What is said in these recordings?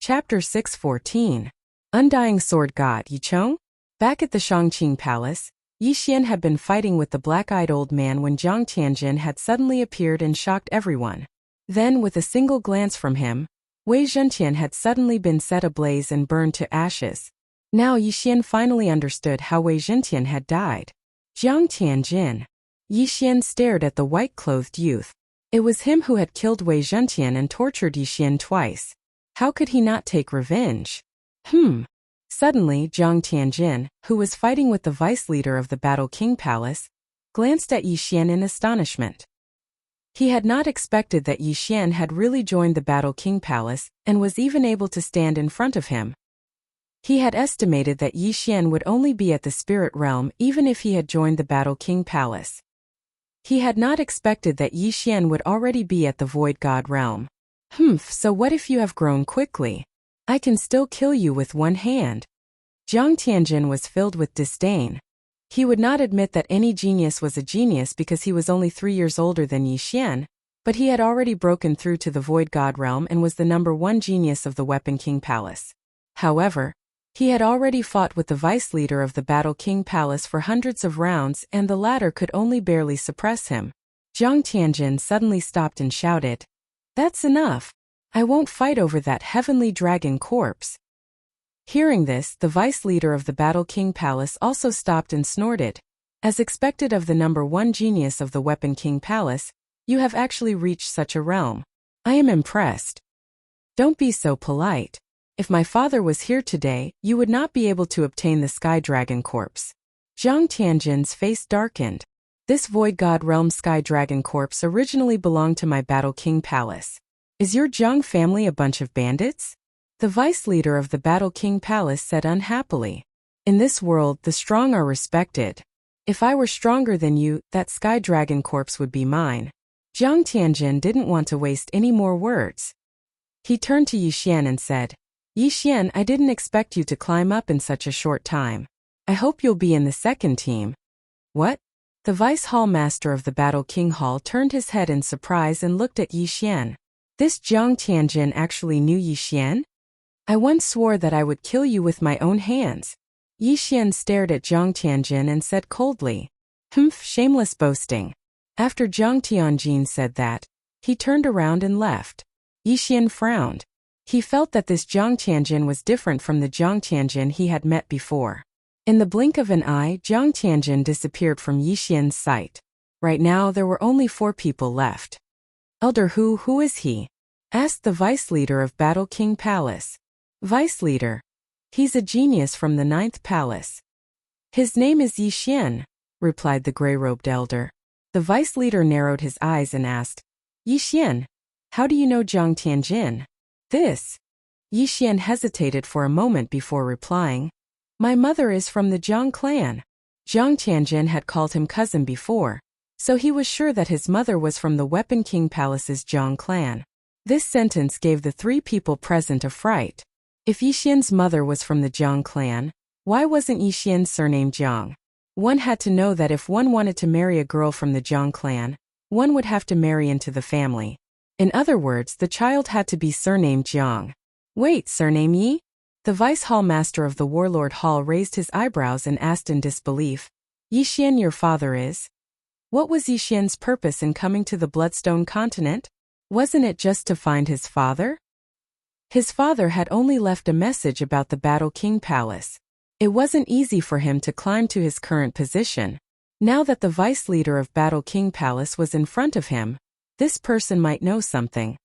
Chapter 614. Undying Sword God Yicheng? Back at the Shangqing Palace, Yi Xian had been fighting with the black-eyed old man when Jiang Tianjin had suddenly appeared and shocked everyone. Then, with a single glance from him, Wei Zhentian had suddenly been set ablaze and burned to ashes. Now Yi Xian finally understood how Wei Zhentian had died. Jiang Tianjin. Yi Xian stared at the white-clothed youth. It was him who had killed Wei Zhentian and tortured Yi Xian twice. How could he not take revenge? Suddenly, Jiang Tianjin, who was fighting with the vice-leader of the Battle King Palace, glanced at Yi Xian in astonishment. He had not expected that Yi Xian had really joined the Battle King Palace and was even able to stand in front of him. He had estimated that Yi Xian would only be at the spirit realm even if he had joined the Battle King Palace. He had not expected that Yi Xian would already be at the Void God realm. So what if you have grown quickly? I can still kill you with one hand. Jiang Tianjin was filled with disdain. He would not admit that any genius was a genius because he was only 3 years older than Yi Xian, but he had already broken through to the Void God realm and was the #1 genius of the Weapon King Palace. However, he had already fought with the vice-leader of the Battle King Palace for hundreds of rounds and the latter could only barely suppress him. Jiang Tianjin suddenly stopped and shouted, "That's enough. I won't fight over that heavenly dragon corpse." Hearing this, the vice-leader of the Battle King Palace also stopped and snorted. As expected of the #1 genius of the Weapon King Palace, you have actually reached such a realm. I am impressed. Don't be so polite. If my father was here today, you would not be able to obtain the Sky Dragon corpse. Jiang Tianjin's face darkened. This Void God realm Sky Dragon corpse originally belonged to my Battle King Palace. Is your Jiang family a bunch of bandits? The vice-leader of the Battle King Palace said unhappily. In this world, the strong are respected. If I were stronger than you, that Sky Dragon corpse would be mine. Jiang Tianjin didn't want to waste any more words. He turned to Yi Xian and said, "Yi Xian, I didn't expect you to climb up in such a short time. I hope you'll be in the second team." What? The Vice Hall Master of the Battle King Hall turned his head in surprise and looked at Yi Xian. This Jiang Tianjin actually knew Yi Xian? I once swore that I would kill you with my own hands. Yi Xian stared at Jiang Tianjin and said coldly, shameless boasting. After Jiang Tianjin said that, he turned around and left. Yi Xian frowned. He felt that this Jiang Tianjin was different from the Jiang Tianjin he had met before. In the blink of an eye, Jiang Tianjin disappeared from Yi Xian's sight. Right now there were only 4 people left. Elder who is he? Asked the vice-leader of Battle King Palace. Vice-leader? He's a genius from the 9th Palace. His name is Yi Xian, replied the gray-robed elder. The vice-leader narrowed his eyes and asked, Yi Xian, how do you know Jiang Tianjin? This. Yi Xian hesitated for a moment before replying. My mother is from the Jiang clan. Jiang Tianjin had called him cousin before, so he was sure that his mother was from the Weapon King Palace's Jiang clan. This sentence gave the 3 people present a fright. If Yi Xian's mother was from the Jiang clan, why wasn't Yi Xian surnamed Jiang? One had to know that if one wanted to marry a girl from the Jiang clan, one would have to marry into the family. In other words, the child had to be surnamed Jiang. Wait, surname Yi? The Vice Hall Master of the Warlord Hall raised his eyebrows and asked in disbelief, Yi Xian, your father is? What was Yi Xian's purpose in coming to the Bloodstone continent? Wasn't it just to find his father? His father had only left a message about the Battle King Palace. It wasn't easy for him to climb to his current position. Now that the vice-leader of Battle King Palace was in front of him, this person might know something.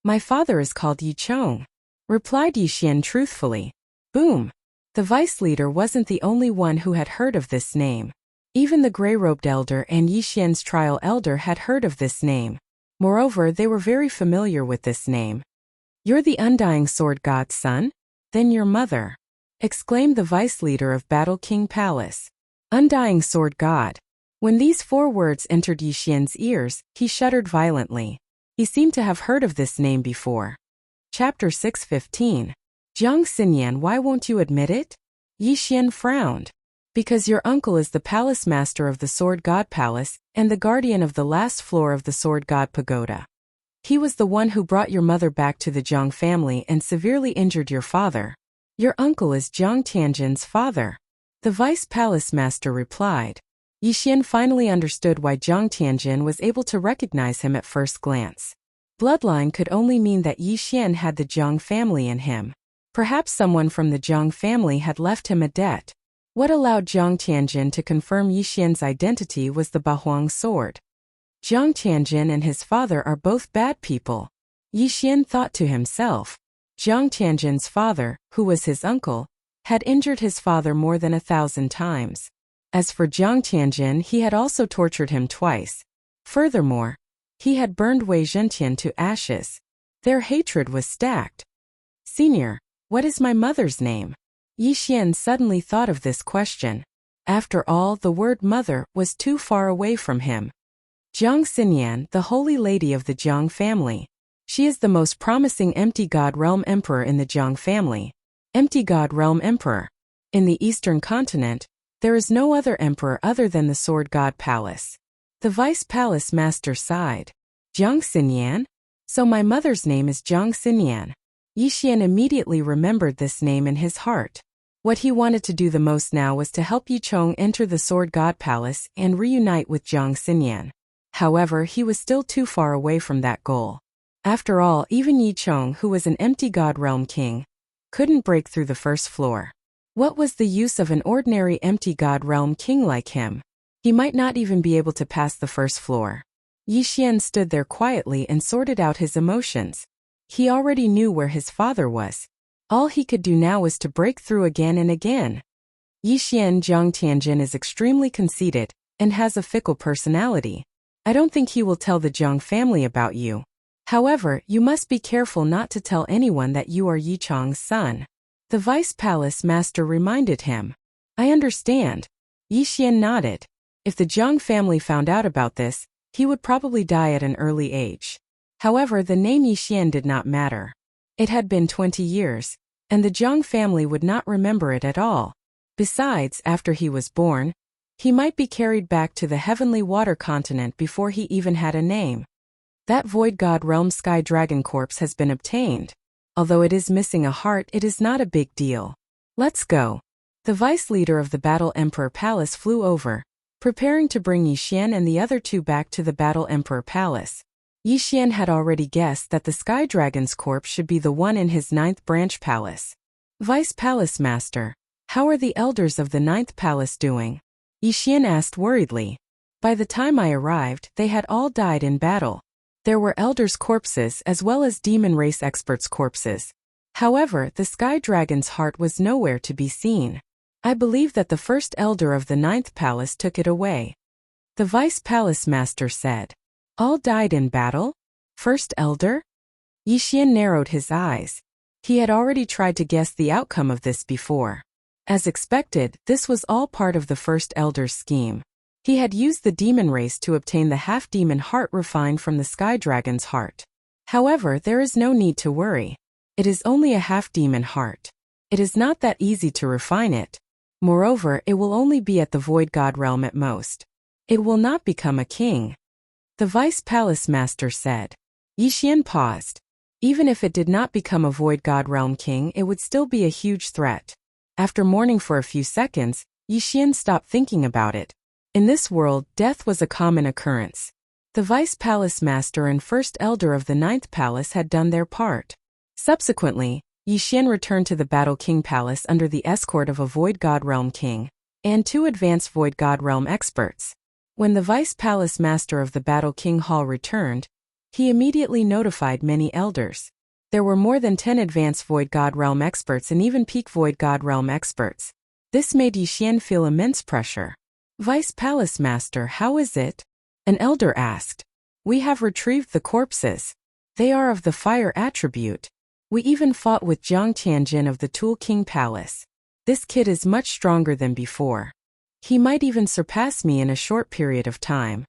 My father is called Yicheng, replied Yi Xian truthfully. Boom! The vice-leader wasn't the only one who had heard of this name. Even the gray-robed elder and Yi Xian's trial elder had heard of this name. Moreover, they were very familiar with this name. You're the Undying Sword God's son? Then your mother, exclaimed the vice-leader of Battle King Palace. Undying Sword God. When these 4 words entered Yi Xian's ears, he shuddered violently. He seemed to have heard of this name before. Chapter 615. Jiang Xinyan, why won't you admit it? Yi Xian frowned. Because your uncle is the palace master of the Sword God Palace and the guardian of the last floor of the Sword God Pagoda. He was the one who brought your mother back to the Jiang family and severely injured your father. Your uncle is Jiang Tianjin's father. The vice palace master replied. Yixian finally understood why Jiang Tianjin was able to recognize him at first glance. Bloodline could only mean that Yixian had the Jiang family in him. Perhaps someone from the Jiang family had left him a debt. What allowed Jiang Tianjin to confirm Yixian's identity was the Bahuang sword. Jiang Tianjin and his father are both bad people. Yixian thought to himself. Jiang Tianjin's father, who was his uncle, had injured his father more than 1,000 times. As for Jiang Tianjin, he had also tortured him twice. Furthermore, he had burned Wei Zhentian to ashes. Their hatred was stacked. Senior, what is my mother's name? Yixian suddenly thought of this question. After all, the word mother was too far away from him. Jiang Xinyan, the holy lady of the Jiang family. She is the most promising Empty God Realm Emperor in the Jiang family. Empty God Realm Emperor. In the Eastern continent, there is no other emperor other than the Sword God Palace. The Vice Palace Master sighed. Jiang Xinyan? So my mother's name is Jiang Xinyan. Yixian immediately remembered this name in his heart. What he wanted to do the most now was to help Yichong enter the Sword God Palace and reunite with Jiang Xinyan. However, he was still too far away from that goal. After all, even Yichong, who was an Empty God Realm king, couldn't break through the first floor. What was the use of an ordinary Empty God Realm king like him? He might not even be able to pass the first floor. Yixian stood there quietly and sorted out his emotions. He already knew where his father was. All he could do now was to break through again and again. Yixian Jiang Tianjin is extremely conceited and has a fickle personality. I don't think he will tell the Jiang family about you. However, you must be careful not to tell anyone that you are Yichong's son. The Vice Palace Master reminded him. I understand. Yixian nodded. If the Jiang family found out about this, he would probably die at an early age. However, the name Yixian did not matter. It had been 20 years, and the Jiang family would not remember it at all. Besides, after he was born, he might be carried back to the Heavenly Water Continent before he even had a name. That Void God Realm Sky Dragon corpse has been obtained. Although it is missing a heart, it is not a big deal. Let's go. The vice leader of the Battle Emperor Palace flew over, preparing to bring Yixian and the other two back to the Battle Emperor Palace. Yixian had already guessed that the Sky Dragon's corpse should be the one in his 9th branch palace. Vice Palace Master, how are the elders of the 9th palace doing? Yixian asked worriedly. By the time I arrived, they had all died in battle. There were elders' corpses as well as demon race experts' corpses. However, the Sky Dragon's heart was nowhere to be seen. I believe that the first elder of the 9th palace took it away. The Vice Palace Master said. All died in battle? First elder? Yixian narrowed his eyes. He had already tried to guess the outcome of this before. As expected, this was all part of the first elder's scheme. He had used the demon race to obtain the half-demon heart refined from the Sky Dragon's heart. However, there is no need to worry. It is only a half-demon heart. It is not that easy to refine it. Moreover, it will only be at the Void God realm at most. It will not become a king. The Vice Palace Master said. Yixian paused. Even if it did not become a Void God realm king, it would still be a huge threat. After mourning for a few seconds, Yixian stopped thinking about it. In this world, death was a common occurrence. The Vice Palace Master and First Elder of the 9th Palace had done their part. Subsequently, Yixian returned to the Battle King Palace under the escort of a Void God Realm King and 2 advanced Void God Realm experts. When the Vice Palace Master of the Battle King Hall returned, he immediately notified many elders. There were more than 10 advanced Void God Realm experts and even peak Void God Realm experts. This made Yixian feel immense pressure. Vice Palace Master, how is it? An elder asked. We have retrieved the corpses. They are of the fire attribute. We even fought with Jiang Tianjin of the Tool King Palace. This kid is much stronger than before. He might even surpass me in a short period of time.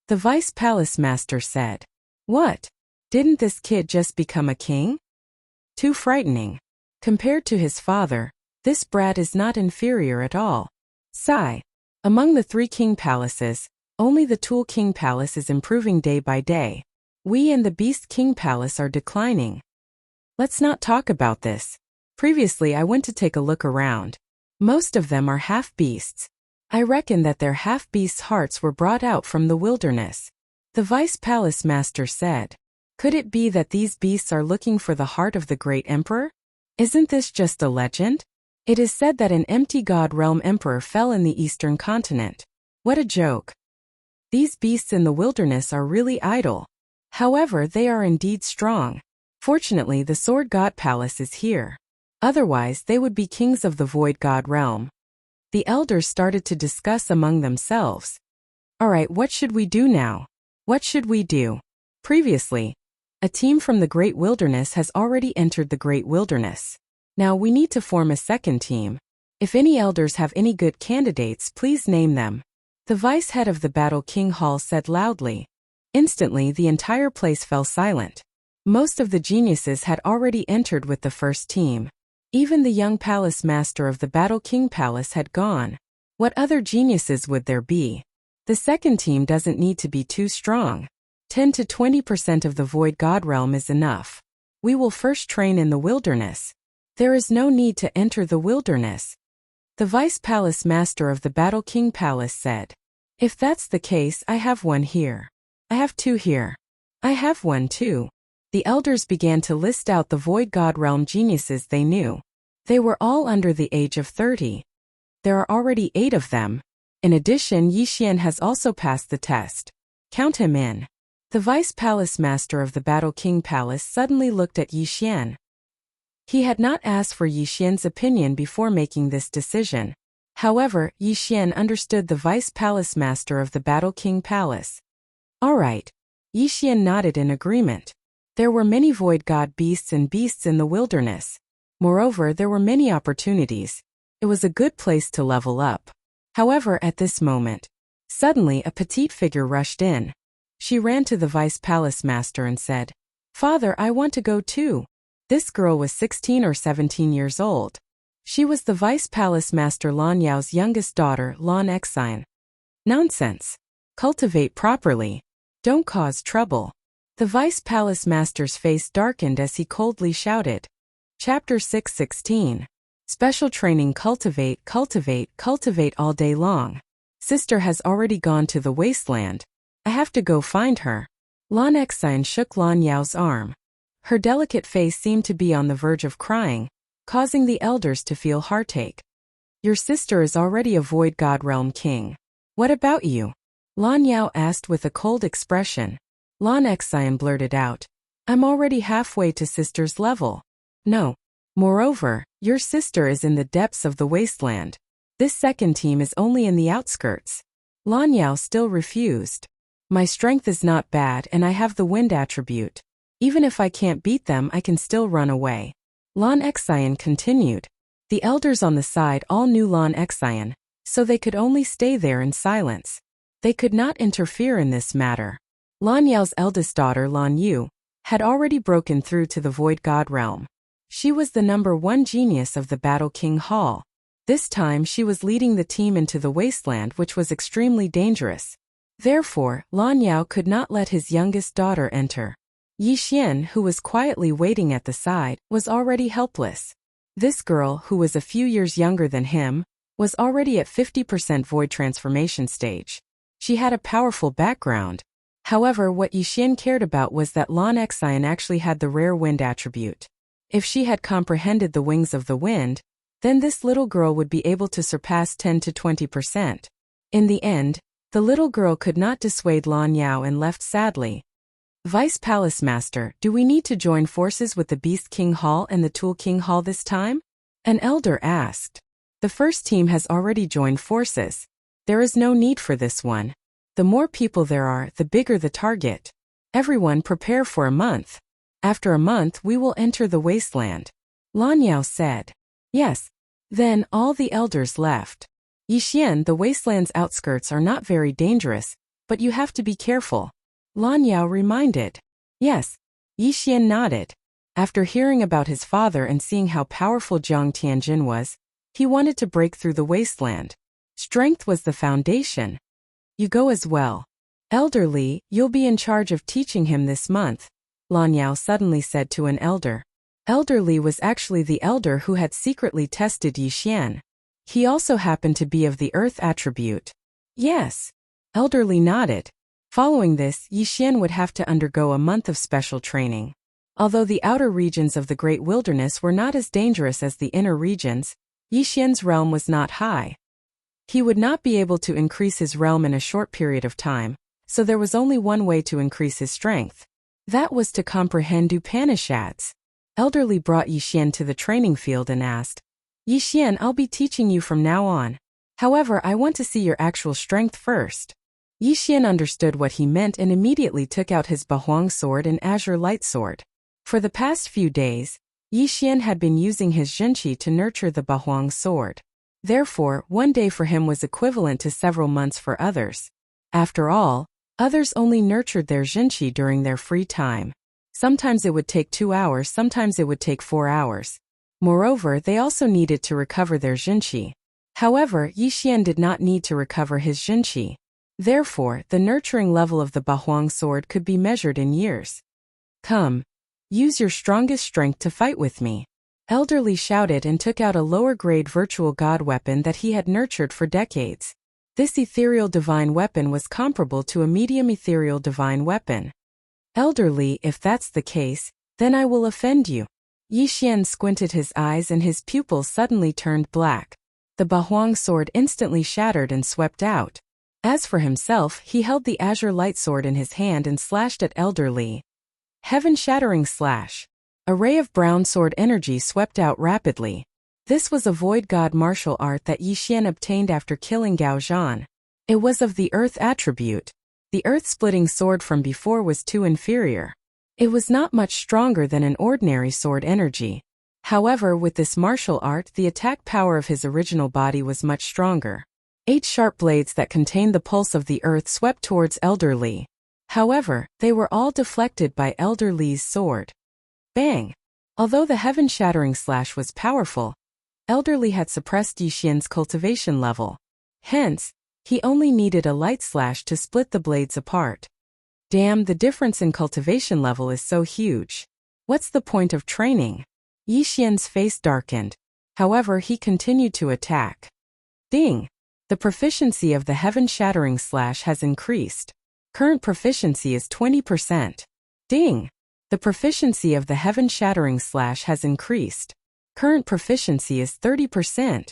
The Vice Palace Master said. What? Didn't this kid just become a king? Too frightening. Compared to his father, this brat is not inferior at all. Sigh. Among the 3 king palaces, only the Tool King Palace is improving day by day. We and the Beast King Palace are declining. Let's not talk about this. Previously I went to take a look around. Most of them are half-beasts. I reckon that their half-beasts' hearts were brought out from the wilderness. The Vice Palace Master said. Could it be that these beasts are looking for the heart of the great emperor? Isn't this just a legend? It is said that an empty god realm emperor fell in the eastern continent. What a joke. These beasts in the wilderness are really idle. However, they are indeed strong. Fortunately, the Sword God Palace is here. Otherwise, they would be kings of the Void God realm. The elders started to discuss among themselves. Alright, what should we do now? What should we do? Previously, a team from the Great Wilderness has already entered the Great Wilderness. Now we need to form a second team. If any elders have any good candidates, please name them. The vice head of the Battle King Hall said loudly. Instantly, the entire place fell silent. Most of the geniuses had already entered with the first team. Even the young palace master of the Battle King Palace had gone. What other geniuses would there be? The second team doesn't need to be too strong. 10 to 20% of the Void God realm is enough. We will first train in the wilderness. There is no need to enter the wilderness. The Vice Palace Master of the Battle King Palace said. If that's the case, I have one here. I have two here. I have one too. The elders began to list out the Void God realm geniuses they knew. They were all under the age of 30. There are already 8 of them. In addition, Yixian has also passed the test. Count him in. The Vice Palace Master of the Battle King Palace suddenly looked at Yixian. He had not asked for Yixian's opinion before making this decision. However, Yixian understood the Vice Palace Master of the Battle King Palace. Alright. Yixian nodded in agreement. There were many void god beasts and beasts in the wilderness. Moreover, there were many opportunities. It was a good place to level up. However, at this moment, suddenly a petite figure rushed in. She ran to the Vice Palace Master and said, Father, I want to go too. This girl was 16 or 17 years old. She was the Vice Palace Master Lan Yao's youngest daughter, Lan Exine. Nonsense. Cultivate properly. Don't cause trouble. The Vice Palace Master's face darkened as he coldly shouted. Chapter 6:16. Special training. Cultivate, cultivate, cultivate all day long. Sister has already gone to the wasteland. I have to go find her. Lan Exine shook Lan Yao's arm. Her delicate face seemed to be on the verge of crying, causing the elders to feel heartache. Your sister is already a Void God Realm king. What about you? Lan Yao asked with a cold expression. Lan Exine blurted out. I'm already halfway to sister's level. No. Moreover, your sister is in the depths of the wasteland. This second team is only in the outskirts. Lan Yao still refused. My strength is not bad and I have the wind attribute. Even if I can't beat them, I can still run away. Lan Exine continued. The elders on the side all knew Lan Exine, so they could only stay there in silence. They could not interfere in this matter. Lan Yao's eldest daughter, Lan Yu, had already broken through to the Void God realm. She was the number 1 genius of the Battle King Hall. This time she was leading the team into the wasteland, which was extremely dangerous. Therefore, Lan Yao could not let his youngest daughter enter. Yixian, who was quietly waiting at the side, was already helpless. This girl, who was a few years younger than him, was already at 50% void transformation stage. She had a powerful background. However, what Yixian cared about was that Lan Exine actually had the rare wind attribute. If she had comprehended the wings of the wind, then this little girl would be able to surpass 10 to 20%. In the end, the little girl could not dissuade Lan Yao and left sadly. Vice Palace Master, do we need to join forces with the Beast King Hall and the Tool King Hall this time? An elder asked. The first team has already joined forces. There is no need for this one. The more people there are, the bigger the target. Everyone prepare for a month. After a month we will enter the wasteland. Lan Yao said. Yes. Then all the elders left. Yixian, the wasteland's outskirts are not very dangerous, but you have to be careful. Lan Yao reminded. Yes. Yixian nodded. After hearing about his father and seeing how powerful Jiang Tianjin was, he wanted to break through the wasteland. Strength was the foundation. You go as well. Elderly, you'll be in charge of teaching him this month, Lan Yao suddenly said to an elder. Elderly was actually the elder who had secretly tested Yi Xian. He also happened to be of the earth attribute. Yes. Elderly nodded. Following this, Yi Xian would have to undergo a month of special training. Although the outer regions of the Great Wilderness were not as dangerous as the inner regions, Yi Xian's realm was not high. He would not be able to increase his realm in a short period of time, so there was only one way to increase his strength. That was to comprehend Upanishads. Elderly brought Yi Xian to the training field and asked, Yi Xian, I'll be teaching you from now on. However, I want to see your actual strength first. Yi Xian understood what he meant and immediately took out his Bahuang sword and azure light sword. For the past few days, Yi Xian had been using his Zhenqi to nurture the Bahuang sword. Therefore, one day for him was equivalent to several months for others. After all, others only nurtured their Zhenqi during their free time. Sometimes it would take 2 hours, sometimes it would take 4 hours. Moreover, they also needed to recover their Zhenqi. However, Yi Xian did not need to recover his Zhenqi. Therefore, the nurturing level of the Bahuang sword could be measured in years. Come. Use your strongest strength to fight with me. Elderly shouted and took out a lower-grade virtual god weapon that he had nurtured for decades. This ethereal divine weapon was comparable to a medium ethereal divine weapon. Elderly, if that's the case, then I will offend you. Yi Xian squinted his eyes and his pupils suddenly turned black. The Bahuang sword instantly shattered and swept out. As for himself, he held the azure light sword in his hand and slashed at Elderly. Heaven-shattering slash. A ray of brown sword energy swept out rapidly. This was a void god martial art that Yi Xian obtained after killing Gao Zhan. It was of the earth attribute. The earth-splitting sword from before was too inferior. It was not much stronger than an ordinary sword energy. However, with this martial art, the attack power of his original body was much stronger. 8 sharp blades that contained the pulse of the earth swept towards Elderly. However, they were all deflected by Elderly's sword. Bang! Although the heaven-shattering slash was powerful, Elderly had suppressed Yi Xian's cultivation level. Hence, he only needed a light slash to split the blades apart. Damn, the difference in cultivation level is so huge. What's the point of training? Yi Xian's face darkened. However, he continued to attack. Ding! The proficiency of the heaven-shattering slash has increased. Current proficiency is 20%. Ding! The proficiency of the heaven-shattering slash has increased. Current proficiency is 30%.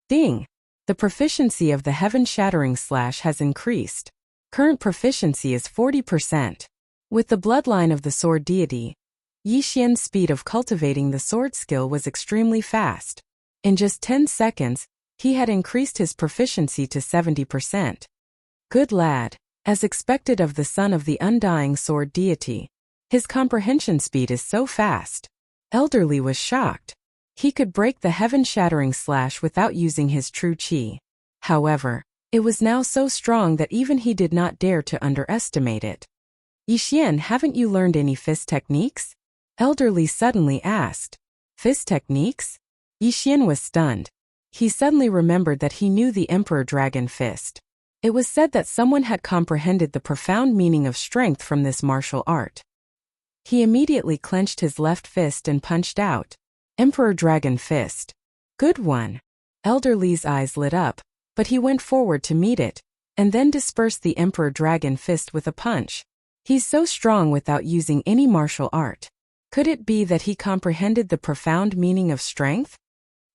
Ding! The proficiency of the heaven-shattering slash has increased. Current proficiency is 40%. With the bloodline of the sword deity, Yi Xian's speed of cultivating the sword skill was extremely fast. In just 10 seconds, he had increased his proficiency to 70%. Good lad. As expected of the son of the undying sword deity, his comprehension speed is so fast. Elderly was shocked. He could break the heaven-shattering slash without using his true qi. However, it was now so strong that even he did not dare to underestimate it. Yi Xian, haven't you learned any fist techniques? Elderly suddenly asked. Fist techniques? Yi Xian was stunned. He suddenly remembered that he knew the Emperor Dragon Fist. It was said that someone had comprehended the profound meaning of strength from this martial art. He immediately clenched his left fist and punched out. Emperor Dragon Fist. Good one. Elderly's eyes lit up, but he went forward to meet it, and then dispersed the Emperor Dragon Fist with a punch. He's so strong without using any martial art. Could it be that he comprehended the profound meaning of strength?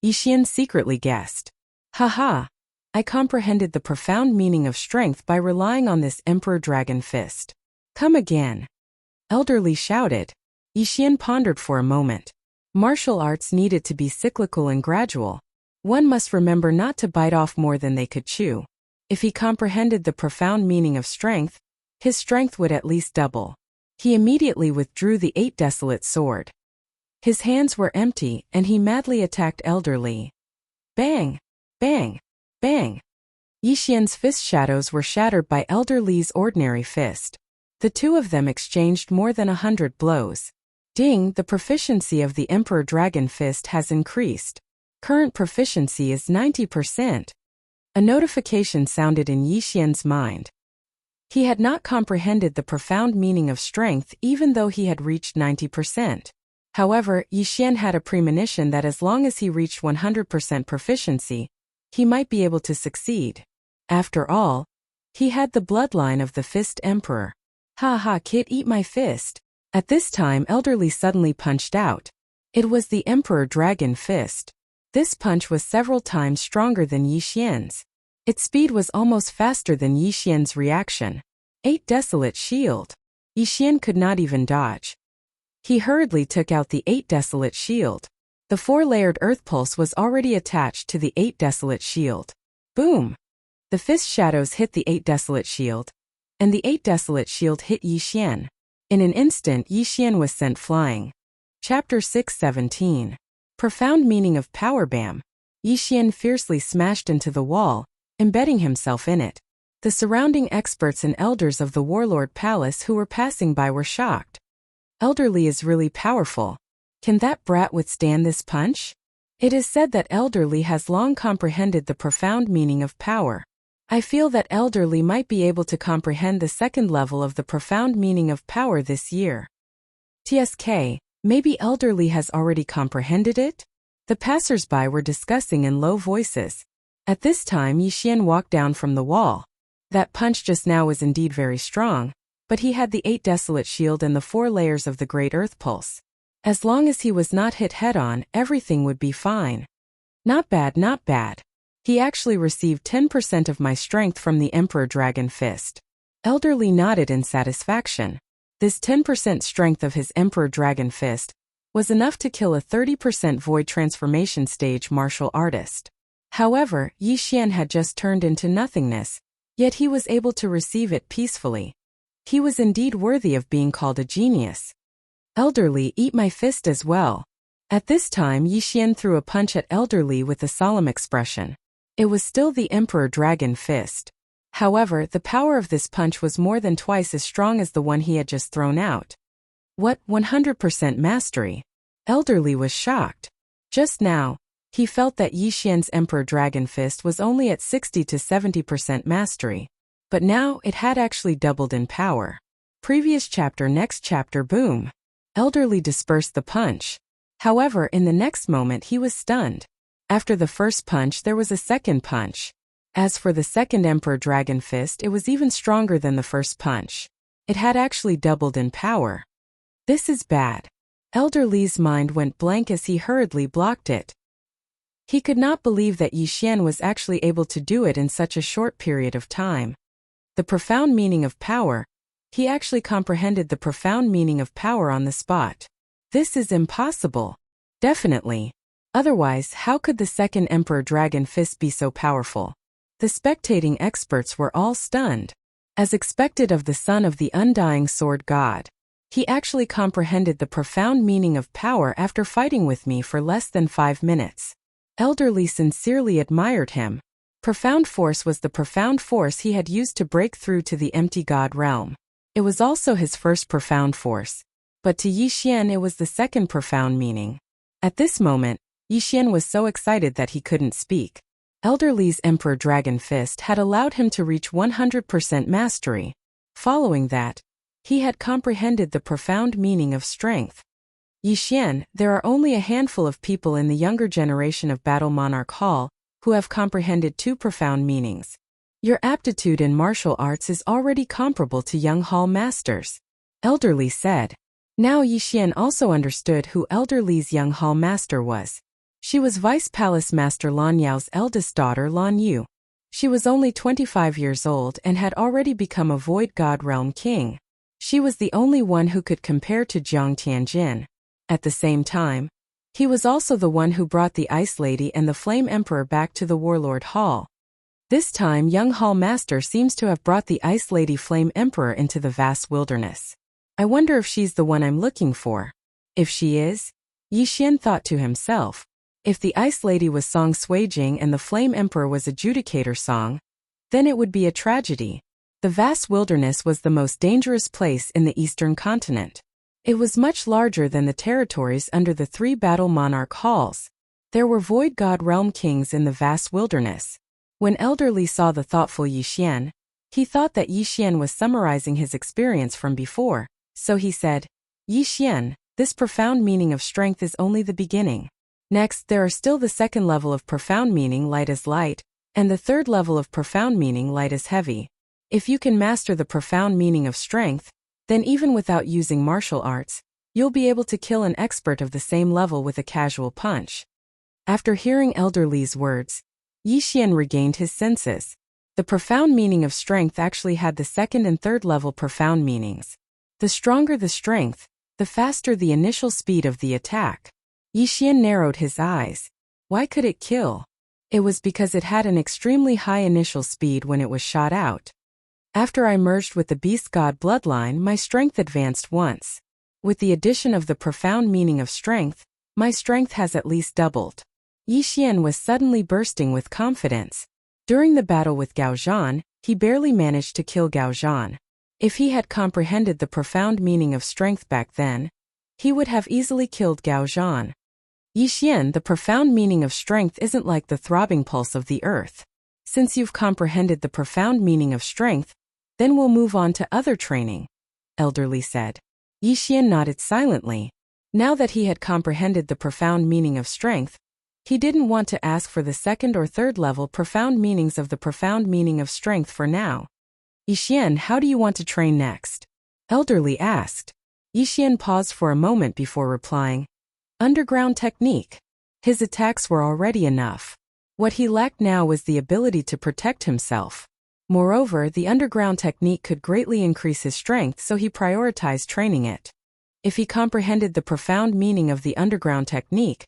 Yi Xian secretly guessed. Haha. I comprehended the profound meaning of strength by relying on this Emperor Dragon Fist. Come again. Elderly shouted. Yi Xian pondered for a moment. Martial arts needed to be cyclical and gradual. One must remember not to bite off more than they could chew. If he comprehended the profound meaning of strength, his strength would at least double. He immediately withdrew the 8 desolate sword. His hands were empty, and he madly attacked Elderly. Bang! Bang! Bang! Yi Xian's fist shadows were shattered by Elderly's ordinary fist. The two of them exchanged more than 100 blows. Ding! The proficiency of the Emperor Dragon Fist has increased. Current proficiency is 90%. A notification sounded in Yi Xian's mind. He had not comprehended the profound meaning of strength even though he had reached 90%. However, Yixian had a premonition that as long as he reached 100% proficiency, he might be able to succeed. After all, he had the bloodline of the Fist Emperor. Ha ha, kid, eat my fist. At this time, Elderly suddenly punched out. It was the Emperor Dragon Fist. This punch was several times stronger than Yixian's. Its speed was almost faster than Yixian's reaction. 8 Desolate Shield. Yixian could not even dodge. He hurriedly took out the 8 Desolate Shield. The 4-layered Earth Pulse was already attached to the 8 Desolate Shield. Boom! The fist shadows hit the 8 Desolate Shield, and the 8 Desolate Shield hit Yixian. In an instant, Yixian was sent flying. Chapter 6:17. Profound Meaning of Power. Bam! Yixian fiercely smashed into the wall, embedding himself in it. The surrounding experts and elders of the Warlord Palace who were passing by were shocked. Elderly is really powerful. Can that brat withstand this punch? It is said that Elderly has long comprehended the profound meaning of power. I feel that Elderly might be able to comprehend the second level of the profound meaning of power this year. TSK, maybe Elderly has already comprehended it? The passers-by were discussing in low voices. At this time, Yixian walked down from the wall. That punch just now was indeed very strong, but he had the 8 Desolate Shield and the 4 layers of the Great Earth Pulse. As long as he was not hit head-on, everything would be fine. Not bad, not bad. He actually received 10% of my strength from the Emperor Dragon Fist. Elderly nodded in satisfaction. This 10% strength of his Emperor Dragon Fist was enough to kill a 30% Void Transformation Stage martial artist. However, Yixian had just turned into nothingness, yet he was able to receive it peacefully. He was indeed worthy of being called a genius. Elderly, eat my fist as well. At this time, Yixian threw a punch at Elderly with a solemn expression. It was still the Emperor Dragon Fist. However, the power of this punch was more than twice as strong as the one he had just thrown out. What, 100% mastery? Elderly was shocked. Just now, he felt that Yixian's Emperor Dragon Fist was only at 60 to 70% mastery. But now, it had actually doubled in power. Previous chapter, next chapter, boom. Elderly dispersed the punch. However, in the next moment he was stunned. After the first punch there was a second punch. As for the second Emperor Dragon Fist, it was even stronger than the first punch. It had actually doubled in power. This is bad. Elderly's mind went blank as he hurriedly blocked it. He could not believe that Yixian was actually able to do it in such a short period of time. The profound meaning of power. He actually comprehended the profound meaning of power on the spot. This is impossible. Definitely. Otherwise, how could the second Emperor Dragon Fist be so powerful? The spectating experts were all stunned. As expected of the son of the undying sword god, he actually comprehended the profound meaning of power after fighting with me for less than 5 minutes. Elderly sincerely admired him. Profound force was the profound force he had used to break through to the empty god realm. It was also his first profound force. But to Yixian it was the second profound meaning. At this moment, Yixian was so excited that he couldn't speak. Elderly's Emperor Dragon Fist had allowed him to reach 100% mastery. Following that, he had comprehended the profound meaning of strength. Yixian, there are only a handful of people in the younger generation of Battle Monarch Hall who have comprehended 2 profound meanings. Your aptitude in martial arts is already comparable to young hall masters. Elderly said. Now Yixian also understood who Elderly's young hall master was. She was Vice Palace Master Lan Yao's eldest daughter Lan Yu. She was only 25 years old and had already become a Void God Realm King. She was the only one who could compare to Jiang Tianjin. At the same time, he was also the one who brought the Ice Lady and the Flame Emperor back to the Warlord Hall. This time, young Hall Master seems to have brought the Ice Lady Flame Emperor into the vast wilderness. I wonder if she's the one I'm looking for. If she is, Yixian thought to himself. If the Ice Lady was Song Suijing and the Flame Emperor was Adjudicator Song, then it would be a tragedy. The vast wilderness was the most dangerous place in the Eastern continent. It was much larger than the territories under the 3 Battle Monarch Halls. There were Void God Realm Kings in the vast wilderness. When Elderly saw the thoughtful Yixian, He thought that Yi Xian was summarizing his experience from before, so he said, Yi Xian, this profound meaning of strength is only the beginning. Next, there are still the second level of profound meaning, light as light, and the third level of profound meaning, light as heavy. If you can master the profound meaning of strength, then even without using martial arts, you'll be able to kill an expert of the same level with a casual punch. After hearing Elder Li's words, Yi Xian regained his senses. The profound meaning of strength actually had the second and third level profound meanings. The stronger the strength, the faster the initial speed of the attack. Yi Xian narrowed his eyes. Why could it kill? It was because it had an extremely high initial speed when it was shot out. After I merged with the beast god bloodline, my strength advanced once. With the addition of the profound meaning of strength, my strength has at least doubled. Yi Xian was suddenly bursting with confidence. During the battle with Gao Zhan, he barely managed to kill Gao Zhan. If he had comprehended the profound meaning of strength back then, he would have easily killed Gao Zhan. Yi Xian, the profound meaning of strength isn't like the throbbing pulse of the earth. Since you've comprehended the profound meaning of strength, then we'll move on to other training, Elder Li said. Yi Xian nodded silently. Now that he had comprehended the profound meaning of strength, he didn't want to ask for the second or third level profound meanings of the profound meaning of strength for now. Yi Xian, how do you want to train next? Elder Li asked. Yi Xian paused for a moment before replying. Underground technique. His attacks were already enough. What he lacked now was the ability to protect himself. Moreover, the underground technique could greatly increase his strength, so he prioritized training it. If he comprehended the profound meaning of the underground technique,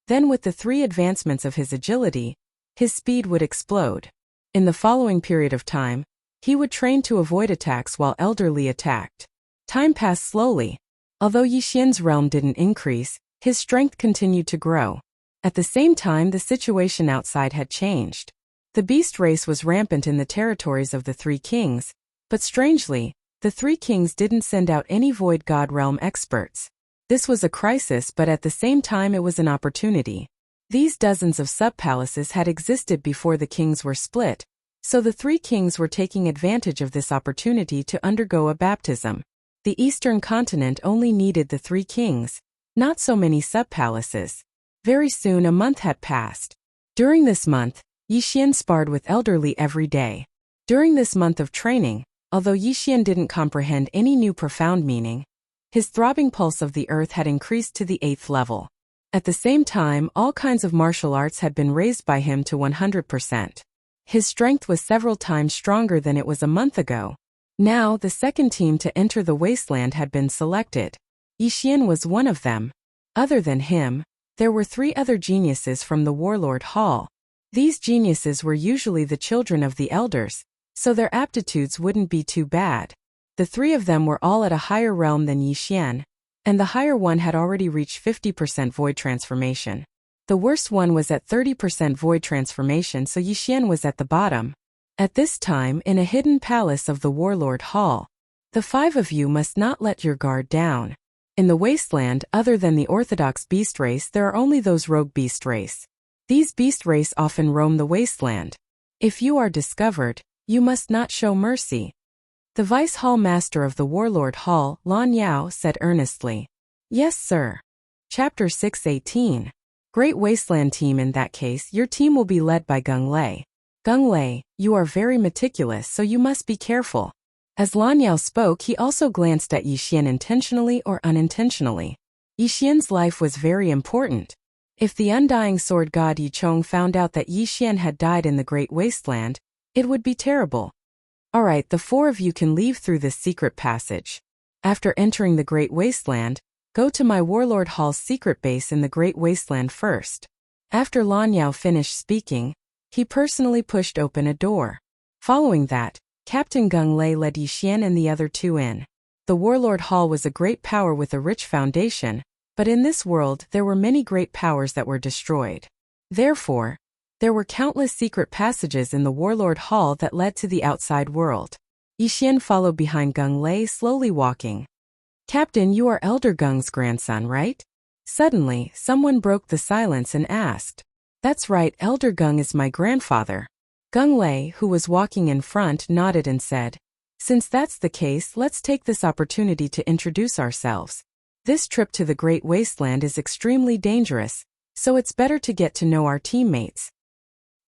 then with the 3 advancements of his agility, his speed would explode. In the following period of time, he would train to avoid attacks while Elder Li attacked. Time passed slowly. Although Yi Xian's realm didn't increase, his strength continued to grow. At the same time, the situation outside had changed. The beast race was rampant in the territories of the 3 kings, but strangely, the 3 kings didn't send out any void god realm experts. This was a crisis, but at the same time it was an opportunity. These dozens of sub-palaces had existed before the kings were split, so the 3 kings were taking advantage of this opportunity to undergo a baptism. The eastern continent only needed the 3 kings, not so many sub-palaces. Very soon a month had passed. During this month, Yi Xian sparred with Elder Li every day. During this month of training, although Yi Xian didn't comprehend any new profound meaning, his throbbing pulse of the earth had increased to the 8th level. At the same time, all kinds of martial arts had been raised by him to 100%. His strength was several times stronger than it was a month ago. Now, the second team to enter the wasteland had been selected. Yi Xian was one of them. Other than him, there were 3 other geniuses from the Warlord Hall. These geniuses were usually the children of the elders, so their aptitudes wouldn't be too bad. The 3 of them were all at a higher realm than Yi Xian, and the higher one had already reached 50% void transformation. The worst one was at 30% void transformation, so Yi Xian was at the bottom. At this time, in a hidden palace of the Warlord Hall, the 5 of you must not let your guard down. In the wasteland, other than the orthodox beast race, there are only those rogue beast race. These beast race often roam the wasteland. If you are discovered, you must not show mercy. The Vice Hall Master of the Warlord Hall, Lan Yao, said earnestly. Yes, sir. Chapter 618. Great Wasteland Team. In that case, your team will be led by Gung Lei. Gung Lei, you are very meticulous, so you must be careful. As Lan Yao spoke, he also glanced at Yi Xian intentionally or unintentionally. Yi Xian's life was very important. If the undying sword god Yi Chong found out that Yi Xian had died in the Great Wasteland, it would be terrible. Alright, the 4 of you can leave through this secret passage. After entering the Great Wasteland, go to my Warlord Hall's secret base in the Great Wasteland first. After Lan Yao finished speaking, he personally pushed open a door. Following that, Captain Gung Lei led Yi Xian and the other 2 in. The Warlord Hall was a great power with a rich foundation, but in this world there were many great powers that were destroyed. Therefore, there were countless secret passages in the Warlord Hall that led to the outside world. Yi Xian followed behind Gung Lei, slowly walking. Captain, you are Elder Gung's grandson, right? Suddenly, someone broke the silence and asked. That's right, Elder Gung is my grandfather. Gung Lei, who was walking in front, nodded and said, "Since that's the case, let's take this opportunity to introduce ourselves. This trip to the Great Wasteland is extremely dangerous, so it's better to get to know our teammates.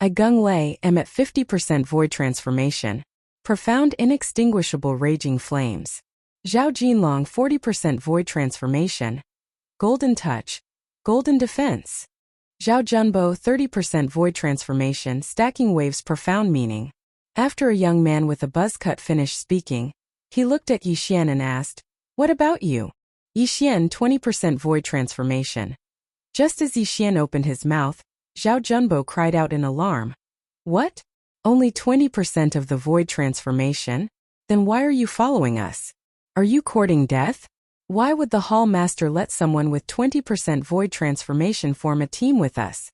I, Gung Lei, am at 50% void transformation. Profound inextinguishable raging flames. Zhao Jinlong 40% void transformation. Golden touch. Golden defense. Zhao Junbo 30% void transformation stacking waves profound meaning." After a young man with a buzz cut finished speaking, he looked at Yixian and asked, "What about you?" Yixian 20% void transformation. Just as Yixian opened his mouth, Zhao Junbo cried out in alarm. "What? Only 20% of the void transformation? Then why are you following us? Are you courting death? Why would the Hall Master let someone with 20% void transformation form a team with us?"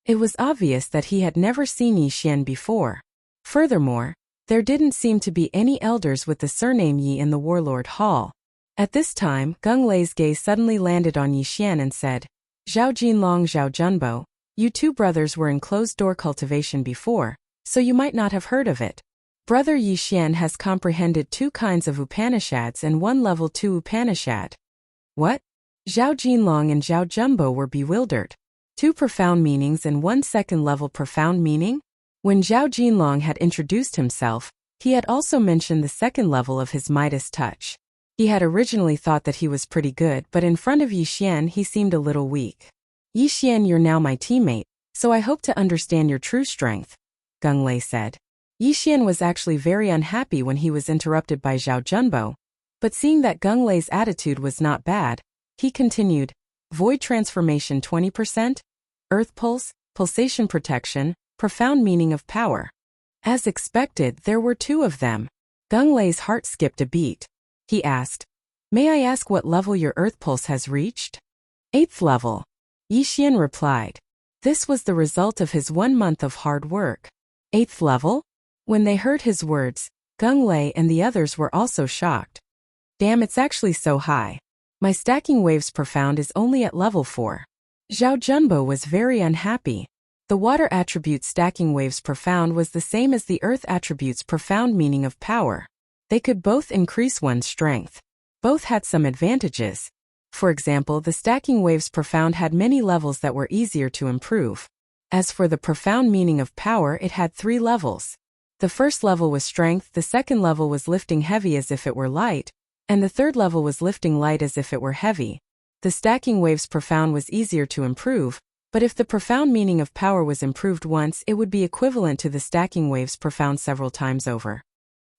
It was obvious that he had never seen Yixian before. Furthermore, there didn't seem to be any elders with the surname Yi in the Warlord Hall. At this time, Gung Lei's gaze suddenly landed on Yixian and said, "Zhao Jinlong, Zhao Junbo, you two brothers were in closed-door cultivation before, so you might not have heard of it. Brother Yixian has comprehended 2 kinds of Upanishads and 1 level 2 Upanishad." What? Zhao Jinlong and Zhao Junbo were bewildered. 2 profound meanings and 1 second-level profound meaning? When Zhao Jinlong had introduced himself, he had also mentioned the second level of his Midas touch. He had originally thought that he was pretty good, but in front of Yixian he seemed a little weak. "Yixian, you're now my teammate, so I hope to understand your true strength," Gung Lei said. Yixian was actually very unhappy when he was interrupted by Zhao Junbo, but seeing that Gung Lei's attitude was not bad, he continued, "Void transformation 20%? Earth pulse, pulsation protection, profound meaning of power." As expected, there were 2 of them. Gung Lei's heart skipped a beat. He asked, "May I ask what level your earth pulse has reached?" 8th level. Yixian replied. This was the result of his 1 month of hard work. 8th level? When they heard his words, Gung Lei and the others were also shocked. "Damn, it's actually so high. My stacking waves profound is only at level 4. Zhao Junbo was very unhappy. The water attribute's stacking waves profound was the same as the earth attribute's profound meaning of power. They could both increase one's strength. Both had some advantages. For example, the stacking waves profound had many levels that were easier to improve. As for the profound meaning of power, it had 3 levels. The first level was strength, the second level was lifting heavy as if it were light, and the third level was lifting light as if it were heavy. The stacking waves profound was easier to improve, but if the profound meaning of power was improved once, it would be equivalent to the stacking waves profound several times over.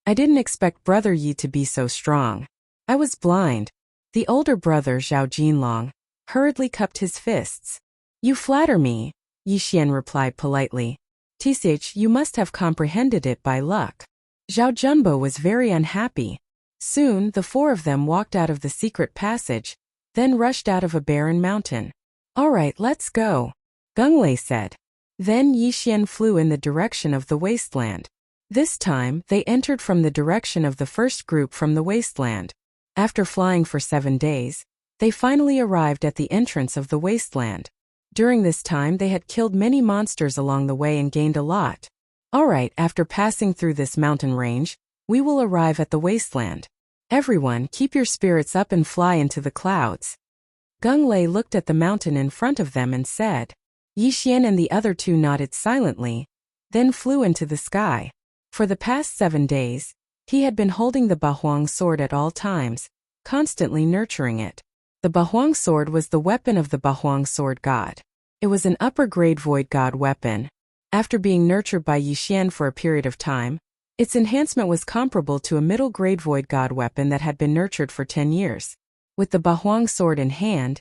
I didn't expect Brother Yi to be so strong. I was blind. The older brother, Zhao Jinlong, hurriedly cupped his fists. "You flatter me," Yixian replied politely. "Tsh, you must have comprehended it by luck." Zhao Junbo was very unhappy. Soon, the 4 of them walked out of the secret passage, then rushed out of a barren mountain. "All right, let's go," Gung Lei said. Then Yixian flew in the direction of the wasteland. This time, they entered from the direction of the first group from the wasteland. After flying for 7 days, they finally arrived at the entrance of the wasteland. During this time, they had killed many monsters along the way and gained a lot. "All right, after passing through this mountain range, we will arrive at the wasteland. Everyone, keep your spirits up and fly into the clouds." Gung Lei looked at the mountain in front of them and said. Yixian and the other 2 nodded silently, then flew into the sky. For the past 7 days, he had been holding the Bahuang sword at all times, constantly nurturing it. The Bahuang sword was the weapon of the Bahuang sword god. It was an upper-grade void god weapon. After being nurtured by Yixian for a period of time, its enhancement was comparable to a middle-grade void god weapon that had been nurtured for 10 years. With the Bahuang sword in hand,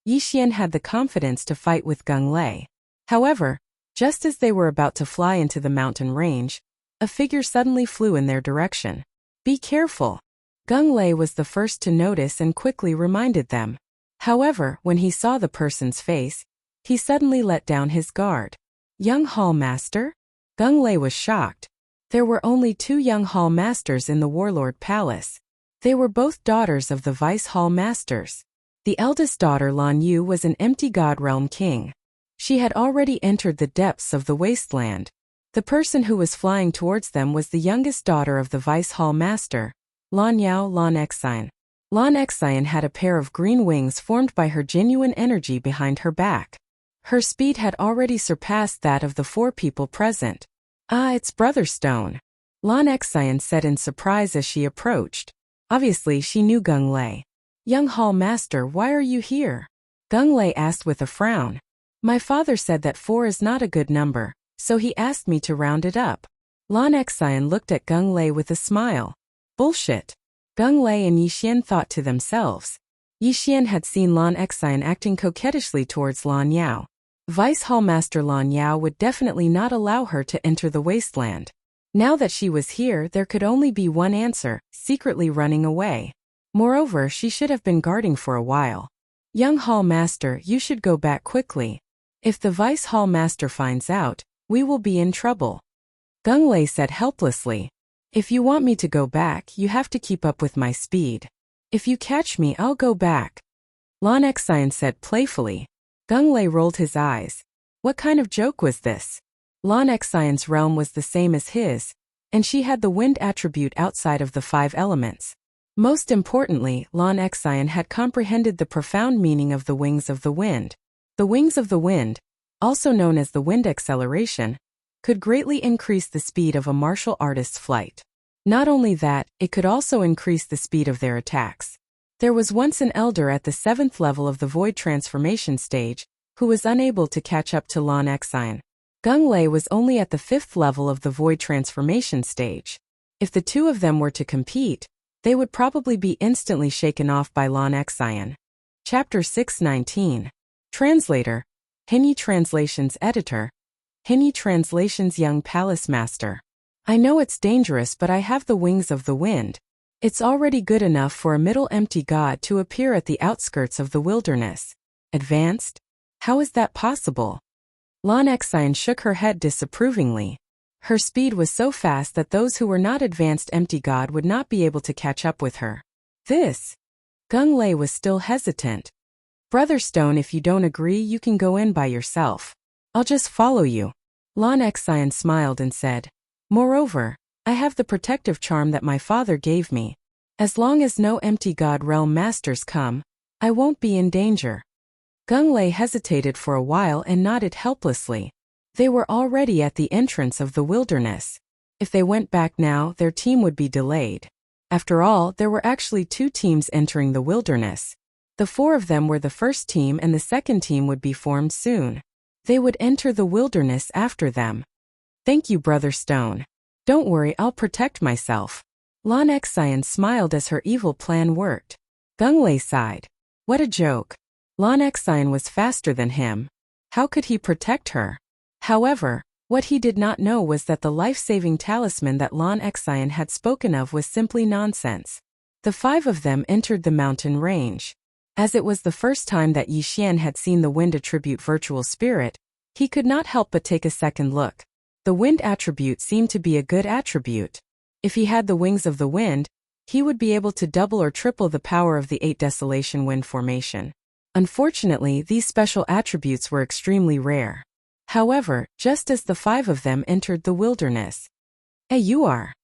Yixian had the confidence to fight with Gung Lei. However, just as they were about to fly into the mountain range, a figure suddenly flew in their direction. "Be careful." Gung Lei was the first to notice and quickly reminded them. However, when he saw the person's face, he suddenly let down his guard. "Young Hall Master?" Gung Lei was shocked. There were only 2 young Hall Masters in the Warlord Palace. They were both daughters of the Vice Hall Masters. The eldest daughter, Lan Yu, was an empty God Realm king. She had already entered the depths of the wasteland. The person who was flying towards them was the youngest daughter of the Vice Hall Master, Lan Yao Lan Exine. Lan Exine had a pair of green wings formed by her genuine energy behind her back. Her speed had already surpassed that of the 4 people present. "Ah, it's Brother Stone," Lan Exine said in surprise as she approached. Obviously she knew Gung Lei. "Young Hall Master, why are you here?" Gung Lei asked with a frown. "My father said that 4 is not a good number, so he asked me to round it up." Lan Exine looked at Gung Lei with a smile. "Bullshit." Gung Lei and Yixian thought to themselves. Yixian had seen Lan Exine acting coquettishly towards Lan Yao. Vice Hall Master Lan Yao would definitely not allow her to enter the wasteland. Now that she was here, there could only be one answer: secretly running away. Moreover, she should have been guarding for a while. "Young Hall Master, you should go back quickly. If the Vice Hall Master finds out, we will be in trouble," Gung Lei said helplessly. "If you want me to go back, you have to keep up with my speed. If you catch me, I'll go back," Lan Exine said playfully. Gung Lei rolled his eyes. What kind of joke was this? Lan Exine's realm was the same as his, and she had the wind attribute outside of the 5 elements. Most importantly, Lan Exine had comprehended the profound meaning of the wings of the wind. The wings of the wind, also known as the wind acceleration, could greatly increase the speed of a martial artist's flight. Not only that, it could also increase the speed of their attacks. There was once an elder at the 7th level of the void transformation stage who was unable to catch up to Lan Exine. Gung Lei was only at the 5th level of the void transformation stage. If the 2 of them were to compete, they would probably be instantly shaken off by Lan Exine. Chapter 619. Translator. Hinyi Translations Editor. Hinyi Translations Young Palace Master. I know it's dangerous, but I have the wings of the wind. It's already good enough for a middle empty god to appear at the outskirts of the wilderness. Advanced? How is that possible? Lan Exine shook her head disapprovingly. Her speed was so fast that those who were not advanced empty god would not be able to catch up with her. This? Gung Lei was still hesitant. "Brother Stone, if you don't agree, you can go in by yourself. I'll just follow you." Lan Exine smiled and said, "Moreover, I have the protective charm that my father gave me. As long as no empty god realm masters come, I won't be in danger." Gung Lei hesitated for a while and nodded helplessly. They were already at the entrance of the wilderness. If they went back now, their team would be delayed. After all, there were actually 2 teams entering the wilderness. The 4 of them were the first team and the second team would be formed soon. They would enter the wilderness after them. "Thank you, Brother Stone. Don't worry, I'll protect myself." Lan Exine smiled as her evil plan worked. Gung Lei sighed. What a joke. Lan Exine was faster than him. How could he protect her? However, what he did not know was that the life-saving talisman that Lan Exine had spoken of was simply nonsense. The 5 of them entered the mountain range. As it was the first time that Yixian had seen the wind attribute virtual spirit, he could not help but take a second look. The wind attribute seemed to be a good attribute. If he had the wings of the wind, he would be able to double or triple the power of the 8 Desolation Wind formation. Unfortunately, these special attributes were extremely rare. However, just as the 5 of them entered the wilderness. "Hey, you are."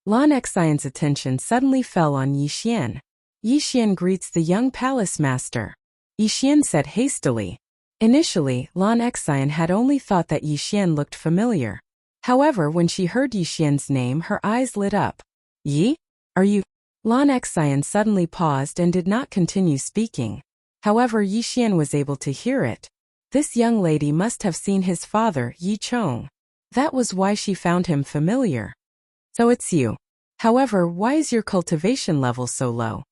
Lan Exine's attention suddenly fell on Yixian. "Yixian greets the young palace master," Yixian said hastily. Initially, Lan Exine had only thought that Yixian looked familiar. However, when she heard Yixian's name, her eyes lit up. "Yi? Are you?" Lan Exine suddenly paused and did not continue speaking. However, Yixian was able to hear it. This young lady must have seen his father, Yi Chong. That was why she found him familiar. "So it's you. However, why is your cultivation level so low?"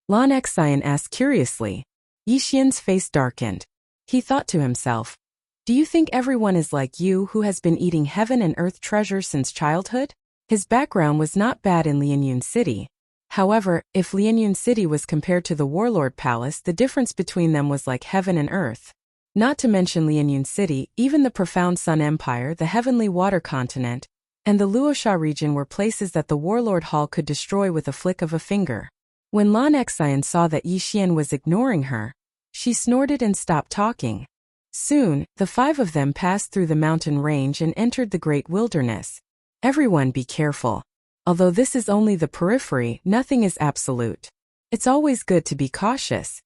Lan Exine asked curiously. Yixian's face darkened. He thought to himself, "Do you think everyone is like you who has been eating heaven and earth treasures since childhood?" His background was not bad in Lianyun City. However, if Lianyun City was compared to the Warlord Palace, the difference between them was like heaven and earth. Not to mention Lianyun City, even the Profound Sun Empire, the Heavenly Water Continent, and the Luosha region were places that the Warlord Hall could destroy with a flick of a finger. When Lan Exine saw that Yixian was ignoring her, she snorted and stopped talking. Soon, the 5 of them passed through the mountain range and entered the great wilderness. Everyone be careful. Although this is only the periphery, nothing is absolute. It's always good to be cautious.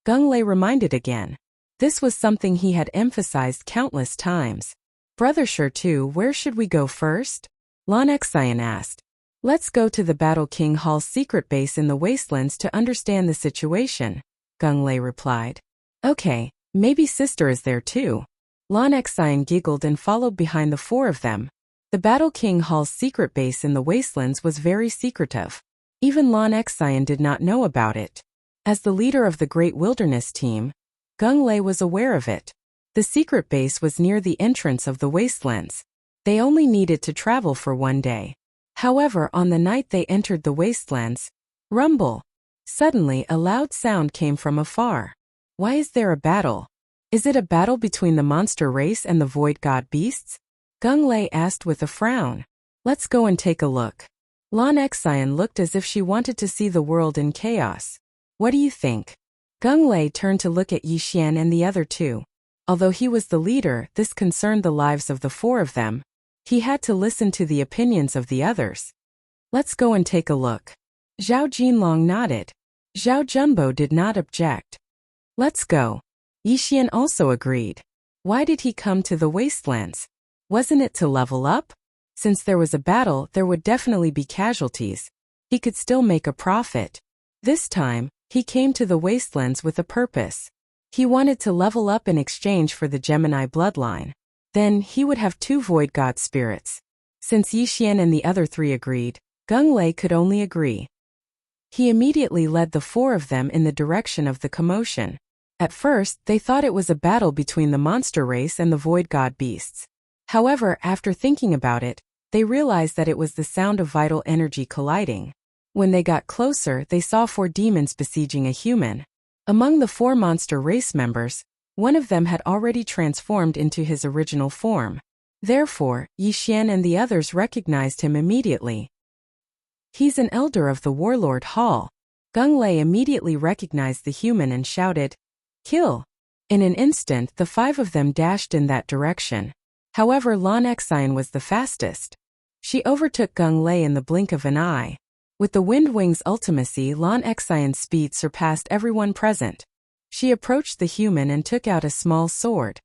Gung Lei reminded again. This was something he had emphasized countless times. Brother Sure, where should we go first? Lan Xian asked. Let's go to the Battle King Hall's secret base in the wastelands to understand the situation, Gung Lei replied. Okay, maybe sister is there too. Lan Xian giggled and followed behind the 4 of them. The Battle King Hall's secret base in the wastelands was very secretive. Even Lan Xian did not know about it. As the leader of the Great Wilderness team, Gung Lei was aware of it. The secret base was near the entrance of the wastelands. They only needed to travel for 1 day. However, on the night they entered the wastelands, rumble. Suddenly, a loud sound came from afar. Why is there a battle? Is it a battle between the monster race and the void god beasts? Gung Lei asked with a frown. Let's go and take a look. Lan Xian looked as if she wanted to see the world in chaos. What do you think? Gung Lei turned to look at Yixian and the other 2. Although he was the leader, this concerned the lives of the 4 of them. He had to listen to the opinions of the others. Let's go and take a look. Zhao Jinlong nodded. Zhao Jumbo did not object. Let's go. Yixian also agreed. Why did he come to the wastelands? Wasn't it to level up? Since there was a battle, there would definitely be casualties. He could still make a profit. This time, he came to the wastelands with a purpose. He wanted to level up in exchange for the Gemini bloodline. Then, he would have 2 void god spirits. Since Yixian and the other 3 agreed, Gung Lei could only agree. He immediately led the 4 of them in the direction of the commotion. At first, they thought it was a battle between the monster race and the void god beasts. However, after thinking about it, they realized that it was the sound of vital energy colliding. When they got closer, they saw 4 demons besieging a human. Among the 4 monster race members, one of them had already transformed into his original form. Therefore, Yixian and the others recognized him immediately. He's an elder of the Warlord Hall. Gung Lei immediately recognized the human and shouted, "Kill!" In an instant, the 5 of them dashed in that direction. However, Lan Xian was the fastest. She overtook Gung Lei in the blink of an eye. With the Wind Wings ultimacy, Lan Xian's speed surpassed everyone present. She approached the human and took out a small sword.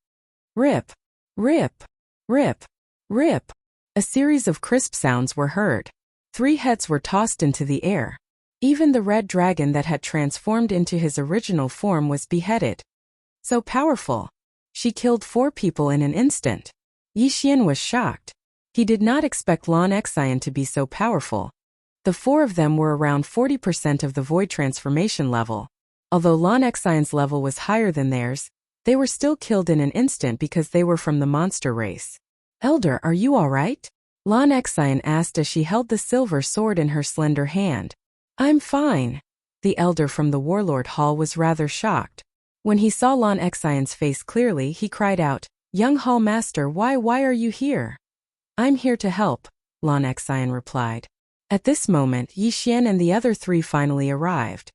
Rip! Rip! Rip! Rip! A series of crisp sounds were heard. 3 heads were tossed into the air. Even the red dragon that had transformed into his original form was beheaded. So powerful. She killed 4 people in an instant. Yixian was shocked. He did not expect Lan Xian to be so powerful. The 4 of them were around 40% of the void transformation level. Although Lan Xian's level was higher than theirs, they were still killed in an instant because they were from the monster race. Elder, are you alright? Lan Xian asked as she held the silver sword in her slender hand. I'm fine. The elder from the Warlord Hall was rather shocked. When he saw Lan Xian's face clearly, he cried out, Young Hall Master, why are you here? I'm here to help, Lan Xian replied. At this moment, Yixian and the other 3 finally arrived.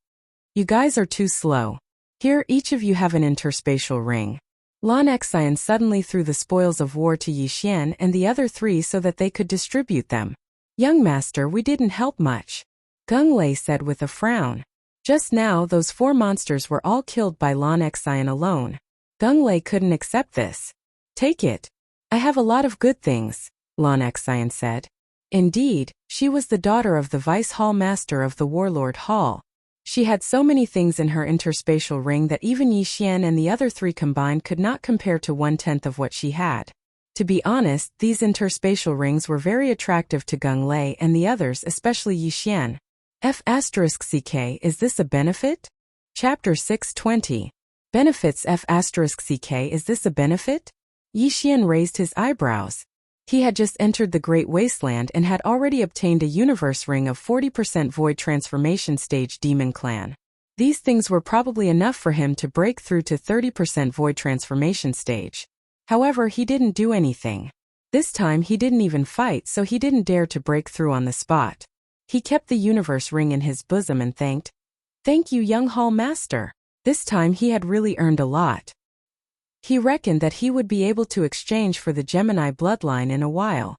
You guys are too slow. Here, each of you have an interspatial ring. Lan Xian suddenly threw the spoils of war to Yixian and the other 3 so that they could distribute them. Young master, we didn't help much, Gung Lei said with a frown. Just now, those 4 monsters were all killed by Lan Xian alone. Gung Lei couldn't accept this. Take it. I have a lot of good things, Lan Xian said. Indeed, she was the daughter of the Vice Hall Master of the Warlord Hall. She had so many things in her interspatial ring that even Yixian and the other 3 combined could not compare to 1/10 of what she had. To be honest, these interspatial rings were very attractive to Gung Lei and the others, especially Yixian. F***ck, is this a benefit? Chapter 620. Benefits F***ck, is this a benefit? Yixian raised his eyebrows. He had just entered the Great Wasteland and had already obtained a universe ring of 40% Void Transformation Stage Demon Clan. These things were probably enough for him to break through to 30% Void Transformation Stage. However, he didn't do anything. This time he didn't even fight, so he didn't dare to break through on the spot. He kept the universe ring in his bosom and thanked, Thank you, Young Hall Master. This time he had really earned a lot. He reckoned that he would be able to exchange for the Gemini bloodline in a while.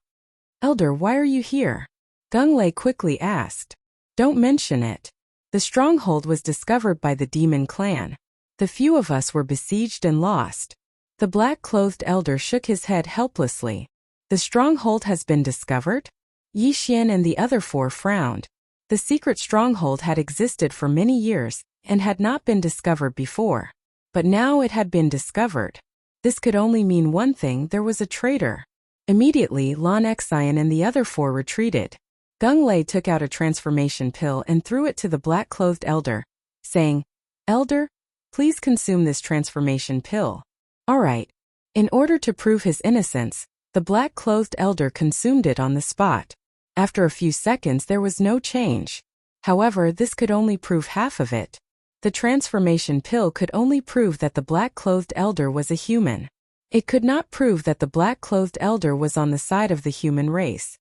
"Elder, why are you here?" Gung Lei quickly asked. "Don't mention it. The stronghold was discovered by the demon clan. The few of us were besieged and lost." The black-clothed elder shook his head helplessly. "The stronghold has been discovered?" Yi Xian and the other four frowned. The secret stronghold had existed for many years and had not been discovered before. But now it had been discovered. This could only mean one thing: there was a traitor. Immediately, Lan Xian and the other four retreated. Gung Lei took out a transformation pill and threw it to the black-clothed elder, saying, "Elder, please consume this transformation pill." "All right." In order to prove his innocence, the black-clothed elder consumed it on the spot. After a few seconds there was no change. However, this could only prove half of it. The transformation pill could only prove that the black-clothed elder was a human. It could not prove that the black-clothed elder was on the side of the human race.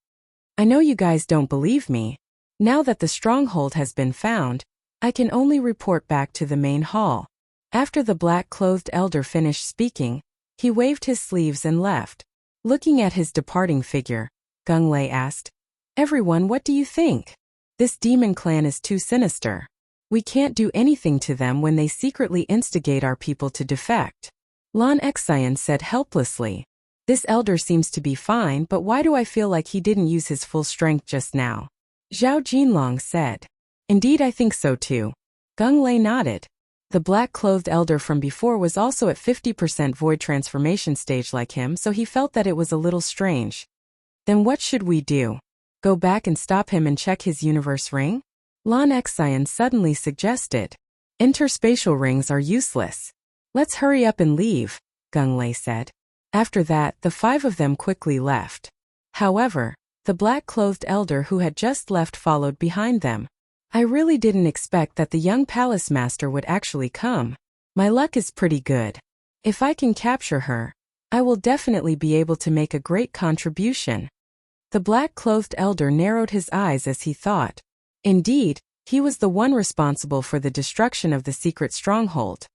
"I know you guys don't believe me. Now that the stronghold has been found, I can only report back to the main hall." After the black-clothed elder finished speaking, he waved his sleeves and left. Looking at his departing figure, Gung Lei asked, "Everyone, what do you think? This demon clan is too sinister. We can't do anything to them when they secretly instigate our people to defect." Lan Xian said helplessly, "This elder seems to be fine, but why do I feel like he didn't use his full strength just now?" Zhao Jinlong said, "Indeed, I think so too." Gung Lei nodded. The black-clothed elder from before was also at 50% void transformation stage like him, so he felt that it was a little strange. "Then what should we do? Go back and stop him and check his universe ring?" Lan Xian suddenly suggested. "Interspatial rings are useless. Let's hurry up and leave," Gung Lei said. After that, the five of them quickly left. However, the black-clothed elder who had just left followed behind them. "I really didn't expect that the young palace master would actually come. My luck is pretty good. If I can capture her, I will definitely be able to make a great contribution." The black-clothed elder narrowed his eyes as he thought. Indeed, he was the one responsible for the destruction of the secret stronghold.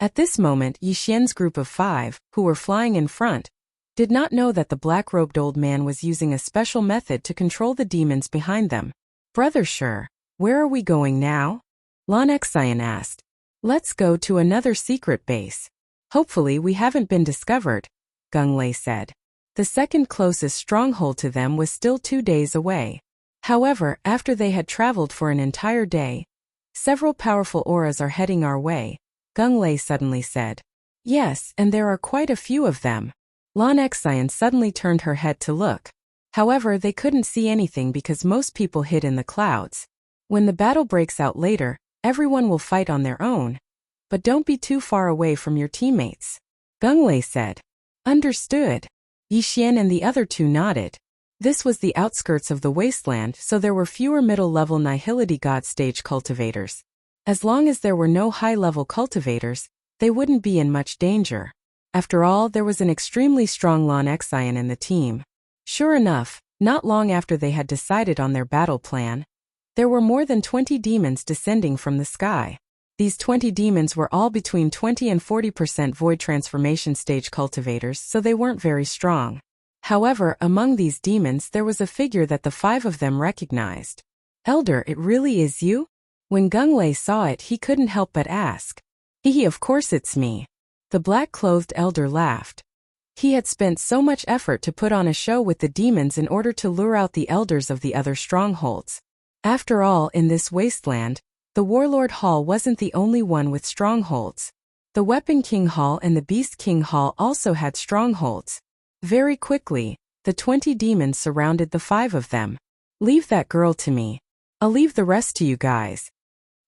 At this moment, Yi Xian's group of 5, who were flying in front, did not know that the black-robed old man was using a special method to control the demons behind them. "Brother Sure, where are we going now?" Lan Xian asked. "Let's go to another secret base. Hopefully we haven't been discovered," Gung Lei said. The second closest stronghold to them was still 2 days away. However, after they had traveled for an entire day, "Several powerful auras are heading our way," Gung Lei suddenly said. "Yes, and there are quite a few of them." Lan Xian suddenly turned her head to look. However, they couldn't see anything because most people hid in the clouds. "When the battle breaks out later, everyone will fight on their own. But don't be too far away from your teammates," Gung Lei said. "Understood." Yi Xian and the other two nodded. This was the outskirts of the wasteland, so there were fewer middle-level Nihility God stage cultivators. As long as there were no high-level cultivators, they wouldn't be in much danger. After all, there was an extremely strong Lan Xian in the team. Sure enough, not long after they had decided on their battle plan, there were more than 20 demons descending from the sky. These 20 demons were all between 20 and 40% void transformation stage cultivators, so they weren't very strong. However, among these demons there was a figure that the 5 of them recognized. "Elder, it really is you?" When Gung Lei saw it, he couldn't help but ask. "Hee, of course it's me." The black-clothed elder laughed. He had spent so much effort to put on a show with the demons in order to lure out the elders of the other strongholds. After all, in this wasteland, the Warlord Hall wasn't the only one with strongholds. The Weapon King Hall and the Beast King Hall also had strongholds. Very quickly, the 20 demons surrounded the 5 of them. "Leave that girl to me. I'll leave the rest to you guys,"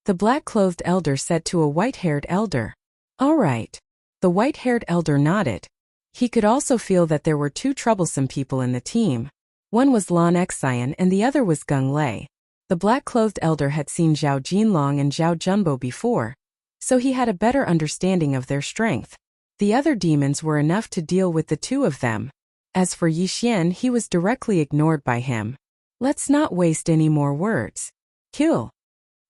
the black-clothed elder said to a white-haired elder. "All right." The white-haired elder nodded. He could also feel that there were 2 troublesome people in the team. One was Lan Xian and the other was Gung Lei. The black-clothed elder had seen Zhao Jinlong and Zhao Junbo before, so he had a better understanding of their strength. The other demons were enough to deal with the 2 of them. As for Yi Xian, he was directly ignored by him. "Let's not waste any more words. Kill!"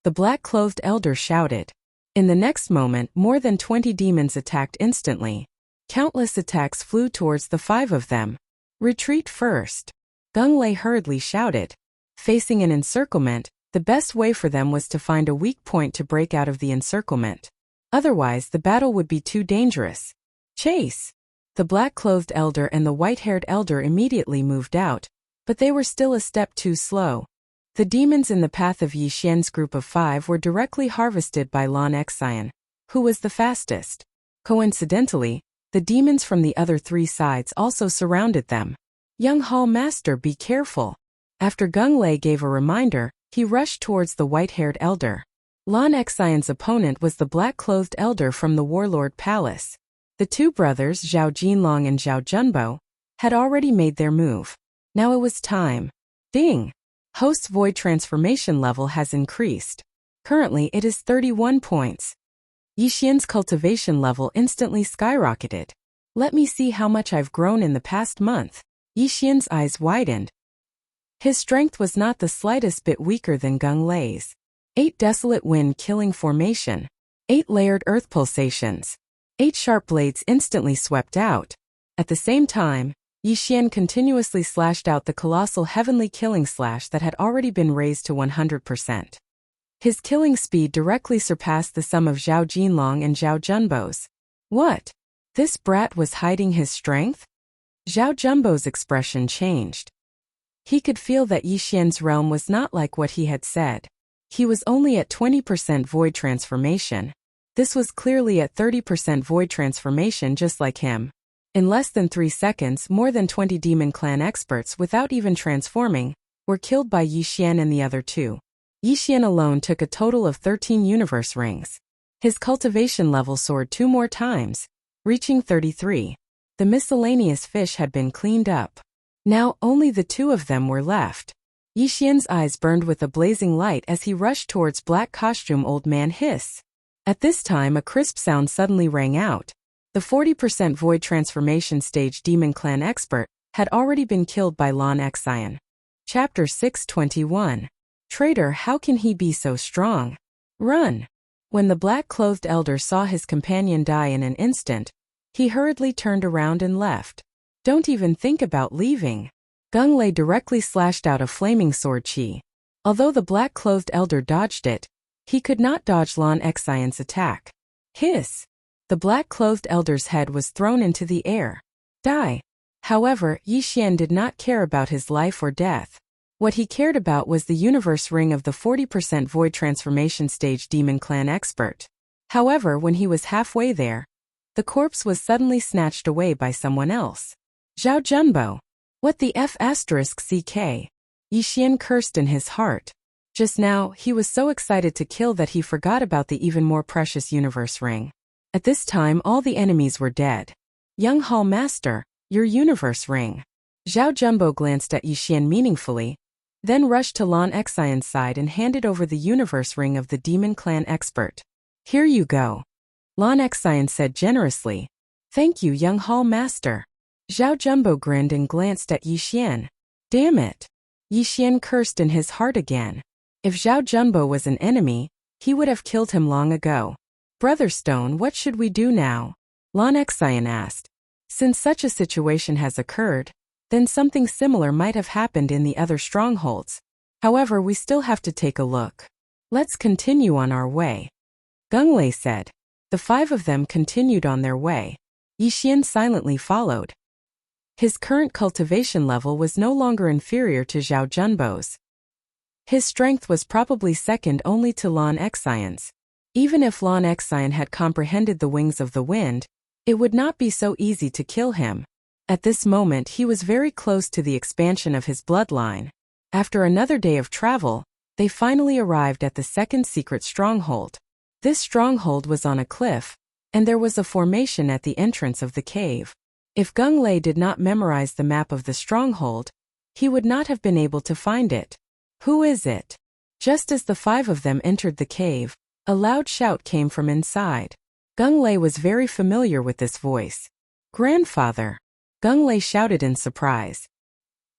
the black-clothed elder shouted. In the next moment, more than 20 demons attacked instantly. Countless attacks flew towards the 5 of them. Retreat first. Gung Lei hurriedly shouted. Facing an encirclement, the best way for them was to find a weak point to break out of the encirclement. Otherwise, the battle would be too dangerous. Chase! The black-clothed elder and the white-haired elder immediately moved out, but they were still a step too slow. The demons in the path of Yi Xian's group of 5 were directly harvested by Lan Xian, who was the fastest. Coincidentally, the demons from the other 3 sides also surrounded them. Young Hall Master, be careful. After Gung Lei gave a reminder, he rushed towards the white-haired elder. Lan Xian's opponent was the black-clothed elder from the Warlord Palace. The 2 brothers, Zhao Jinlong and Zhao Junbo, had already made their move. Now it was time. Ding! Host's void transformation level has increased. Currently it is 31 points. Yi Xian's cultivation level instantly skyrocketed. Let me see how much I've grown in the past month. Yi Xian's eyes widened. His strength was not the slightest bit weaker than Gung Lei's. 8 desolate wind-killing formation. 8 layered earth pulsations. 8 sharp blades instantly swept out. At the same time, Yi Xian continuously slashed out the colossal heavenly killing slash that had already been raised to 100%. His killing speed directly surpassed the sum of Zhao Jinlong and Zhao Junbo's. What? This brat was hiding his strength? Zhao Junbo's expression changed. He could feel that Yi Xian's realm was not like what he had said. He was only at 20% void transformation. This was clearly at 30% void transformation just like him. In less than 3 seconds, more than 20 Demon Clan experts without even transforming were killed by Yi Xian and the other 2. Yi Xian alone took a total of 13 universe rings. His cultivation level soared 2 more times, reaching 33. The miscellaneous fish had been cleaned up. Now only the 2 of them were left. Yi Xian's eyes burned with a blazing light as he rushed towards Black Costume Old Man Hiss. At this time a crisp sound suddenly rang out. The 40% void transformation stage Demon Clan expert had already been killed by Lan Xian. Chapter 621. Traitor, how can he be so strong? Run! When the black-clothed elder saw his companion die in an instant, he hurriedly turned around and left. Don't even think about leaving. Gung Lei directly slashed out a flaming sword chi. Although the black-clothed elder dodged it, he could not dodge Lan Xian's attack. Hiss! The black-clothed elder's head was thrown into the air. Die! However, Yi Xian did not care about his life or death. What he cared about was the universe ring of the 40% void transformation stage Demon Clan expert. However, when he was halfway there, the corpse was suddenly snatched away by someone else. Zhao Junbo! What the F***ck? Yi Xian cursed in his heart. Just now, he was so excited to kill that he forgot about the even more precious universe ring. At this time all the enemies were dead. Young Hall Master, your universe ring. Zhao Junbo glanced at Yi Xian meaningfully, then rushed to Lan Xian's side and handed over the universe ring of the Demon Clan expert. Here you go. Lan Xian said generously. Thank you, Young Hall Master. Zhao Junbo grinned and glanced at Yi Xian. Damn it. Yi Xian cursed in his heart again. If Zhao Junbo was an enemy, he would have killed him long ago. Brother Stone, what should we do now? Lan Xian asked. Since such a situation has occurred, then something similar might have happened in the other strongholds. However, we still have to take a look. Let's continue on our way. Gung Lei said. The 5 of them continued on their way. Yi Xian silently followed. His current cultivation level was no longer inferior to Zhao Junbo's. His strength was probably second only to Lan Xian's. Even if Lan Xian had comprehended the wings of the wind, it would not be so easy to kill him. At this moment he was very close to the expansion of his bloodline. After another day of travel, they finally arrived at the second secret stronghold. This stronghold was on a cliff, and there was a formation at the entrance of the cave. If Gung Lei did not memorize the map of the stronghold, he would not have been able to find it. Who is it? Just as the 5 of them entered the cave, a loud shout came from inside. Gung Lei was very familiar with this voice. Grandfather! Gung Lei shouted in surprise.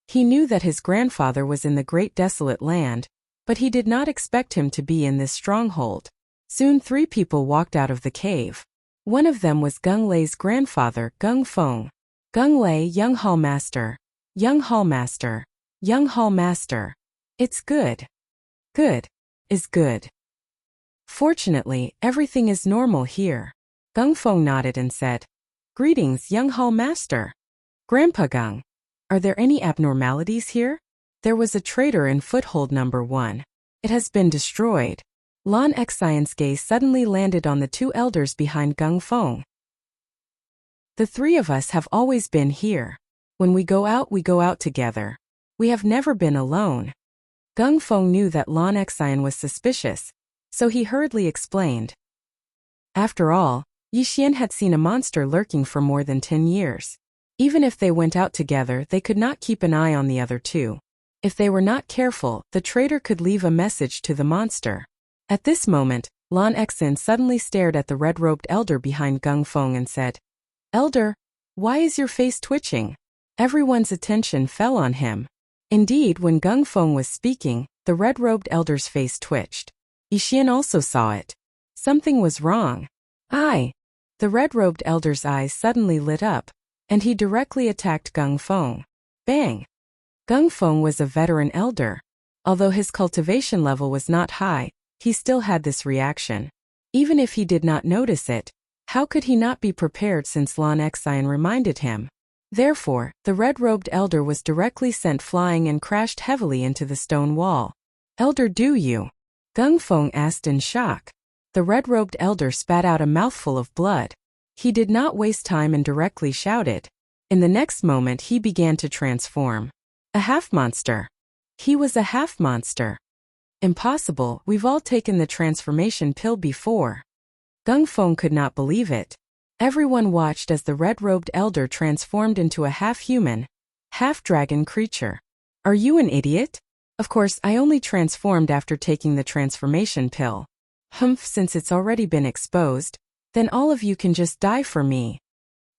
He knew that his grandfather was in the Great Desolate Land, but he did not expect him to be in this stronghold. Soon 3 people walked out of the cave. One of them was Gung Lei's grandfather, Gung Feng. Gung Lei, young hall master. Young hall master. Young hall master. It's good. Good. Is good. Fortunately, everything is normal here. Gung Feng nodded and said, Greetings, young hall master. Grandpa Gung. Are there any abnormalities here? There was a traitor in foothold number 1. It has been destroyed. Lan Xian's gaze suddenly landed on the 2 elders behind Gung Feng. The 3 of us have always been here. When we go out together. We have never been alone. Gung Feng knew that Lan Xian was suspicious, so he hurriedly explained. After all, Yixian had seen a monster lurking for more than 10 years. Even if they went out together, they could not keep an eye on the other 2. If they were not careful, the traitor could leave a message to the monster. At this moment, Lan Xian suddenly stared at the red-robed elder behind Gung Feng and said, Elder, why is your face twitching? Everyone's attention fell on him. Indeed, when Gung Feng was speaking, the red-robed elder's face twitched. Yixian also saw it. Something was wrong. The red-robed elder's eyes suddenly lit up, and he directly attacked Gung Feng. Bang! Gung Feng was a veteran elder. Although his cultivation level was not high, he still had this reaction. Even if he did not notice it, how could he not be prepared since Lan Xian reminded him? Therefore, the red-robed elder was directly sent flying and crashed heavily into the stone wall. Elder, do you? Gung Feng asked in shock. The red-robed elder spat out a mouthful of blood. He did not waste time and directly shouted. In the next moment he began to transform. A half-monster. He was a half-monster. Impossible, we've all taken the transformation pill before. Gung Feng could not believe it. Everyone watched as the red-robed elder transformed into a half-human, half-dragon creature. Are you an idiot? Of course, I only transformed after taking the transformation pill. Since it's already been exposed, then all of you can just die for me.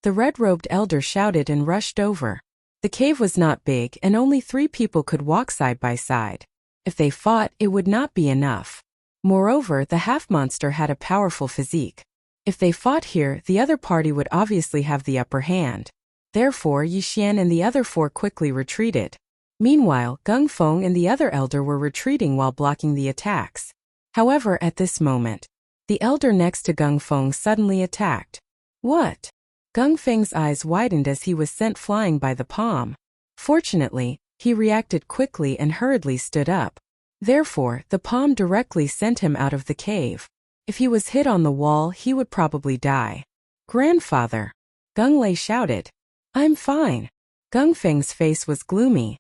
The red-robed elder shouted and rushed over. The cave was not big and only 3 people could walk side by side. If they fought, it would not be enough. Moreover, the half-monster had a powerful physique. If they fought here, the other party would obviously have the upper hand. Therefore, Yixian and the other 4 quickly retreated. Meanwhile, Gung Feng and the other elder were retreating while blocking the attacks. However, at this moment, the elder next to Gung Feng suddenly attacked. What? Gung Feng's eyes widened as he was sent flying by the palm. Fortunately, he reacted quickly and hurriedly stood up. Therefore, the palm directly sent him out of the cave. If he was hit on the wall, he would probably die. Grandfather! Gung Lei shouted. I'm fine. Gung Feng's face was gloomy.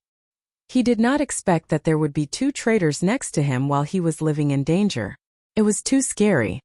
He did not expect that there would be 2 traitors next to him while he was living in danger. It was too scary.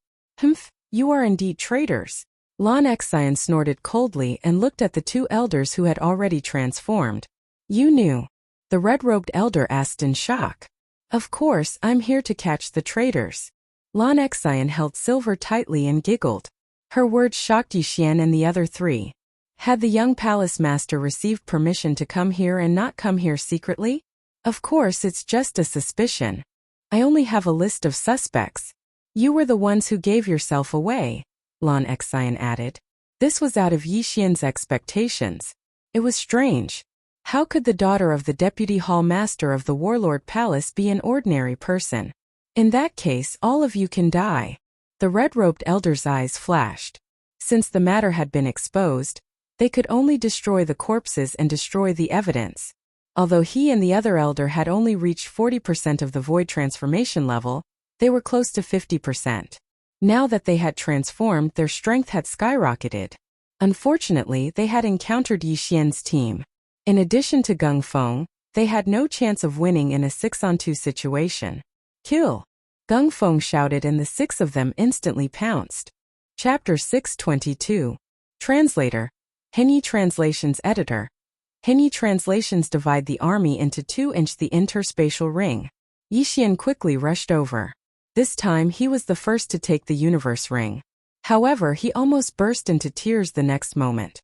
You are indeed traitors. Lan Xian snorted coldly and looked at the 2 elders who had already transformed. You knew? The red-robed elder asked in shock. Of course, I'm here to catch the traitors. Lan Xian held silver tightly and giggled. Her words shocked Yixian and the other 3. Had the young palace master received permission to come here and not come here secretly? Of course, it's just a suspicion. I only have a list of suspects. You were the ones who gave yourself away, Lan Xian added. This was out of Yixian's expectations. It was strange. How could the daughter of the deputy hall master of the warlord palace be an ordinary person? In that case, all of you can die. The red-robed elder's eyes flashed. Since the matter had been exposed, they could only destroy the corpses and destroy the evidence. Although he and the other elder had only reached 40% of the void transformation level, they were close to 50%. Now that they had transformed, their strength had skyrocketed. Unfortunately, they had encountered Yixian's team. In addition to Gung Feng, they had no chance of winning in a 6-on-2 situation. Kill! Gung Feng shouted and the 6 of them instantly pounced. Chapter 622. Translator. Henyi Translations Editor. Henyi Translations divide the army into 2-inch the interspatial ring. Yixian quickly rushed over. This time he was the first to take the universe ring. However, he almost burst into tears the next moment.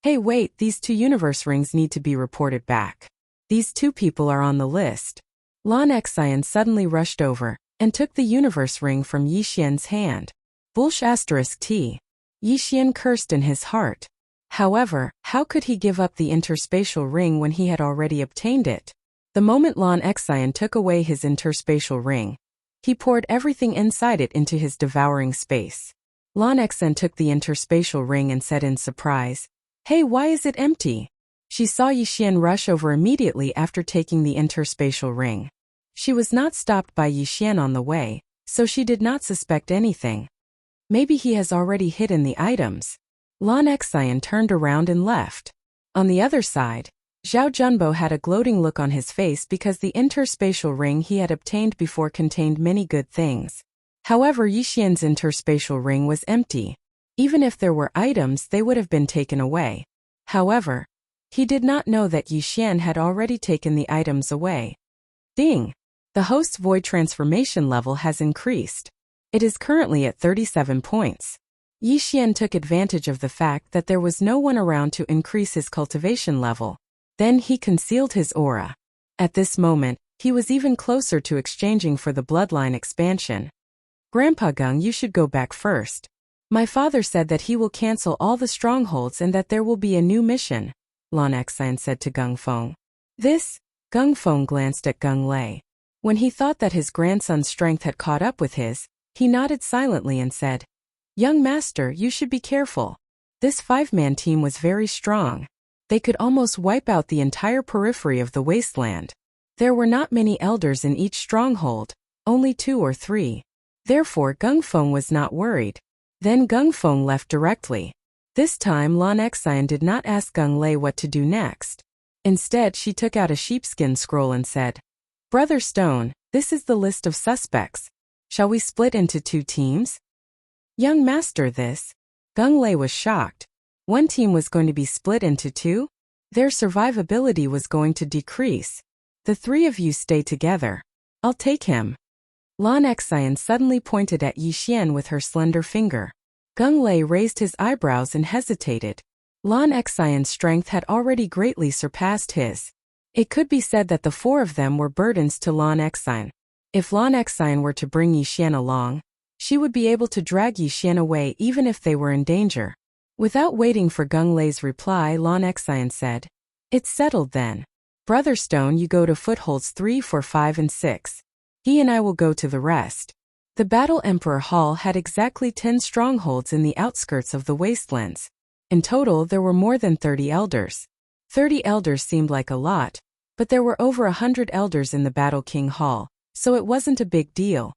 Hey wait, these 2 universe rings need to be reported back. These 2 people are on the list. Lan Xian suddenly rushed over and took the universe ring from Yixian's hand. Bullsh*T. Yixian cursed in his heart. However, how could he give up the interspatial ring when he had already obtained it? The moment Lan Xian took away his interspatial ring, he poured everything inside it into his devouring space. Lan Xian took the interspatial ring and said in surprise, "Hey, why is it empty?" She saw Yixian rush over immediately after taking the interspatial ring. She was not stopped by Yixian on the way, so she did not suspect anything. Maybe he has already hidden the items. Lan Xian turned around and left. On the other side, Zhao Junbo had a gloating look on his face because the interspatial ring he had obtained before contained many good things. However, Yixian's interspatial ring was empty. Even if there were items, they would have been taken away. However, he did not know that Yixian had already taken the items away. Ding! The host's void transformation level has increased. It is currently at 37 points. Yixian took advantage of the fact that there was no one around to increase his cultivation level. Then he concealed his aura. At this moment, he was even closer to exchanging for the bloodline expansion. "Grandpa Gung, you should go back first. My father said that he will cancel all the strongholds and that there will be a new mission," Lan Xian said to Gung Feng. Gung Feng glanced at Gung Lei. When he thought that his grandson's strength had caught up with his, he nodded silently and said, "Young master, you should be careful. This 5-man team was very strong. They could almost wipe out the entire periphery of the wasteland. There were not many elders in each stronghold, only 2 or 3. Therefore Gung Feng was not worried." Then Gung Feng left directly. This time Lan Xian did not ask Gung Lei what to do next. Instead, she took out a sheepskin scroll and said, "Brother Stone, this is the list of suspects. Shall we split into 2 teams?" "Young master, this..." Gung Lei was shocked. One team was going to be split into 2? Their survivability was going to decrease. "The 3 of you stay together. I'll take him." Lan Xian suddenly pointed at Yixian with her slender finger. Gung Lei raised his eyebrows and hesitated. Lan Xian's strength had already greatly surpassed his. It could be said that the 4 of them were burdens to Lan Xian. If Lan Xian were to bring Yixian along, she would be able to drag Yixian away even if they were in danger. Without waiting for Gung Lei's reply, Lan Xian said, "It's settled then. Brother Stone, you go to footholds 3, 4, 5 and 6. He and I will go to the rest." The Battle Emperor Hall had exactly 10 strongholds in the outskirts of the wastelands. In total, there were more than 30 elders. 30 elders seemed like a lot, but there were over 100 elders in the Battle King Hall, so it wasn't a big deal.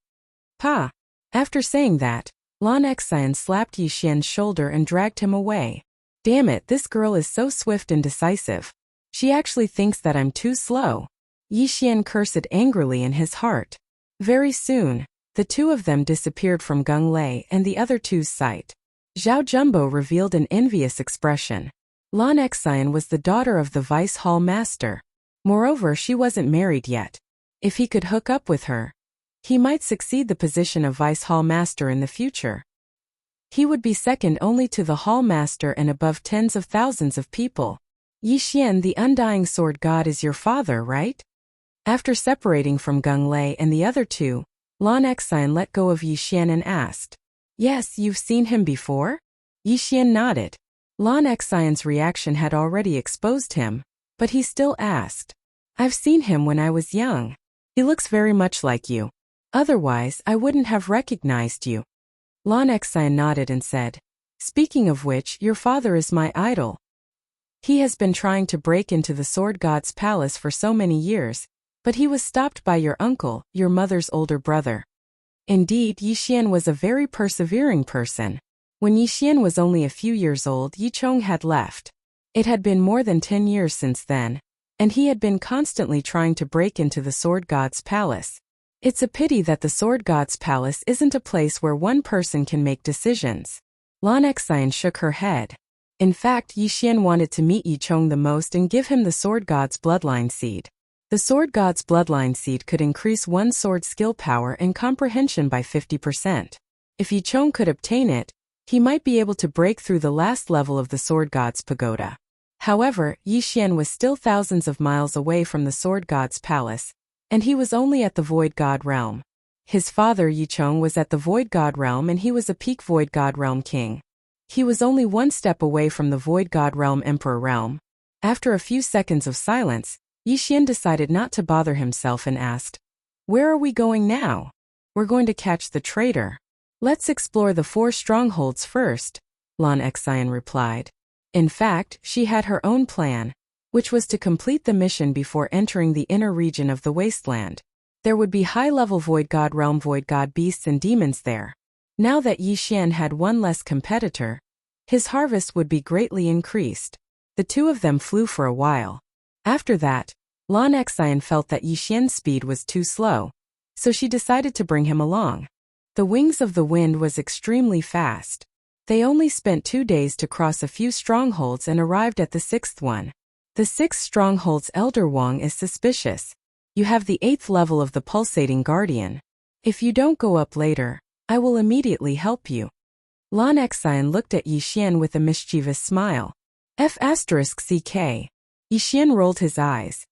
"Pa!" After saying that, Lan Xian slapped Yixian's shoulder and dragged him away. "Damn it, this girl is so swift and decisive. She actually thinks that I'm too slow." Yixian cursed angrily in his heart. Very soon, the 2 of them disappeared from Gung Lei and the other 2's sight. Zhao Junbo revealed an envious expression. Lan Xian was the daughter of the Vice Hall Master. Moreover, she wasn't married yet. If he could hook up with her, he might succeed the position of Vice Hall Master in the future. He would be second only to the Hall Master and above tens of thousands of people. "Yixian, the Undying Sword God, is your father, right?" After separating from Gung Lei and the other 2, Lan Xian let go of Yixian and asked, "Yes, you've seen him before?" Yixian nodded. Lan Xian's reaction had already exposed him, but he still asked, "I've seen him when I was young. He looks very much like you. Otherwise, I wouldn't have recognized you." Lan Xian nodded and said, "Speaking of which, your father is my idol. He has been trying to break into the Sword God's palace for so many years, but he was stopped by your uncle, your mother's older brother." Indeed, Yixian was a very persevering person. When Yixian was only a few years old, Yichong had left. It had been more than 10 years since then, and he had been constantly trying to break into the Sword God's palace. It's a pity that the Sword God's palace isn't a place where one person can make decisions. Lan Xian shook her head. In fact, Yixian wanted to meet Yichong the most and give him the Sword God's bloodline seed. The Sword God's bloodline seed could increase one's sword skill power and comprehension by 50%. If Yichong could obtain it, he might be able to break through the last level of the Sword God's pagoda. However, Yixian was still thousands of miles away from the Sword God's palace, and he was only at the Void God realm. His father Yichong was at the Void God realm and he was a peak Void God realm king. He was only one step away from the Void God Realm Emperor realm. After a few seconds of silence, Yixian decided not to bother himself and asked, "Where are we going now?" "We're going to catch the traitor." "Let's explore the 4 strongholds first," Lan Xian replied. In fact, she had her own plan, which was to complete the mission before entering the inner region of the wasteland. There would be high-level Void God Realm Void God beasts and demons there. Now that Yixian had one less competitor, his harvest would be greatly increased. The two of them flew for a while. After that, Lan Xian felt that Yixian's speed was too slow, so she decided to bring him along. The Wings of the Wind was extremely fast. They only spent 2 days to cross a few strongholds and arrived at the 6th one. The 6th stronghold's Elder Wang is suspicious. You have the 8th level of the Pulsating Guardian. If you don't go up later, I will immediately help you. Lan Xian looked at Yixian with a mischievous smile. F***ck. Yixian rolled his eyes.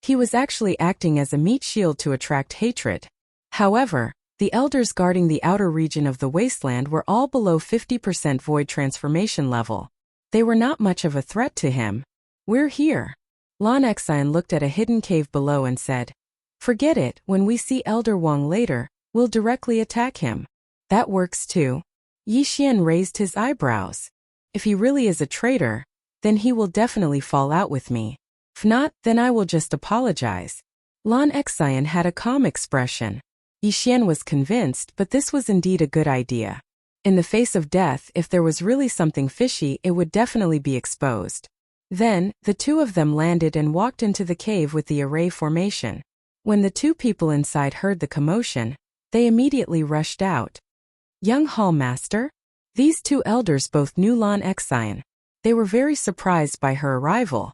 He was actually acting as a meat shield to attract hatred. However, the elders guarding the outer region of the wasteland were all below 50% void transformation level. They were not much of a threat to him. "We're here." Lan Xian looked at a hidden cave below and said, "Forget it, when we see Elder Wang later, we'll directly attack him." "That works too." Yixian raised his eyebrows. "If he really is a traitor, then he will definitely fall out with me. If not, then I will just apologize." Lan Xian had a calm expression. Yixian was convinced, but this was indeed a good idea. In the face of death, if there was really something fishy, it would definitely be exposed. Then, the two of them landed and walked into the cave with the array formation. When the 2 people inside heard the commotion, they immediately rushed out. "Young Hall Master?" These 2 elders both knew Lan Xian. They were very surprised by her arrival.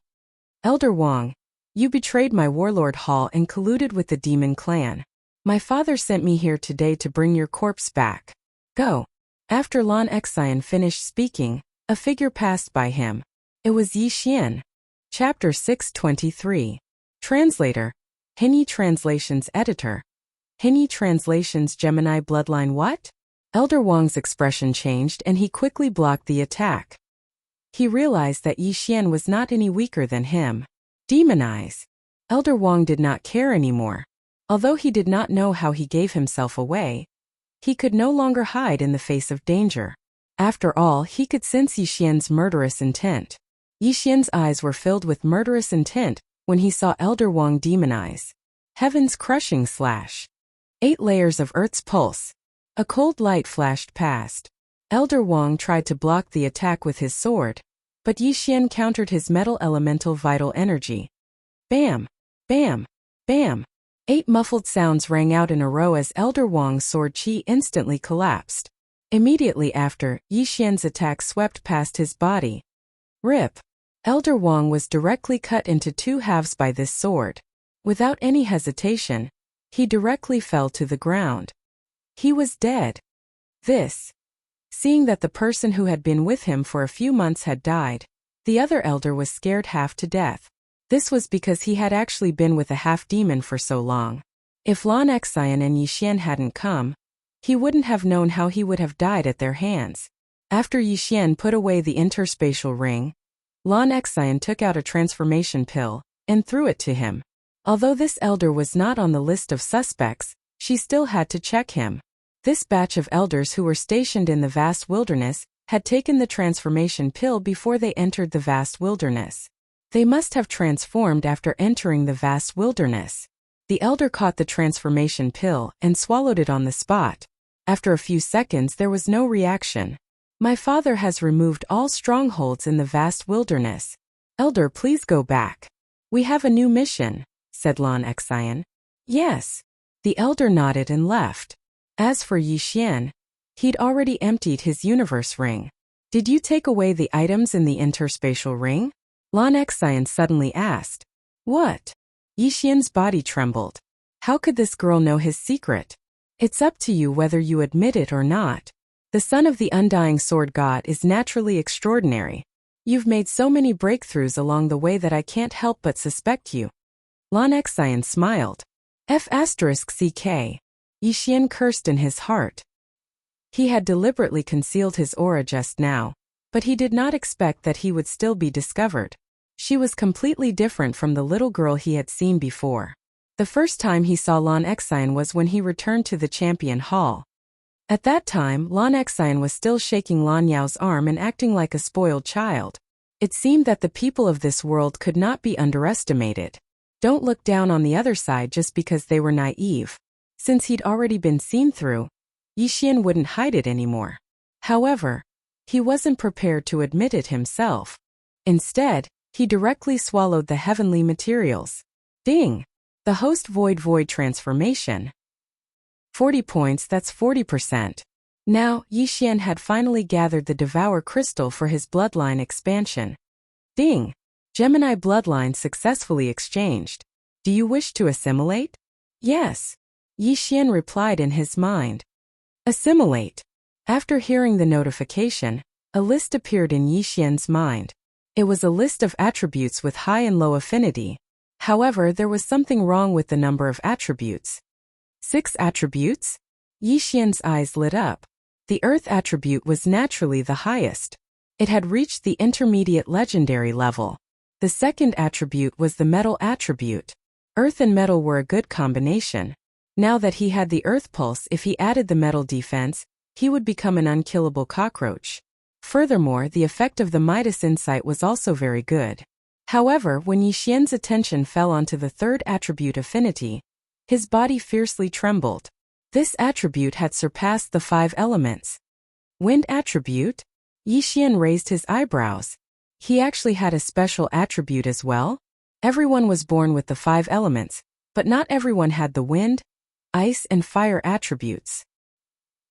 "Elder Wang, you betrayed my warlord Hall and colluded with the demon clan. My father sent me here today to bring your corpse back. Go." After Lan Xian finished speaking, a figure passed by him. It was Yixian. Chapter 623. Translator. Hinyi Translations Editor. Hinyi Translations Gemini Bloodline. What? Elder Wang's expression changed and he quickly blocked the attack. He realized that Yixian was not any weaker than him. Demon eyes. Elder Wang did not care anymore. Although he did not know how he gave himself away, he could no longer hide in the face of danger. After all, he could sense Yixian's murderous intent. Yixian's eyes were filled with murderous intent when he saw Elder Wang demonize. Heaven's crushing slash. 8 layers of Earth's pulse. A cold light flashed past. Elder Wang tried to block the attack with his sword, but Yixian countered his metal elemental vital energy. Bam! Bam! Bam! 8 muffled sounds rang out in a row as Elder Wang's sword chi instantly collapsed. Immediately after, Yixian's attack swept past his body. Rip! Elder Wang was directly cut into 2 halves by this sword. Without any hesitation, he directly fell to the ground. He was dead. Seeing that the person who had been with him for a few months had died, the other elder was scared half to death. This was because he had actually been with a half-demon for so long. If Lan Xian and Yixian hadn't come, he wouldn't have known how he would have died at their hands. After Yixian put away the interspatial ring, Lan Xian took out a transformation pill and threw it to him. Although this elder was not on the list of suspects, she still had to check him. This batch of elders who were stationed in the vast wilderness had taken the transformation pill before they entered the vast wilderness. They must have transformed after entering the vast wilderness. The elder caught the transformation pill and swallowed it on the spot. After a few seconds there was no reaction. My father has removed all strongholds in the vast wilderness. Elder, please go back. We have a new mission, said Lan Xian. Yes. The elder nodded and left. As for Yixian, he'd already emptied his universe ring. Did you take away the items in the interspatial ring? Lan Xian suddenly asked. What? Yixian's body trembled. How could this girl know his secret? It's up to you whether you admit it or not. The son of the undying sword god is naturally extraordinary. You've made so many breakthroughs along the way that I can't help but suspect you. Lan Xian smiled. F***ck. Yixian cursed in his heart. He had deliberately concealed his aura just now, But he did not expect that he would still be discovered. She was completely different from the little girl he had seen before. The first time he saw Lan Exine was when he returned to the Champion Hall. At that time, Lan Exine was still shaking Lan Yao's arm and acting like a spoiled child. It seemed that the people of this world could not be underestimated. Don't look down on the other side just because they were naive. Since he'd already been seen through, Yixian wouldn't hide it anymore. However, he wasn't prepared to admit it himself. Instead, he directly swallowed the heavenly materials. Ding! The host void transformation. 40 points, that's 40%. Now, Yixian had finally gathered the Devour crystal for his bloodline expansion. Ding! Gemini bloodline successfully exchanged. Do you wish to assimilate? Yes. Yixian replied in his mind. Assimilate. After hearing the notification, a list appeared in Yixian's mind. It was a list of attributes with high and low affinity. However, there was something wrong with the number of attributes. 6 attributes? Yixian's eyes lit up. The Earth attribute was naturally the highest. It had reached the intermediate legendary level. The second attribute was the Metal attribute. Earth and metal were a good combination. Now that he had the Earth pulse, if he added the metal defense, he would become an unkillable cockroach. Furthermore, the effect of the Midas insight was also very good. However, when Yixian's attention fell onto the third attribute affinity, his body fiercely trembled. This attribute had surpassed the 5 elements. Wind attribute? Yixian raised his eyebrows. He actually had a special attribute as well? Everyone was born with the 5 elements, but not everyone had the wind, ice and fire attributes.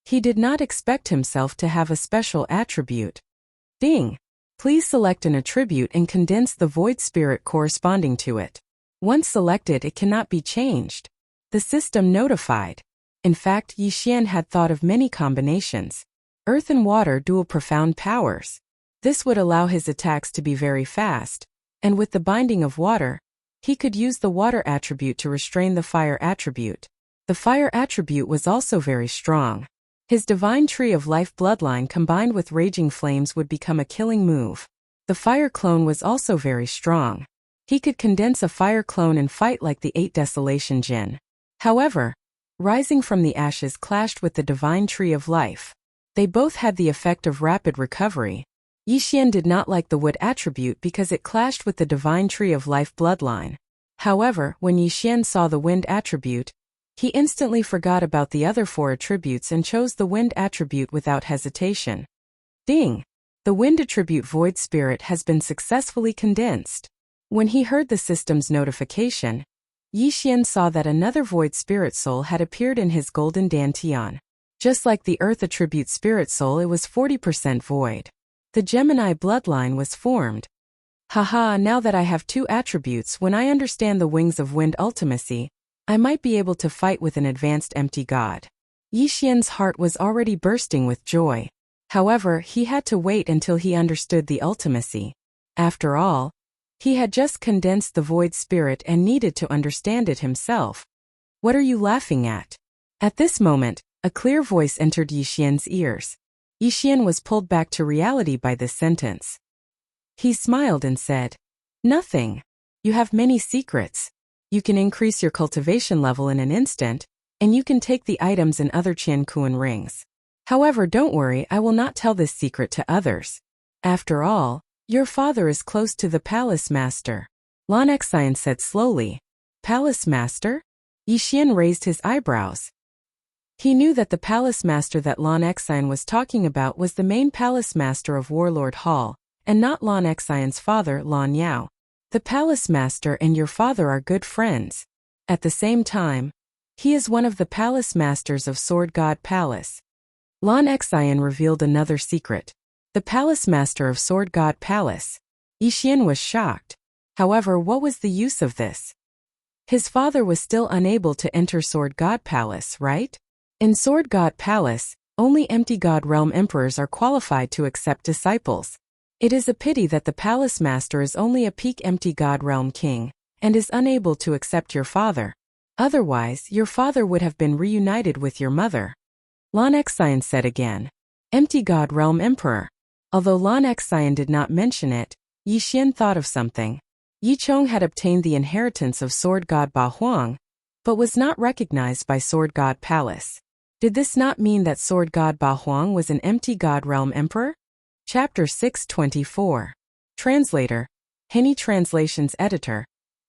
He did not expect himself to have a special attribute. Ding! Please select an attribute and condense the void spirit corresponding to it. Once selected, it cannot be changed. The system notified. In fact, Yixian had thought of many combinations. Earth and water dual profound powers. This would allow his attacks to be very fast, and with the binding of water, he could use the water attribute to restrain the fire attribute. The fire attribute was also very strong. His divine tree of life bloodline combined with raging flames would become a killing move. The fire clone was also very strong. He could condense a fire clone and fight like the 8 desolation Jin. However, rising from the ashes clashed with the divine tree of life. They both had the effect of rapid recovery. Yixian did not like the wood attribute because it clashed with the divine tree of life bloodline. However, when Yixian saw the wind attribute, he instantly forgot about the other 4 attributes and chose the wind attribute without hesitation. Ding! The wind attribute void spirit has been successfully condensed. When he heard the system's notification, Yixian saw that another void spirit soul had appeared in his golden dantian. Just like the earth attribute spirit soul, it was 40% void. The Gemini bloodline was formed. Haha, now that I have 2 attributes, when I understand the wings of wind ultimacy, I might be able to fight with an advanced empty god. Yixian's heart was already bursting with joy. However, he had to wait until he understood the ultimacy. After all, he had just condensed the void spirit and needed to understand it himself. What are you laughing at? At this moment, a clear voice entered Yixian's ears. Yixian was pulled back to reality by this sentence. He smiled and said, "Nothing. You have many secrets. You can increase your cultivation level in an instant, and you can take the items and other Qiankuan rings. However, don't worry, I will not tell this secret to others. After all, your father is close to the Palace Master." Lan Exine said slowly. Palace Master? Yixian raised his eyebrows. He knew that the Palace Master that Lan Exine was talking about was the main Palace Master of Warlord Hall, and not Lan Exine's father, Lan Yao. The Palace Master and your father are good friends. At the same time, he is one of the Palace Masters of Sword God Palace. Lan Exine revealed another secret. The Palace Master of Sword God Palace. Yixian was shocked. However, what was the use of this? His father was still unable to enter Sword God Palace, right? In Sword God Palace, only empty God Realm Emperors are qualified to accept disciples. It is a pity that the Palace Master is only a peak empty God Realm King, and is unable to accept your father. Otherwise, your father would have been reunited with your mother. Lan Exine said again. Empty God Realm Emperor. Although Lan Xian did not mention it, Yi Xian thought of something. Yi Chong had obtained the inheritance of Sword God Ba Huang, but was not recognized by Sword God Palace. Did this not mean that Sword God Ba Huang was an empty God Realm Emperor? Chapter 624. Translator. Henny Translations Editor.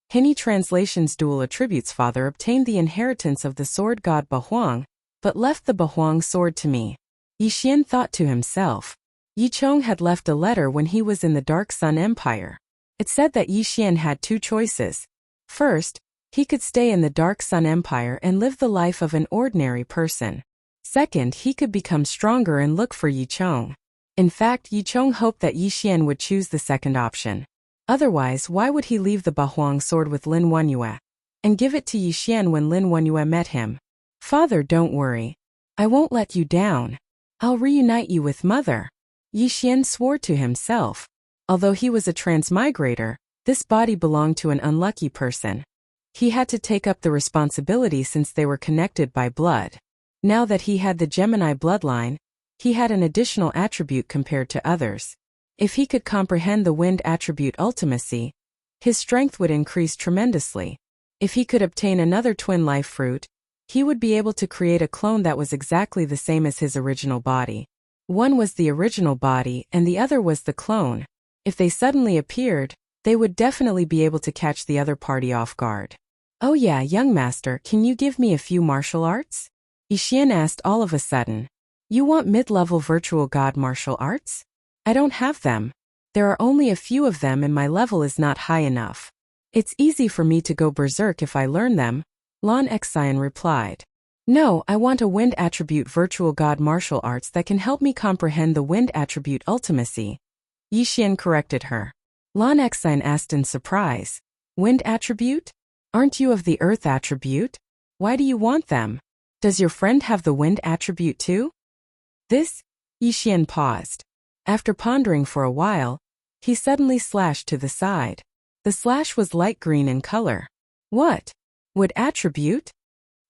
Henny Translations Dual Attributes Father obtained the inheritance of the Sword God Ba Huang, but left the Ba Huang sword to me. Yi Xian thought to himself. Yi Chong had left a letter when he was in the Dark Sun Empire. It said that Yi Xian had two choices. First, he could stay in the Dark Sun Empire and live the life of an ordinary person. Second, he could become stronger and look for Yi Chong. In fact, Yi Chong hoped that Yi Xian would choose the second option. Otherwise, why would he leave the Ba Huang sword with Lin Wenyue and give it to Yi Xian when Lin Wenyue met him? Father, don't worry. I won't let you down. I'll reunite you with Mother. Yi Xian swore to himself. Although he was a transmigrator, this body belonged to an unlucky person. He had to take up the responsibility since they were connected by blood. Now that he had the Gemini bloodline, he had an additional attribute compared to others. If he could comprehend the wind attribute ultimacy, his strength would increase tremendously. If he could obtain another twin life fruit, he would be able to create a clone that was exactly the same as his original body. One was the original body and the other was the clone. If they suddenly appeared, they would definitely be able to catch the other party off guard. Oh yeah, young master, can you give me a few martial arts? Yi Xian asked all of a sudden. You want mid-level virtual god martial arts? I don't have them. There are only a few of them and my level is not high enough. It's easy for me to go berserk if I learn them, Lan Xian replied. No, I want a wind attribute virtual god martial arts that can help me comprehend the wind attribute ultimacy. Yi Xian corrected her. Lan Xian asked in surprise. Wind attribute? Aren't you of the earth attribute? Why do you want them? Does your friend have the wind attribute too? This? Yi Xian paused. After pondering for a while, he suddenly slashed to the side. The slash was light green in color. What? Would attribute?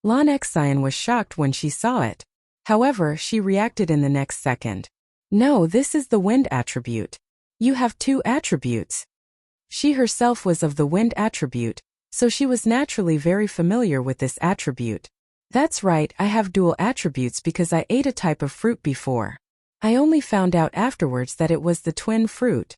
Lan Xian was shocked when she saw it. However, she reacted in the next second. No, this is the wind attribute. You have two attributes. She herself was of the wind attribute, so she was naturally very familiar with this attribute. That's right, I have dual attributes because I ate a type of fruit before. I only found out afterwards that it was the twin fruit.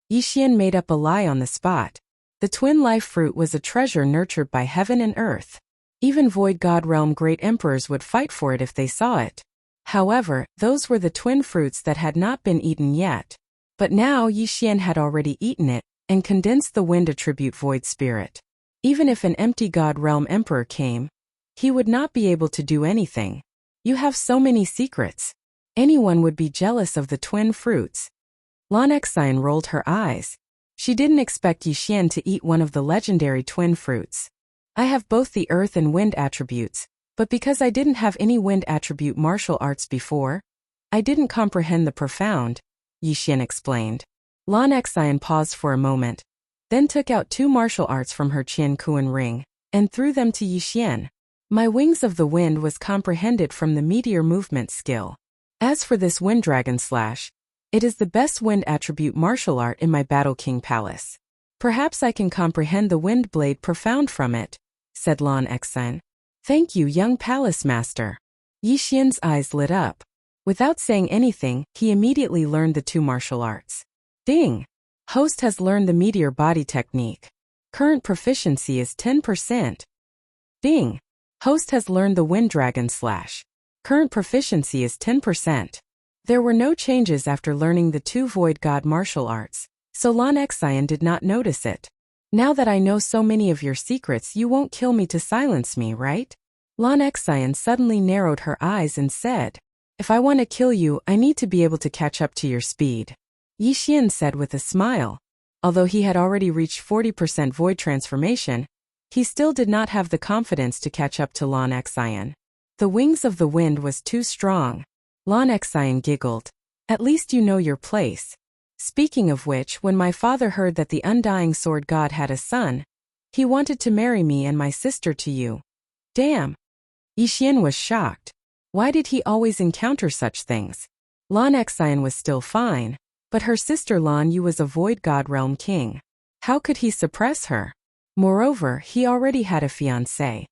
Yi Xian made up a lie on the spot. The twin life fruit was a treasure nurtured by heaven and earth. Even Void God Realm great emperors would fight for it if they saw it. However, those were the twin fruits that had not been eaten yet. But now Yi Xian had already eaten it, and condensed the wind attribute Void Spirit. Even if an empty God Realm Emperor came, he would not be able to do anything. You have so many secrets. Anyone would be jealous of the twin fruits. Lan Xian rolled her eyes. She didn't expect Yi Xian to eat one of the legendary twin fruits. I have both the earth and wind attributes, but because I didn't have any wind attribute martial arts before, I didn't comprehend the profound, Yi Xian explained. Lan Xian paused for a moment, then took out two martial arts from her Qian Kuan ring, and threw them to Yi Xian. My wings of the wind was comprehended from the meteor movement skill. As for this wind dragon slash, it is the best wind attribute martial art in my Battle King Palace. Perhaps I can comprehend the wind blade profound from it, said Lan Xian. Thank you, young palace master. Yi Xian's eyes lit up. Without saying anything, he immediately learned the two martial arts. Ding! Host has learned the meteor body technique. Current proficiency is 10%. Ding! Host has learned the wind dragon slash. Current proficiency is 10%. There were no changes after learning the two void god martial arts, so Lan Xian did not notice it. Now that I know so many of your secrets, you won't kill me to silence me, right? Lan Xian suddenly narrowed her eyes and said, If I want to kill you, I need to be able to catch up to your speed. Yi Xian said with a smile. Although he had already reached 40% void transformation, he still did not have the confidence to catch up to Lan Xian. The wings of the wind was too strong. Lan Xian giggled. At least you know your place. Speaking of which, when my father heard that the undying sword god had a son, he wanted to marry me and my sister to you. Damn. Yi Xian was shocked. Why did he always encounter such things? Lan Xian was still fine, But her sister Lan Yu was a void god realm king. How could he suppress her? Moreover, he already had a fiancée.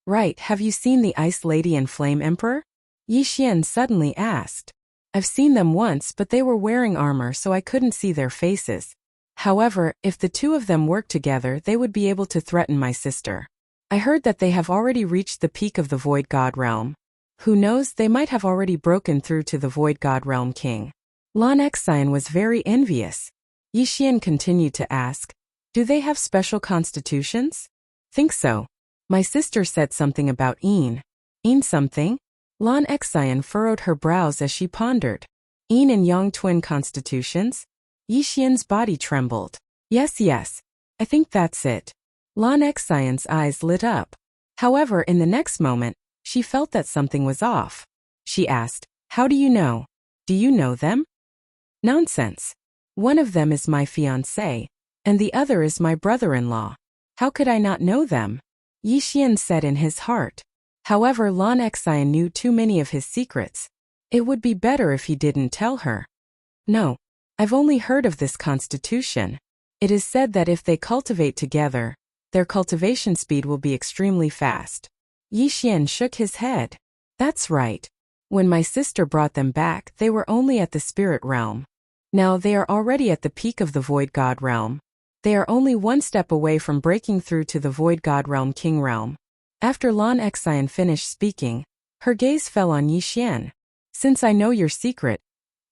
Right, have you seen the Ice Lady and Flame Emperor? Yi Xian suddenly asked. I've seen them once, but they were wearing armor so I couldn't see their faces. However, if the two of them worked together, they would be able to threaten my sister. I heard that they have already reached the peak of the Void God realm. Who knows, they might have already broken through to the Void God realm king. Lan Xian was very envious. Yi Xian continued to ask, do they have special constitutions? Think so. My sister said something about Yin. Yin something? Lan Xian furrowed her brows as she pondered. Yin and Yang twin constitutions? Yi Xian's body trembled. Yes, I think that's it. Lan Xian's eyes lit up. However, in the next moment, she felt that something was off. She asked, how do you know? Do you know them? Nonsense. One of them is my fiancé, and the other is my brother-in-law. How could I not know them? Yi Xian said in his heart. However, Lan Xian knew too many of his secrets. It would be better if he didn't tell her. No, I've only heard of this constitution. It is said that if they cultivate together, their cultivation speed will be extremely fast. Yi Xian shook his head. That's right. When my sister brought them back, they were only at the spirit realm. Now they are already at the peak of the Void God realm. They are only one step away from breaking through to the Void God realm king realm. After Lan Xian finished speaking, her gaze fell on Yi Xian. Since I know your secret,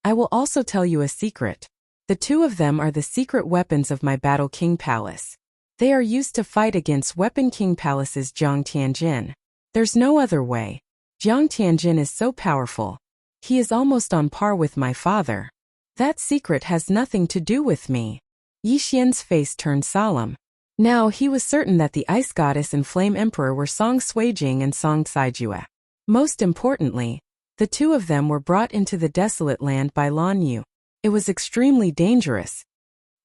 I will also tell you a secret. The two of them are the secret weapons of my Battle King Palace. They are used to fight against Weapon King Palace's Jiang Tianjin. There's no other way. Jiang Tianjin is so powerful. He is almost on par with my father. That secret has nothing to do with me. Yi Xian's face turned solemn. Now he was certain that the Ice Goddess and Flame Emperor were Song Suijing and Song Saijue. Most importantly, the two of them were brought into the desolate land by Lan Yu. It was extremely dangerous.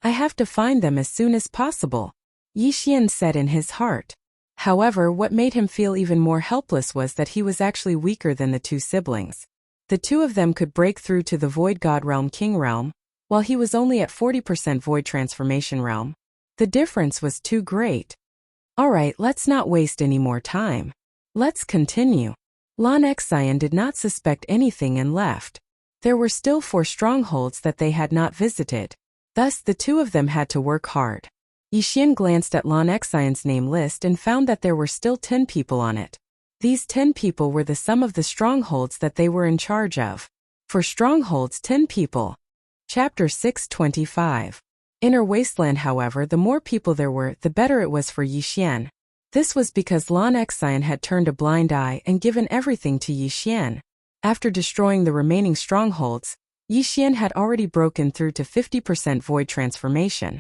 I have to find them as soon as possible, Yi Xian said in his heart. However, what made him feel even more helpless was that he was actually weaker than the two siblings. The two of them could break through to the Void God Realm King Realm, while he was only at 40% Void Transformation Realm. The difference was too great. Alright, let's not waste any more time. Let's continue. Lan Xian did not suspect anything and left. There were still 4 strongholds that they had not visited. Thus, the two of them had to work hard. Yi Xian glanced at Lan Xian's name list and found that there were still 10 people on it. These 10 people were the sum of the strongholds that they were in charge of. For strongholds, 10 people. Chapter 625. Inner Wasteland. However, the more people there were, the better it was for Yi Xian. This was because Lan Xian had turned a blind eye and given everything to Yi Xian. After destroying the remaining strongholds, Yi Xian had already broken through to 50% void transformation.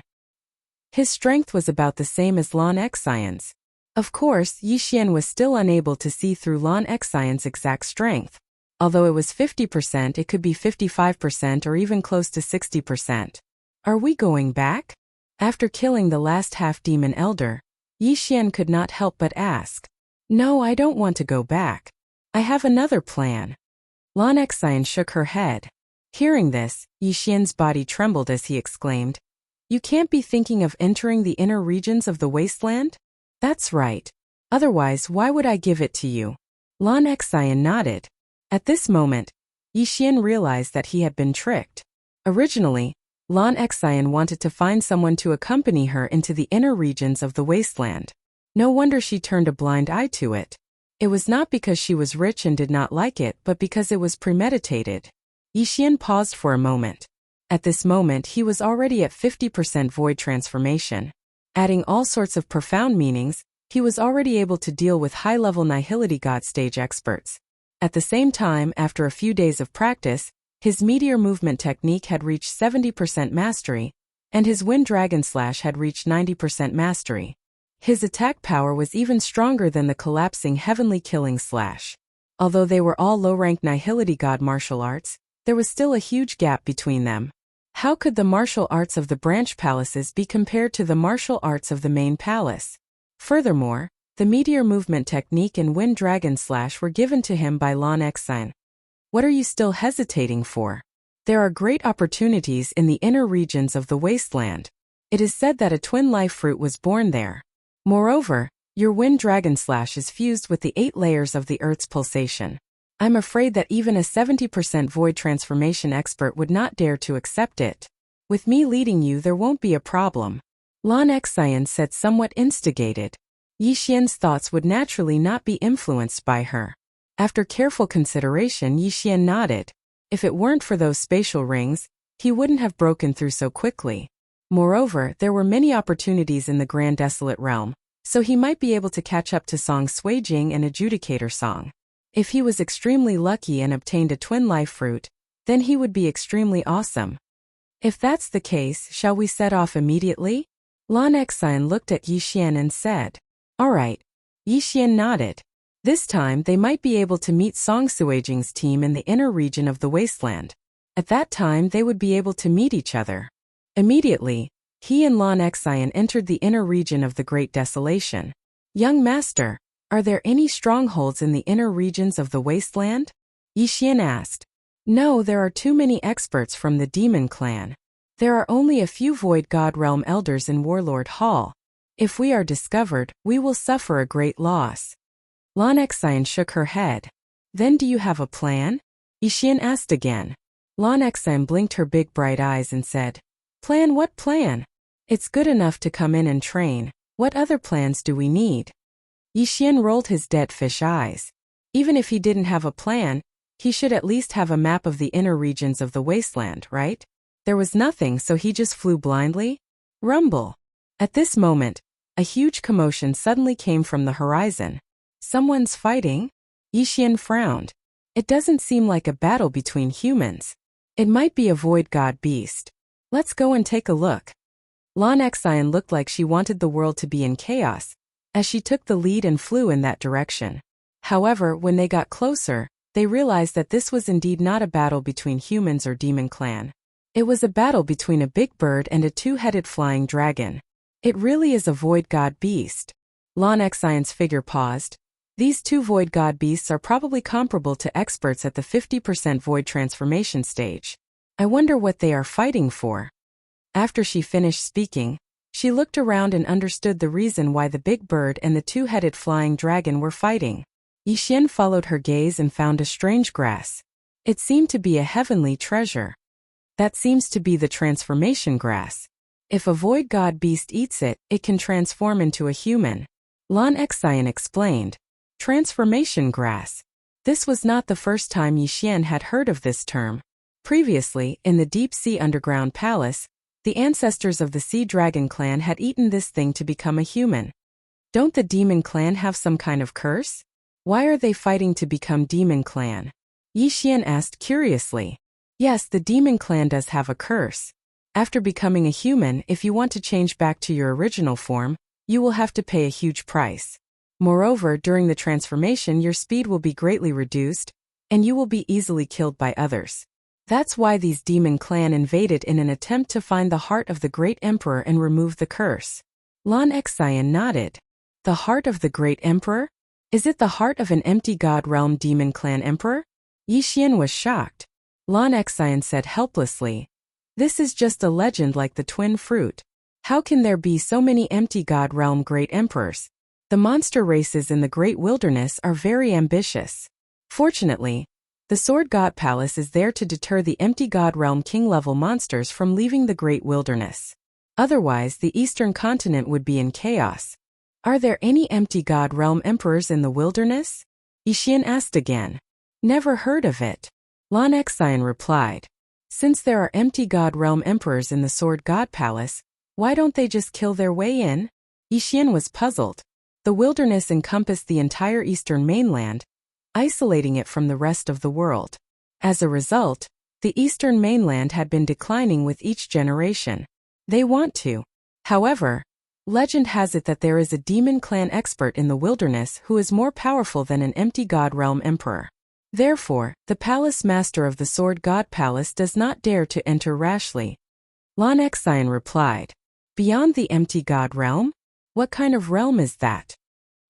His strength was about the same as Lan Xian's. Of course, Yi Xian was still unable to see through Lan Xian's exact strength. Although it was 50%, it could be 55% or even close to 60%. Are we going back? After killing the last half-demon elder, Yi Xian could not help but ask. No, I don't want to go back. I have another plan. Lan Xian shook her head. Hearing this, Yi Xian's body trembled as he exclaimed, You can't be thinking of entering the inner regions of the wasteland? That's right. Otherwise, why would I give it to you? Lan Xian nodded. At this moment, Yi Xian realized that he had been tricked. Originally, Lan Xian wanted to find someone to accompany her into the inner regions of the wasteland. No wonder she turned a blind eye to it. It was not because she was rich and did not like it, but because it was premeditated. Yi Xian paused for a moment. At this moment, he was already at 50% void transformation. Adding all sorts of profound meanings, he was already able to deal with high-level Nihility God stage experts. At the same time, after a few days of practice, his meteor movement technique had reached 70% mastery, and his wind dragon slash had reached 90% mastery. His attack power was even stronger than the collapsing heavenly killing slash. Although they were all low-ranked Nihility God martial arts, there was still a huge gap between them. How could the martial arts of the branch palaces be compared to the martial arts of the main palace? Furthermore, the meteor movement technique and wind dragon slash were given to him by Lan Xian. What are you still hesitating for? There are great opportunities in the inner regions of the wasteland. It is said that a twin life fruit was born there. Moreover, your wind dragon slash is fused with the 8 layers of the Earth's pulsation. I'm afraid that even a 70% void transformation expert would not dare to accept it. With me leading you, there won't be a problem. Lan Xian said, somewhat instigated. Yi Xian's thoughts would naturally not be influenced by her. After careful consideration, Yi Xian nodded. If it weren't for those spatial rings, he wouldn't have broken through so quickly. Moreover, there were many opportunities in the Grand Desolate Realm, so he might be able to catch up to Song Suijing and Adjudicator Song. If he was extremely lucky and obtained a twin life fruit, then he would be extremely awesome. If that's the case, shall we set off immediately? Lan Xian looked at Yi Xian and said. All right. Yi Xian nodded. This time they might be able to meet Song Suijing's team in the inner region of the wasteland. At that time they would be able to meet each other. Immediately, he and Lan Xian entered the inner region of the Great Desolation. Young master, are there any strongholds in the inner regions of the wasteland? Yi Xian asked. No, there are too many experts from the demon clan. There are only a few Void God Realm elders in Warlord Hall. If we are discovered, we will suffer a great loss. Lan Xian shook her head. Then do you have a plan? Yi Xian asked again. Lan Xian blinked her big bright eyes and said, Plan? What plan? It's good enough to come in and train. What other plans do we need? Yi Xian rolled his dead fish eyes. Even if he didn't have a plan, he should at least have a map of the inner regions of the wasteland, right? There was nothing, so he just flew blindly? Rumble. At this moment, a huge commotion suddenly came from the horizon. Someone's fighting? Yi Xian frowned. It doesn't seem like a battle between humans. It might be a void god beast. Let's go and take a look. Lan Xian looked like she wanted the world to be in chaos, as she took the lead and flew in that direction. However, when they got closer, they realized that this was indeed not a battle between humans or demon clan. It was a battle between a big bird and a 2-headed flying dragon. It really is a void god beast. Lan Xian's figure paused. These 2 void god beasts are probably comparable to experts at the 50% void transformation stage. I wonder what they are fighting for. After she finished speaking, she looked around and understood the reason why the big bird and the 2-headed flying dragon were fighting. Yi Xian followed her gaze and found a strange grass. It seemed to be a heavenly treasure. That seems to be the transformation grass. If a void god beast eats it, it can transform into a human. Lan Xian explained. Transformation grass. This was not the first time Yi Xian had heard of this term. Previously, in the deep sea underground palace, the ancestors of the Sea Dragon clan had eaten this thing to become a human. Don't the demon clan have some kind of curse? Why are they fighting to become demon clan? Yi Xian asked curiously. Yes, the demon clan does have a curse. After becoming a human, if you want to change back to your original form, you will have to pay a huge price. Moreover, during the transformation your speed will be greatly reduced, and you will be easily killed by others. That's why these demon clan invaded in an attempt to find the heart of the great emperor and remove the curse. Lan Xian nodded. The heart of the great emperor? Is it the heart of an empty god realm demon clan emperor? Yi Xian was shocked. Lan Xian said helplessly. This is just a legend like the twin fruit. How can there be so many empty god realm great emperors? The monster races in the great wilderness are very ambitious. Fortunately, the Sword God Palace is there to deter the empty god realm king-level monsters from leaving the great wilderness. Otherwise, the eastern continent would be in chaos. Are there any empty god realm emperors in the wilderness? Yi Xian asked again. Never heard of it. Lan Xian replied. Since there are empty god realm emperors in the Sword God Palace, why don't they just kill their way in? Yi Xian was puzzled. The wilderness encompassed the entire eastern mainland, isolating it from the rest of the world. As a result, the eastern mainland had been declining with each generation. They want to. However, legend has it that there is a demon clan expert in the wilderness who is more powerful than an empty god realm emperor. Therefore, the palace master of the Sword God Palace does not dare to enter rashly. Lan Xian replied. Beyond the empty god realm? What kind of realm is that?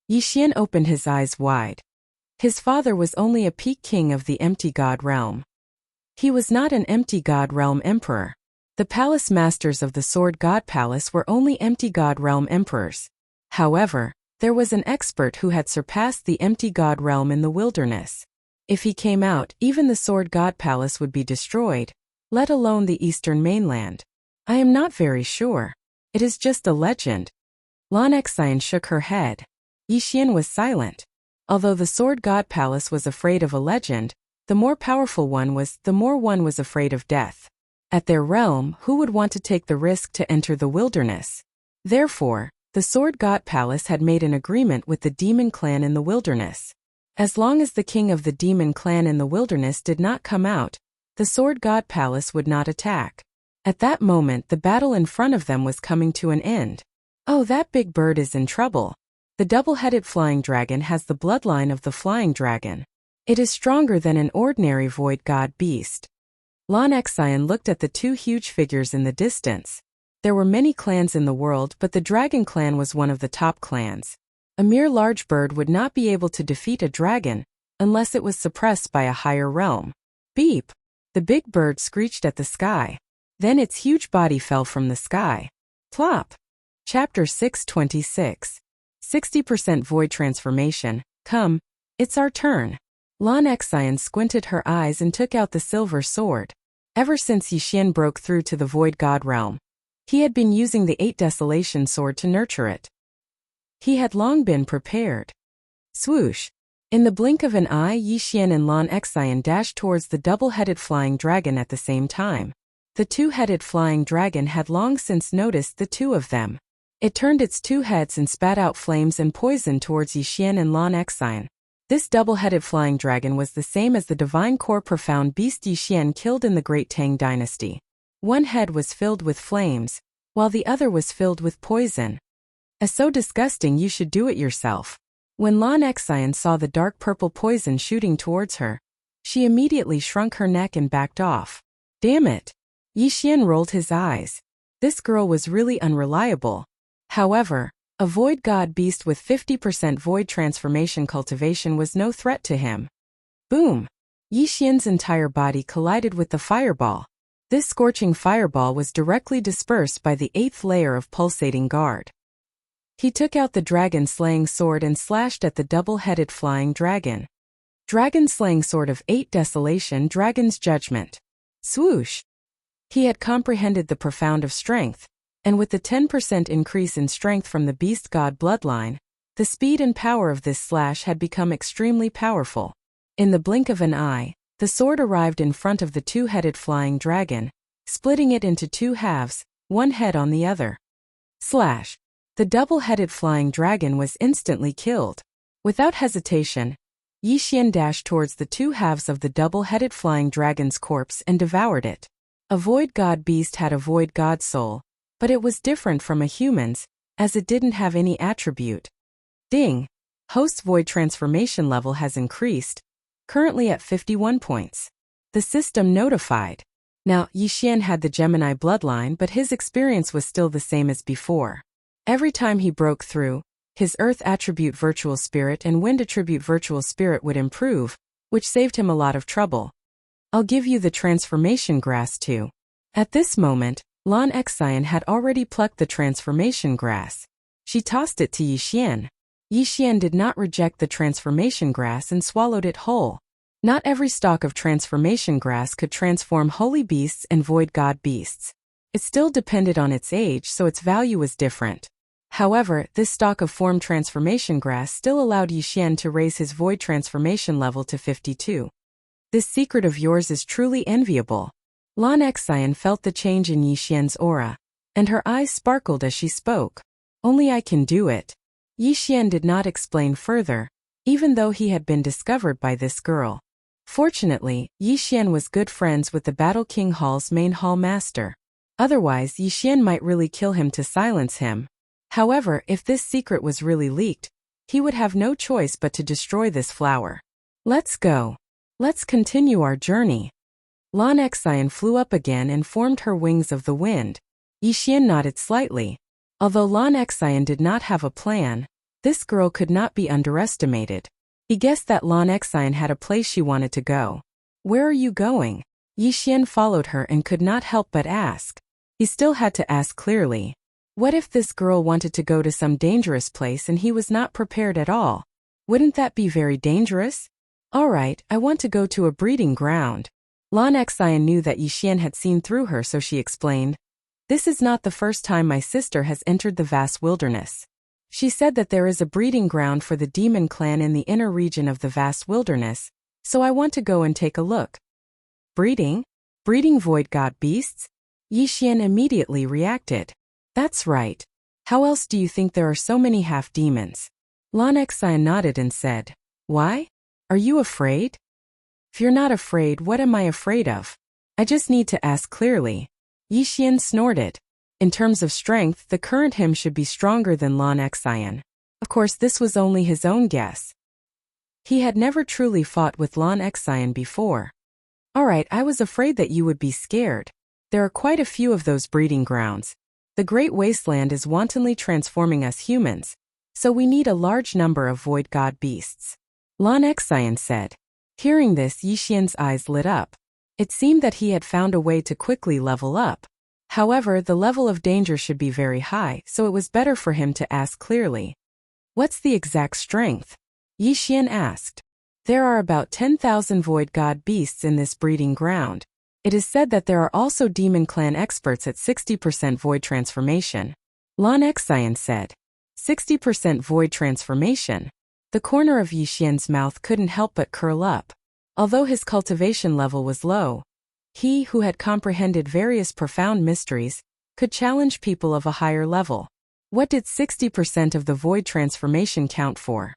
Yi Xian opened his eyes wide. His father was only a peak king of the empty god realm. He was not an empty God Realm Emperor. The palace masters of the Sword God Palace were only empty God Realm Emperors. However, there was an expert who had surpassed the empty God Realm in the wilderness. If he came out, even the Sword God Palace would be destroyed, let alone the eastern mainland. I am not very sure. It is just a legend. Lan Xine shook her head. Yi Xian was silent. Although the Sword God Palace was afraid of a legend, the more powerful one was, the more one was afraid of death. At their realm, who would want to take the risk to enter the wilderness? Therefore, the Sword God Palace had made an agreement with the demon clan in the wilderness. As long as the king of the demon clan in the wilderness did not come out, the Sword God Palace would not attack. At that moment, the battle in front of them was coming to an end. Oh, that big bird is in trouble. The double-headed flying dragon has the bloodline of the flying dragon. It is stronger than an ordinary void god beast. Lan Xine looked at the two huge figures in the distance. There were many clans in the world, but the dragon clan was one of the top clans. A mere large bird would not be able to defeat a dragon, unless it was suppressed by a higher realm. Beep! The big bird screeched at the sky. Then its huge body fell from the sky. Plop! Chapter 626. 60% Void Transformation. Come, it's our turn. Lan Xine squinted her eyes and took out the silver sword. Ever since Yi Xian broke through to the Void God realm, he had been using the 8 Desolation sword to nurture it. He had long been prepared. Swoosh! In the blink of an eye, Yi Xian and Lan Xine dashed towards the double-headed flying dragon at the same time. The two-headed flying dragon had long since noticed the two of them. It turned its 2 heads and spat out flames and poison towards Yi Xian and Lan Xine. This double-headed flying dragon was the same as the divine core profound beast Yi Xian killed in the Great Tang Dynasty. One head was filled with flames, while the other was filled with poison. As so disgusting, you should do it yourself. When Lan Xine saw the dark purple poison shooting towards her, she immediately shrunk her neck and backed off. Damn it! Yi Xian rolled his eyes. This girl was really unreliable. However, a void god beast with 50% void transformation cultivation was no threat to him. Boom! Yi Xian's entire body collided with the fireball. This scorching fireball was directly dispersed by the 8th layer of pulsating guard. He took out the dragon-slaying sword and slashed at the double-headed flying dragon. Dragon-slaying sword of 8 Desolation, Dragon's Judgment. Swoosh! He had comprehended the profound of strength, and with the 10% increase in strength from the beast god bloodline, the speed and power of this slash had become extremely powerful. In the blink of an eye, the sword arrived in front of the two-headed flying dragon, splitting it into 2 halves, one head on the other. Slash! The double-headed flying dragon was instantly killed. Without hesitation, Yi Xian dashed towards the 2 halves of the double-headed flying dragon's corpse and devoured it. A void god beast had a void god soul, but it was different from a human's, as it didn't have any attribute. Ding! Host's void transformation level has increased, currently at 51 points. The system notified. Now, Yi Xian had the Gemini bloodline, but his experience was still the same as before. Every time he broke through, his Earth attribute Virtual Spirit and Wind attribute Virtual Spirit would improve, which saved him a lot of trouble. I'll give you the transformation grass too. At this moment, Lan Xine had already plucked the transformation grass. She tossed it to Yi Xian. Yi Xian did not reject the transformation grass and swallowed it whole. Not every stalk of transformation grass could transform holy beasts and void god beasts. It still depended on its age, so its value was different. However, this stalk of form transformation grass still allowed Yi Xian to raise his void transformation level to 52. This secret of yours is truly enviable. Lan Xine felt the change in Yi Xian's aura, and her eyes sparkled as she spoke. Only I can do it. Yi Xian did not explain further, even though he had been discovered by this girl. Fortunately, Yi Xian was good friends with the Battle King Hall's main hall master. Otherwise, Yi Xian might really kill him to silence him. However, if this secret was really leaked, he would have no choice but to destroy this flower. Let's go. Let's continue our journey. Lan Xine flew up again and formed her wings of the wind. Yi Xian nodded slightly. Although Lan Xine did not have a plan, this girl could not be underestimated. He guessed that Lan Xine had a place she wanted to go. Where are you going? Yixian followed her and could not help but ask. He still had to ask clearly. What if this girl wanted to go to some dangerous place and he was not prepared at all? Wouldn't that be very dangerous? All right, I want to go to a breeding ground. Lan Xian knew that Yixian had seen through her, so she explained. This is not the first time my sister has entered the vast wilderness. She said that there is a breeding ground for the demon clan in the inner region of the vast wilderness, so I want to go and take a look. Breeding? Breeding void god beasts? Yixian immediately reacted. That's right. How else do you think there are so many half-demons? Lan Xian nodded and said, Why? Are you afraid? If you're not afraid, what am I afraid of? I just need to ask clearly. Yixian snorted. In terms of strength, the current him should be stronger than Lan Xian. Of course, this was only his own guess. He had never truly fought with Lan Xian before. Alright, I was afraid that you would be scared. There are quite a few of those breeding grounds. The Great Wasteland is wantonly transforming us humans, so we need a large number of void god beasts. Lan Xian said. Hearing this, Yixian's eyes lit up. It seemed that he had found a way to quickly level up. However, the level of danger should be very high, so it was better for him to ask clearly. What's the exact strength? Yixian asked. There are about 10,000 void god beasts in this breeding ground. It is said that there are also demon clan experts at 60% void transformation. Lan Xian said. 60% void transformation. The corner of Yixian's mouth couldn't help but curl up. Although his cultivation level was low, he who had comprehended various profound mysteries could challenge people of a higher level. What did 60% of the void transformation count for?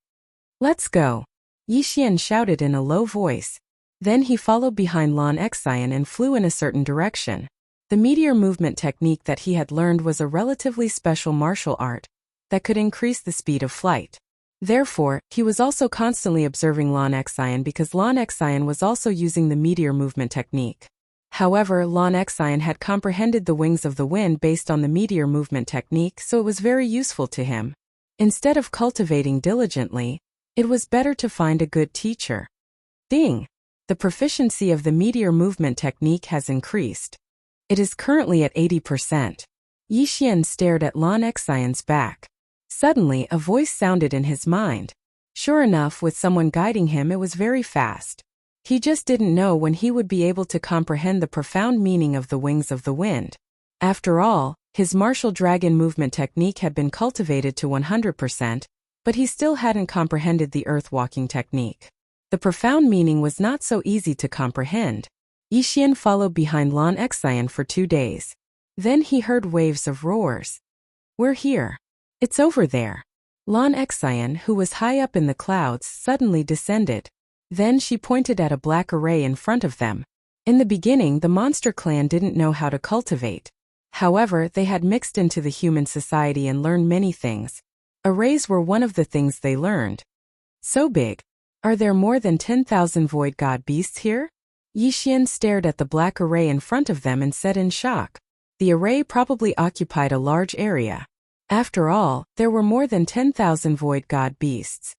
Let's go. Yixian shouted in a low voice. Then he followed behind Lan Xian and flew in a certain direction. The meteor movement technique that he had learned was a relatively special martial art that could increase the speed of flight. Therefore, he was also constantly observing Lan Xian because Lan Xian was also using the meteor movement technique. However, Lan Xian had comprehended the wings of the wind based on the meteor movement technique, so it was very useful to him. Instead of cultivating diligently, it was better to find a good teacher. Ding! The proficiency of the meteor movement technique has increased. It is currently at 80%. Yixian stared at Lan Xian's back. Suddenly, a voice sounded in his mind. Sure enough, with someone guiding him, it was very fast. He just didn't know when he would be able to comprehend the profound meaning of the wings of the wind. After all, his martial dragon movement technique had been cultivated to 100%, but he still hadn't comprehended the earth-walking technique. The profound meaning was not so easy to comprehend. Yixian followed behind Lan Xian for 2 days. Then he heard waves of roars. We're here. It's over there. Lan Xian, who was high up in the clouds, suddenly descended. Then she pointed at a black array in front of them. In the beginning, the monster clan didn't know how to cultivate. However, they had mixed into the human society and learned many things. Arrays were one of the things they learned. So big. Are there more than 10,000 void god beasts here? Yixian stared at the black array in front of them and said in shock. The array probably occupied a large area. After all, there were more than 10,000 void god beasts.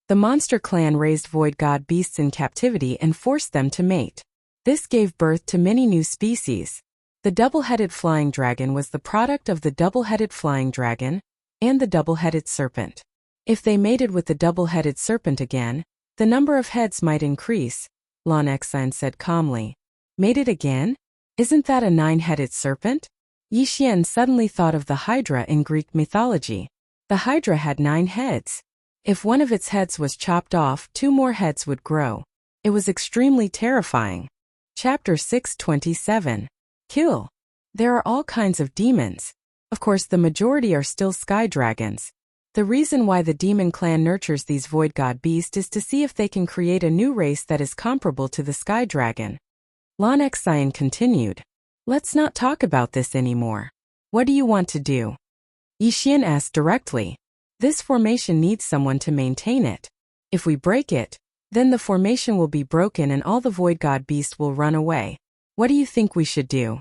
The monster clan raised void god beasts in captivity and forced them to mate. This gave birth to many new species. The double-headed flying dragon was the product of the double-headed flying dragon and the double-headed serpent. If they mated with the double-headed serpent again, the number of heads might increase, Lan Xian said calmly. Mated again? Isn't that a 9-headed serpent? Yixian suddenly thought of the Hydra in Greek mythology. The Hydra had 9 heads. If one of its heads was chopped off, 2 more heads would grow. It was extremely terrifying. Chapter 627. Kill. There are all kinds of demons. Of course, the majority are still sky dragons. The reason why the demon clan nurtures these void god beasts is to see if they can create a new race that is comparable to the sky dragon. Lan Xian continued. Let's not talk about this anymore. What do you want to do? Yixian asked directly. This formation needs someone to maintain it. If we break it, then the formation will be broken and all the void god beasts will run away. What do you think we should do?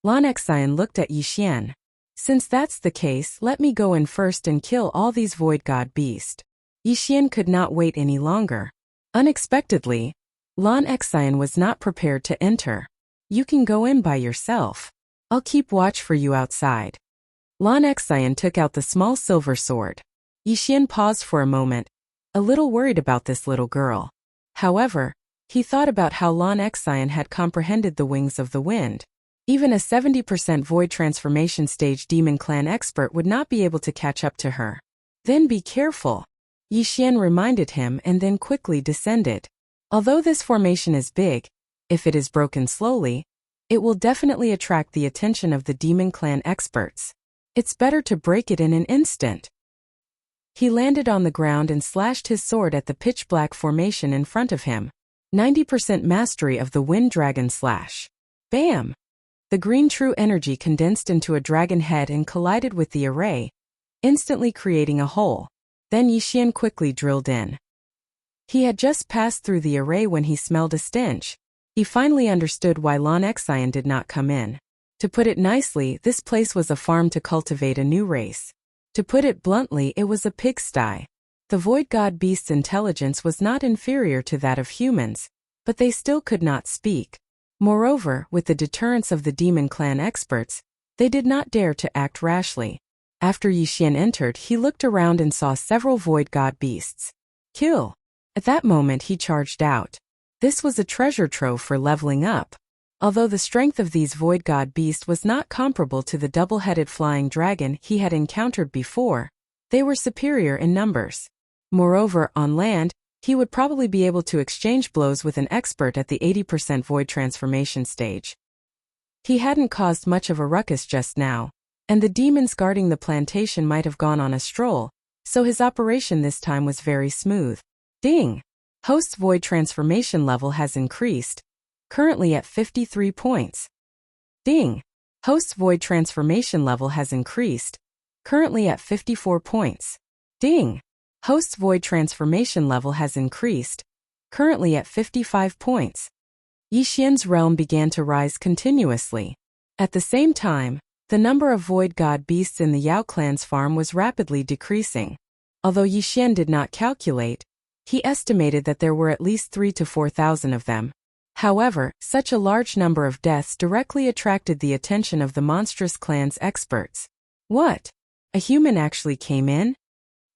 Lan Xian looked at Yixian. Since that's the case, let me go in first and kill all these void god beasts. Yixian could not wait any longer. Unexpectedly, Lan Xian was not prepared to enter. You can go in by yourself. I'll keep watch for you outside. Lan Xian took out the small silver sword. Yixian paused for a moment, a little worried about this little girl. However, he thought about how Lan Xian had comprehended the wings of the wind. Even a 70% void transformation stage demon clan expert would not be able to catch up to her. Then be careful, Yixian reminded him and then quickly descended. Although this formation is big, if it is broken slowly, it will definitely attract the attention of the demon clan experts. It's better to break it in an instant. He landed on the ground and slashed his sword at the pitch-black formation in front of him. 90% mastery of the Wind Dragon Slash. Bam! The green true energy condensed into a dragon head and collided with the array, instantly creating a hole. Then Yixian quickly drilled in. He had just passed through the array when he smelled a stench. He finally understood why Lan Xian did not come in. To put it nicely, this place was a farm to cultivate a new race. To put it bluntly, it was a pigsty. The Void God Beast's intelligence was not inferior to that of humans, but they still could not speak. Moreover, with the deterrence of the Demon Clan experts, they did not dare to act rashly. After Yixian entered, he looked around and saw several Void God Beasts. Kill! At that moment he charged out. This was a treasure trove for leveling up. Although the strength of these Void God Beasts was not comparable to the double-headed flying dragon he had encountered before, they were superior in numbers. Moreover, on land, he would probably be able to exchange blows with an expert at the 80% void transformation stage. He hadn't caused much of a ruckus just now, and the demons guarding the plantation might have gone on a stroll, so his operation this time was very smooth. Ding! Host's void transformation level has increased, currently at 53 points. Ding! Host's void transformation level has increased, currently at 54 points. Ding! Host's void transformation level has increased, currently at 55 points. Yixian's realm began to rise continuously. At the same time, the number of void god beasts in the Yao clan's farm was rapidly decreasing. Although Yixian did not calculate, he estimated that there were at least 3,000 to 4,000 of them. However, such a large number of deaths directly attracted the attention of the monstrous clan's experts. What? A human actually came in?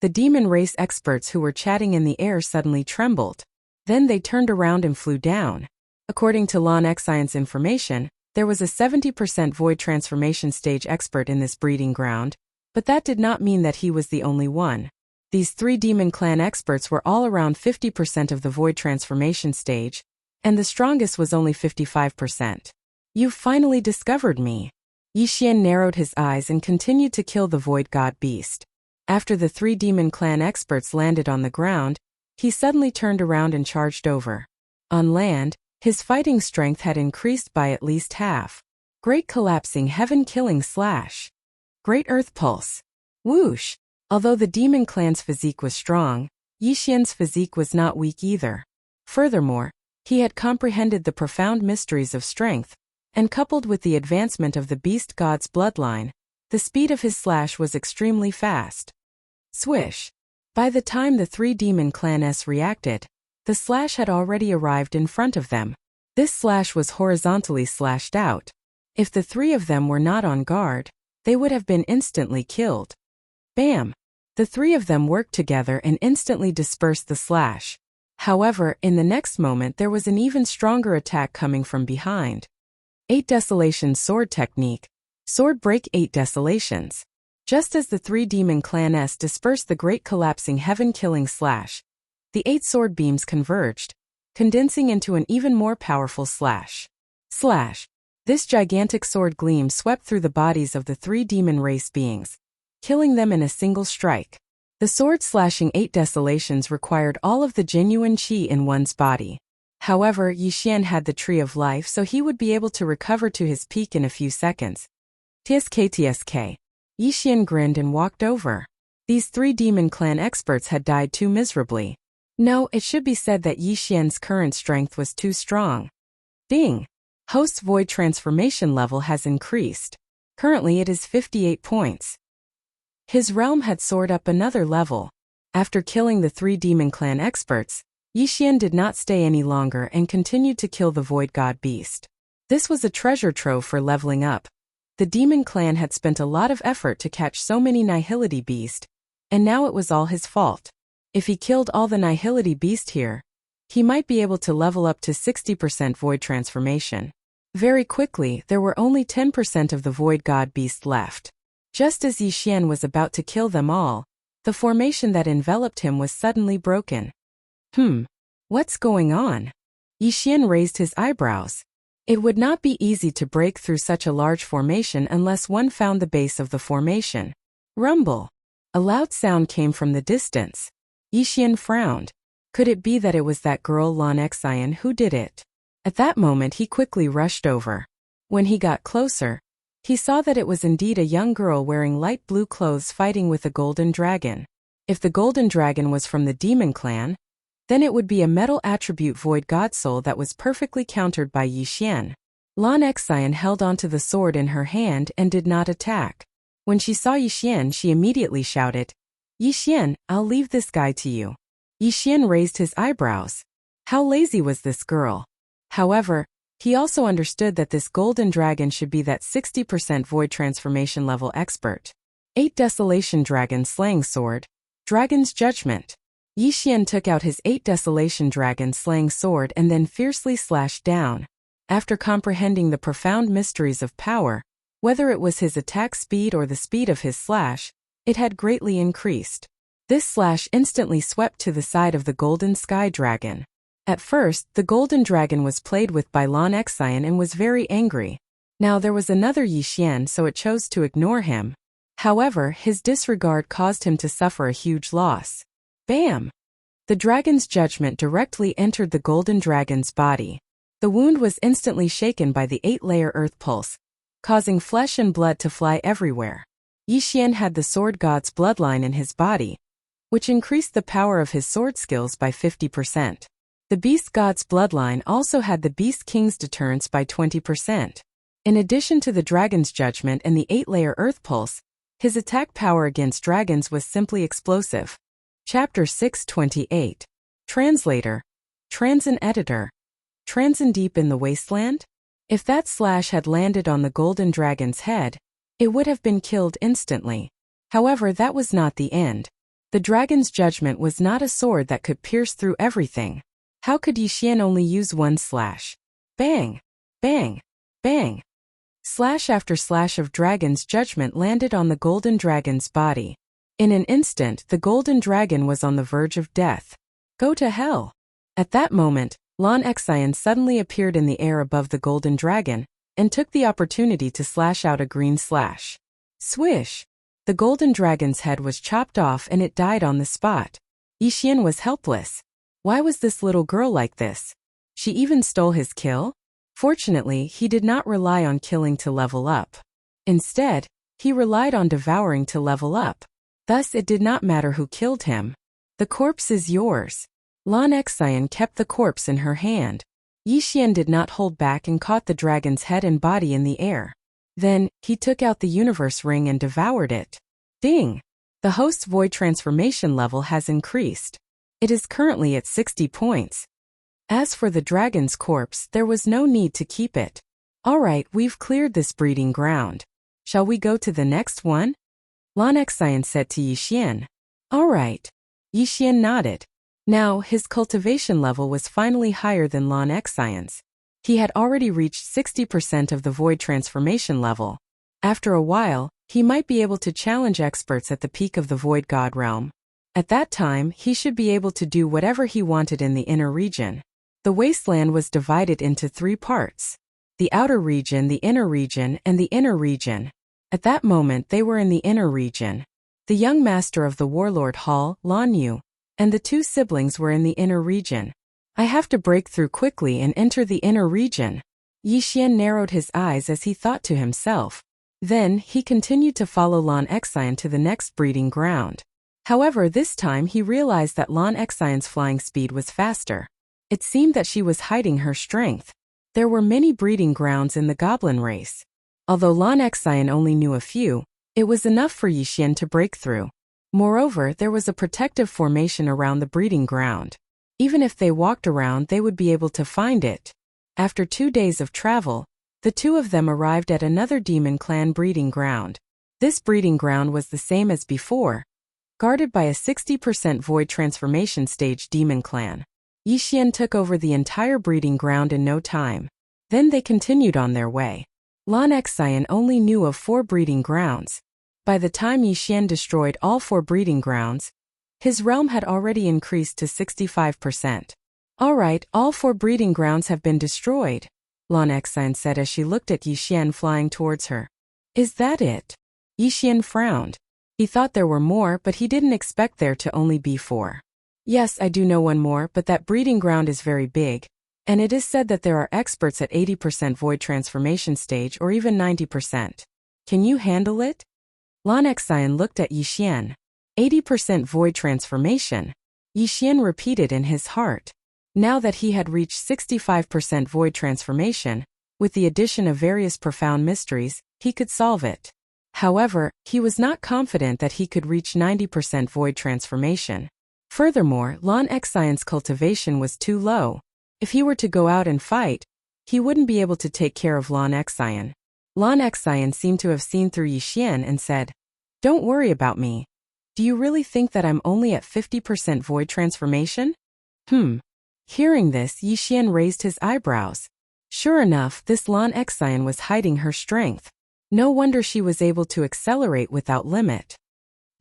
The demon race experts who were chatting in the air suddenly trembled. Then they turned around and flew down. According to Lan Xian's information, there was a 70% void transformation stage expert in this breeding ground, but that did not mean that he was the only one. These 3 demon clan experts were all around 50% of the void transformation stage, and the strongest was only 55%. You've finally discovered me. Yixian narrowed his eyes and continued to kill the void god beast. After the 3 demon clan experts landed on the ground, he suddenly turned around and charged over. On land, his fighting strength had increased by at least half. Great collapsing heaven killing slash. Great earth pulse. Whoosh! Although the demon clan's physique was strong, Yixian's physique was not weak either. Furthermore, he had comprehended the profound mysteries of strength, and coupled with the advancement of the beast god's bloodline, the speed of his slash was extremely fast. Swish! By the time the 3 demon clans reacted, the slash had already arrived in front of them. This slash was horizontally slashed out. If the 3 of them were not on guard, they would have been instantly killed. Bam! The 3 of them worked together and instantly dispersed the slash. However, in the next moment there was an even stronger attack coming from behind. 8 Desolations Sword Technique. Sword break 8 Desolations. Just as the 3 demon clans dispersed the great collapsing heaven-killing slash, the 8 sword beams converged, condensing into an even more powerful slash. Slash! This gigantic sword gleam swept through the bodies of the 3 demon race beings, killing them in a single strike. The sword slashing 8 desolations required all of the genuine qi in one's body. However, Yixian had the Tree of Life, so he would be able to recover to his peak in a few seconds. TSK. Yixian grinned and walked over. These 3 demon clan experts had died too miserably. No, it should be said that Yixian's current strength was too strong. Ding! Host's void transformation level has increased. Currently it is 58 points. His realm had soared up another level. After killing the 3 demon clan experts, Yixian did not stay any longer and continued to kill the void god beast. This was a treasure trove for leveling up. The demon clan had spent a lot of effort to catch so many Nihility beasts, and now it was all his fault. If he killed all the Nihility beast here, he might be able to level up to 60% void transformation. Very quickly, there were only 10% of the void god beast left. Just as Yi Xian was about to kill them all, the formation that enveloped him was suddenly broken. What's going on? Yi Xian raised his eyebrows. It would not be easy to break through such a large formation unless one found the base of the formation. Rumble. A loud sound came from the distance. Yi Xian frowned. Could it be that it was that girl Lan Xian who did it? At that moment he quickly rushed over. When he got closer, he saw that it was indeed a young girl wearing light blue clothes fighting with a golden dragon. If the golden dragon was from the demon clan, then it would be a metal attribute void god soul that was perfectly countered by Yi Xian. Lan Xian held onto the sword in her hand and did not attack. When she saw Yi Xian, she immediately shouted, "Yi Xian, I'll leave this guy to you." Yi Xian raised his eyebrows. How lazy was this girl? However, he also understood that this golden dragon should be that 60% void transformation level expert. 8 Desolation Dragon Slaying Sword. Dragon's Judgment. Yi Xian took out his 8 Desolation Dragon Slaying Sword and then fiercely slashed down. After comprehending the profound mysteries of power, whether it was his attack speed or the speed of his slash, it had greatly increased. This slash instantly swept to the side of the golden sky dragon. At first, the golden dragon was played with by Lan Xian and was very angry. Now there was another Yi Xian, so it chose to ignore him. However, his disregard caused him to suffer a huge loss. Bam! The dragon's judgment directly entered the golden dragon's body. The wound was instantly shaken by the 8-layer earth pulse, causing flesh and blood to fly everywhere. Yi Xian had the sword god's bloodline in his body, which increased the power of his sword skills by 50%. The beast god's bloodline also had the beast king's deterrence by 20%. In addition to the dragon's judgment and the 8-layer earth pulse, his attack power against dragons was simply explosive. Chapter 628. Translator. Transin Editor. Transin deep in the wasteland? If that slash had landed on the golden dragon's head, it would have been killed instantly. However, that was not the end. The dragon's judgment was not a sword that could pierce through everything. How could Yi Xian only use one slash? Bang! Bang! Bang! Slash after slash of dragon's judgment landed on the golden dragon's body. In an instant, the golden dragon was on the verge of death. Go to hell! At that moment, Lan Xian suddenly appeared in the air above the golden dragon, and took the opportunity to slash out a green slash. Swish! The golden dragon's head was chopped off and it died on the spot. Yi Xian was helpless. Why was this little girl like this? She even stole his kill? Fortunately, he did not rely on killing to level up. Instead, he relied on devouring to level up. Thus it did not matter who killed him. The corpse is yours. Lan Xian kept the corpse in her hand. Yi Xian did not hold back and caught the dragon's head and body in the air. Then, he took out the universe ring and devoured it. Ding! The host's void transformation level has increased. It is currently at 60 points. As for the dragon's corpse, there was no need to keep it. Alright, we've cleared this breeding ground. Shall we go to the next one? Lan Xian said to Yi Xian. Alright. Yi Xian nodded. Now, his cultivation level was finally higher than Lan Xian's. He had already reached 60% of the void transformation level. After a while, he might be able to challenge experts at the peak of the void god realm. At that time, he should be able to do whatever he wanted in the inner region. The wasteland was divided into 3 parts. The outer region, the inner region, and the inner region. At that moment they were in the inner region. The young master of the warlord hall, Lan Yu, and the 2 siblings were in the inner region. I have to break through quickly and enter the inner region. Yi Xian narrowed his eyes as he thought to himself. Then, he continued to follow Lan Xian to the next breeding ground. However, this time he realized that Lan Xian's flying speed was faster. It seemed that she was hiding her strength. There were many breeding grounds in the goblin race. Although Lan Xian only knew a few, it was enough for Yi Xian to break through. Moreover, there was a protective formation around the breeding ground. Even if they walked around, they would be able to find it. After 2 days of travel, The two of them arrived at another demon clan breeding ground. This breeding ground was the same as before, guarded by a 60% void transformation stage demon clan. Yixian took over the entire breeding ground in no time. Then they continued on their way. Lan Xian only knew of 4 breeding grounds. By the time Yixian destroyed all 4 breeding grounds, his realm had already increased to 65%. Alright, all 4 breeding grounds have been destroyed, Lan Xian said as she looked at Yixian flying towards her. Is that it? Yixian frowned. He thought there were more, but he didn't expect there to only be 4. Yes, I do know one more, but that breeding ground is very big, and it is said that there are experts at 80% void transformation stage or even 90%. Can you handle it? Lan Xian looked at Yixian. 80% void transformation? Yixian repeated in his heart. Now that he had reached 65% void transformation, with the addition of various profound mysteries, he could solve it. However, he was not confident that he could reach 90% void transformation. Furthermore, Lan Xian's cultivation was too low. If he were to go out and fight, he wouldn't be able to take care of Lan Xian. Lan Xian seemed to have seen through Yixian and said, "Don't worry about me. Do you really think that I'm only at 50% void transformation?" Hearing this, Yixian raised his eyebrows. Sure enough, this Lan Xian was hiding her strength. No wonder she was able to accelerate without limit.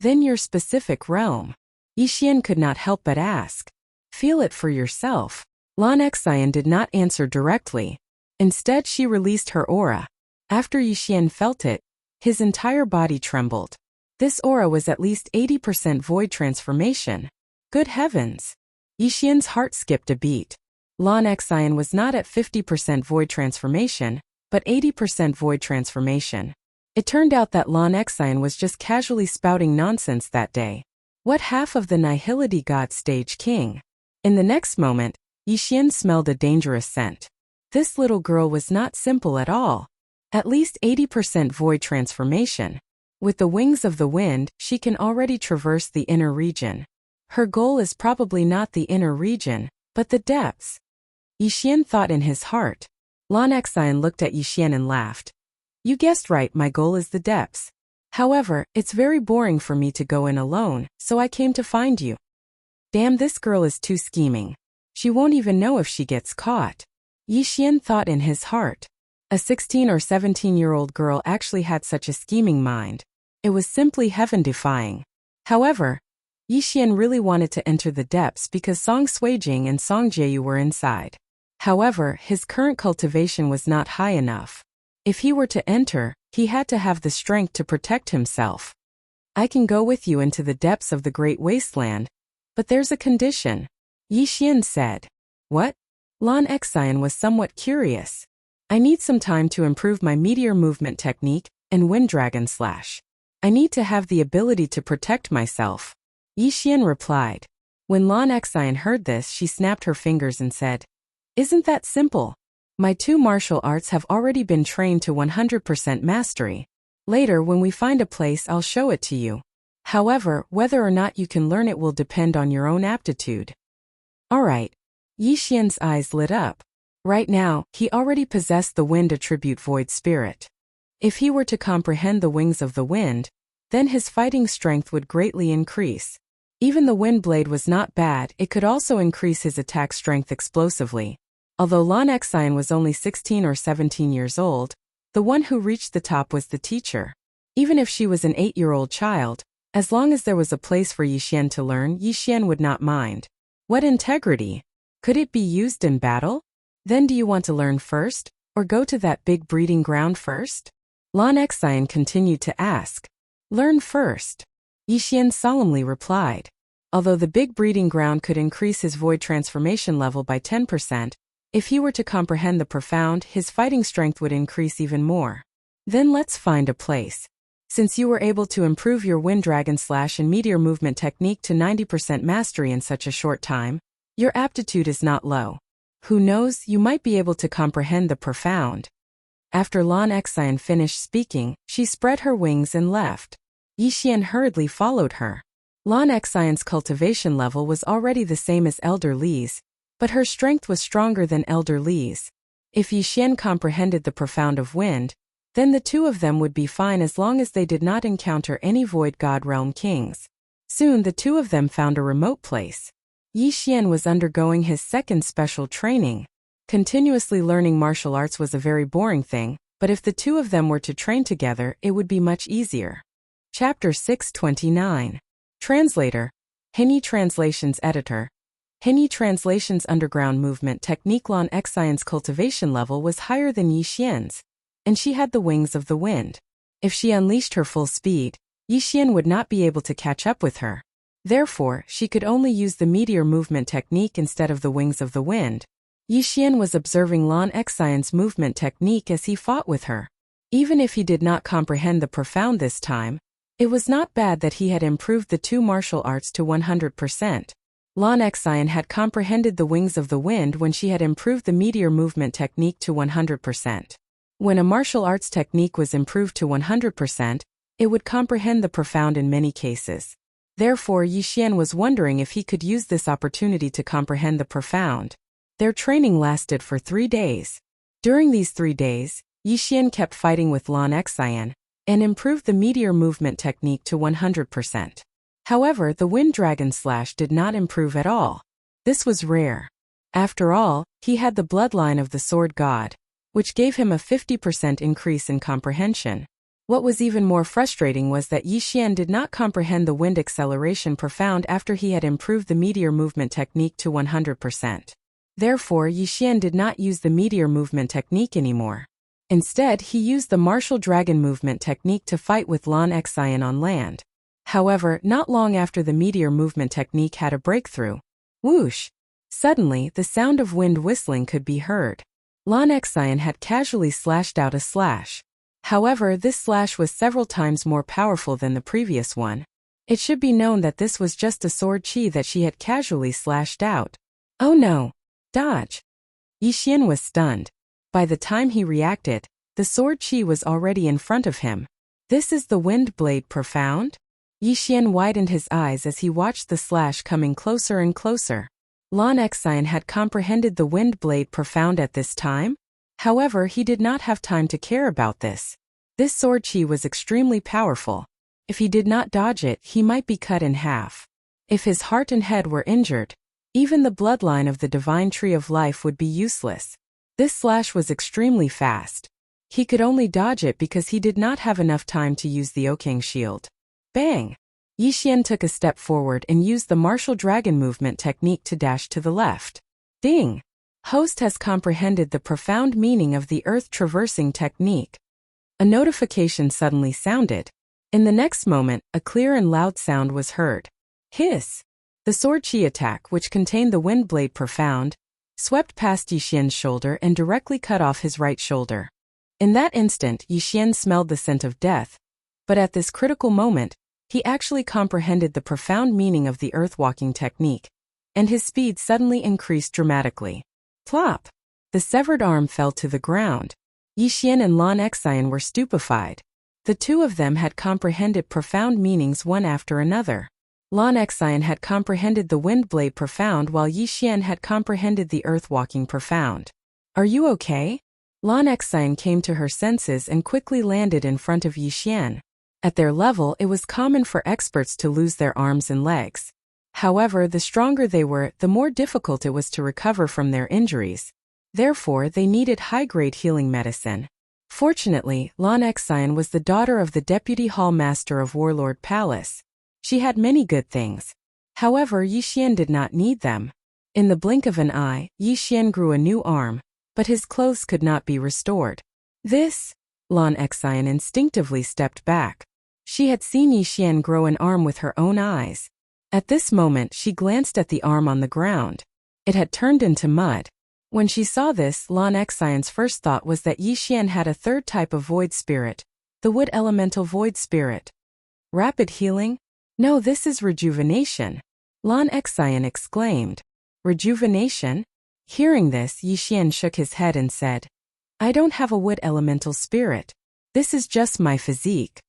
Then your specific realm? Yixian could not help but ask. Feel it for yourself. Lan Xian did not answer directly. Instead, she released her aura. After Yixian felt it, his entire body trembled. This aura was at least 80% void transformation. Good heavens! Yixian's heart skipped a beat. Lan Xian was not at 50% void transformation, but 80% void transformation. It turned out that Lan Xian was just casually spouting nonsense that day. What half of the Nihility God stage king? In the next moment, Yixian smelled a dangerous scent. This little girl was not simple at all. At least 80% void transformation. With the wings of the wind, she can already traverse the inner region. Her goal is probably not the inner region, but the depths. Yixian thought in his heart. Lan Xian looked at Yixian and laughed. You guessed right, my goal is the depths. However, it's very boring for me to go in alone, so I came to find you. Damn, this girl is too scheming. She won't even know if she gets caught. Yixian thought in his heart. A 16 or 17-year-old girl actually had such a scheming mind. It was simply heaven-defying. However, Yixian really wanted to enter the depths because Song Suijing and Song Jieyu were inside. However, his current cultivation was not high enough. If he were to enter, he had to have the strength to protect himself. I can go with you into the depths of the Great Wasteland, but there's a condition, Yixian said. What? Lan Xian was somewhat curious. I need some time to improve my meteor movement technique and Wind Dragon Slash. I need to have the ability to protect myself, Yixian replied. When Lan Xian heard this, she snapped her fingers and said, Isn't that simple? My 2 martial arts have already been trained to 100% mastery. Later, when we find a place, I'll show it to you. However, whether or not you can learn it will depend on your own aptitude. Alright. Yixian's eyes lit up. Right now, he already possessed the wind attribute Void Spirit. If he were to comprehend the wings of the wind, then his fighting strength would greatly increase. Even the wind blade was not bad, it could also increase his attack strength explosively. Although Lan Xian was only 16 or 17 years old, the one who reached the top was the teacher. Even if she was an 8-year-old child, as long as there was a place for Yixian to learn, Yixian would not mind. What integrity! Could it be used in battle? Then do you want to learn first, or go to that big breeding ground first? Lan Xian continued to ask. Learn first. Yixian solemnly replied. Although the big breeding ground could increase his void transformation level by 10%, if he were to comprehend the profound, his fighting strength would increase even more. Then let's find a place. Since you were able to improve your Wind Dragon Slash and Meteor Movement technique to 90% mastery in such a short time, your aptitude is not low. Who knows, you might be able to comprehend the profound. After Lan Xian finished speaking, she spread her wings and left. Yixian hurriedly followed her. Lan Xian's cultivation level was already the same as Elder Li's, but her strength was stronger than Elder Li's. If Yixian comprehended the profound of wind, then the two of them would be fine as long as they did not encounter any void god realm kings. Soon the two of them found a remote place. Yixian was undergoing his second special training. Continuously learning martial arts was a very boring thing, but if the two of them were to train together, it would be much easier. Chapter 629. Translator. Hinyi Translations Editor. Hinyi Translations Underground Movement Technique. Lan Xian's cultivation level was higher than Yixian's, and she had the wings of the wind. If she unleashed her full speed, Yixian would not be able to catch up with her. Therefore, she could only use the meteor movement technique instead of the wings of the wind. Yixian was observing Lan Xian's movement technique as he fought with her. Even if he did not comprehend the profound this time, it was not bad that he had improved the two martial arts to 100%. Lan Xian had comprehended the wings of the wind when she had improved the meteor movement technique to 100%. When a martial arts technique was improved to 100%, it would comprehend the profound in many cases. Therefore, Yixian was wondering if he could use this opportunity to comprehend the profound. Their training lasted for 3 days. During these 3 days, Yixian kept fighting with Lan Xian and improved the meteor movement technique to 100%. However, the wind dragon slash did not improve at all. This was rare. After all, he had the bloodline of the sword god, which gave him a 50% increase in comprehension. What was even more frustrating was that Yixian did not comprehend the wind acceleration profound after he had improved the meteor movement technique to 100%. Therefore, Yixian did not use the meteor movement technique anymore. Instead, he used the martial dragon movement technique to fight with Lan Xian on land. However, not long after the meteor movement technique had a breakthrough. Whoosh! Suddenly, the sound of wind whistling could be heard. Lan Xian had casually slashed out a slash. However, this slash was several times more powerful than the previous one. It should be known that this was just a sword chi that she had casually slashed out. Oh no! Dodge! Yixian was stunned. By the time he reacted, the sword chi was already in front of him. This is the wind blade profound? Yixian widened his eyes as he watched the slash coming closer and closer. Lan Xian had comprehended the wind blade profound at this time? However, he did not have time to care about this. This sword chi was extremely powerful. If he did not dodge it, he might be cut in half. If his heart and head were injured, even the bloodline of the divine tree of life would be useless. This slash was extremely fast. He could only dodge it because he did not have enough time to use the Okang shield. Bang! Yixian took a step forward and used the martial dragon movement technique to dash to the left. Ding! Host has comprehended the profound meaning of the earth traversing technique. A notification suddenly sounded. In the next moment, a clear and loud sound was heard. Hiss! The sword chi attack, which contained the wind blade profound, swept past Yixian's shoulder and directly cut off his right shoulder. In that instant, Yixian smelled the scent of death, but at this critical moment, he actually comprehended the profound meaning of the earth-walking technique, and his speed suddenly increased dramatically. Plop! The severed arm fell to the ground. Yixian and Lan Xian were stupefied. The two of them had comprehended profound meanings one after another. Lan Xian had comprehended the wind blade profound while Yixian had comprehended the earth-walking profound. Are you okay? Lan Xian came to her senses and quickly landed in front of Yixian. At their level, it was common for experts to lose their arms and legs. However, the stronger they were, the more difficult it was to recover from their injuries. Therefore, they needed high-grade healing medicine. Fortunately, Lan Xian was the daughter of the Deputy Hall Master of Warlord Palace. She had many good things. However, Yixian did not need them. In the blink of an eye, Yixian grew a new arm, but his clothes could not be restored. Lan Xian instinctively stepped back. She had seen Yixian grow an arm with her own eyes. At this moment, she glanced at the arm on the ground. It had turned into mud. When she saw this, Lan Xian's first thought was that Yixian had a third type of void spirit, the wood elemental void spirit. Rapid healing? No, this is rejuvenation. Lan Xian exclaimed. Rejuvenation? Hearing this, Yixian shook his head and said, I don't have a wood elemental spirit. This is just my physique.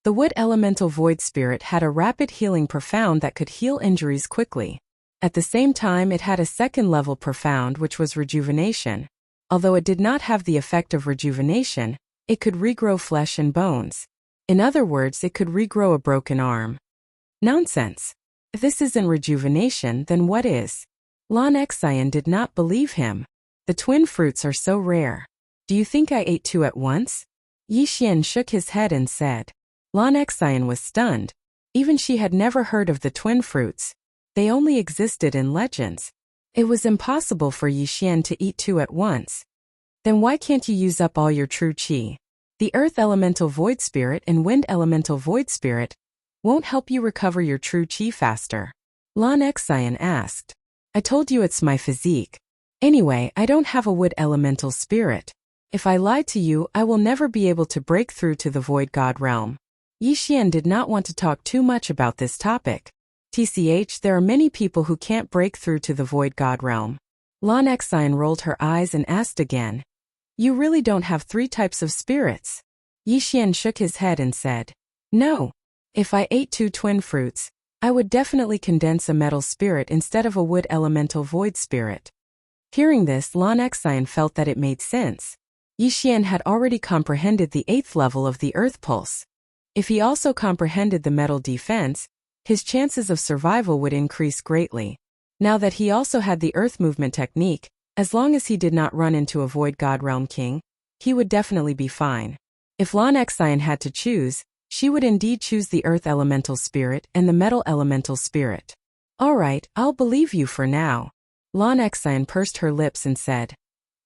The wood elemental void spirit had a rapid healing profound that could heal injuries quickly. At the same time, it had a second level profound which was rejuvenation. Although it did not have the effect of rejuvenation, it could regrow flesh and bones. In other words, it could regrow a broken arm. Nonsense. If this isn't rejuvenation, then what is? Lan Xian did not believe him. The twin fruits are so rare. Do you think I ate 2 at once? Yi Xian shook his head and said. Lan Xian was stunned. Even she had never heard of the twin fruits. They only existed in legends. It was impossible for Yi Xian to eat 2 at once. Then why can't you use up all your true qi? The Earth Elemental Void Spirit and Wind Elemental Void Spirit won't help you recover your true qi faster. Lan Xian asked. I told you it's my physique. Anyway, I don't have a wood elemental spirit. If I lie to you, I will never be able to break through to the Void God realm. Yi Xian did not want to talk too much about this topic. TCH, there are many people who can't break through to the Void God realm. Lan Xian rolled her eyes and asked again. You really don't have 3 types of spirits? Yi Xian shook his head and said. No. If I ate 2 twin fruits, I would definitely condense a metal spirit instead of a wood elemental void spirit. Hearing this, Lan Xian felt that it made sense. Yi Xian had already comprehended the 8th level of the Earth Pulse. If he also comprehended the metal defense, his chances of survival would increase greatly. Now that he also had the Earth Movement technique, as long as he did not run into a Void God Realm King, he would definitely be fine. If Lan Xian had to choose, she would indeed choose the Earth Elemental Spirit and the Metal Elemental Spirit. Alright, I'll believe you for now. Lan Xian pursed her lips and said.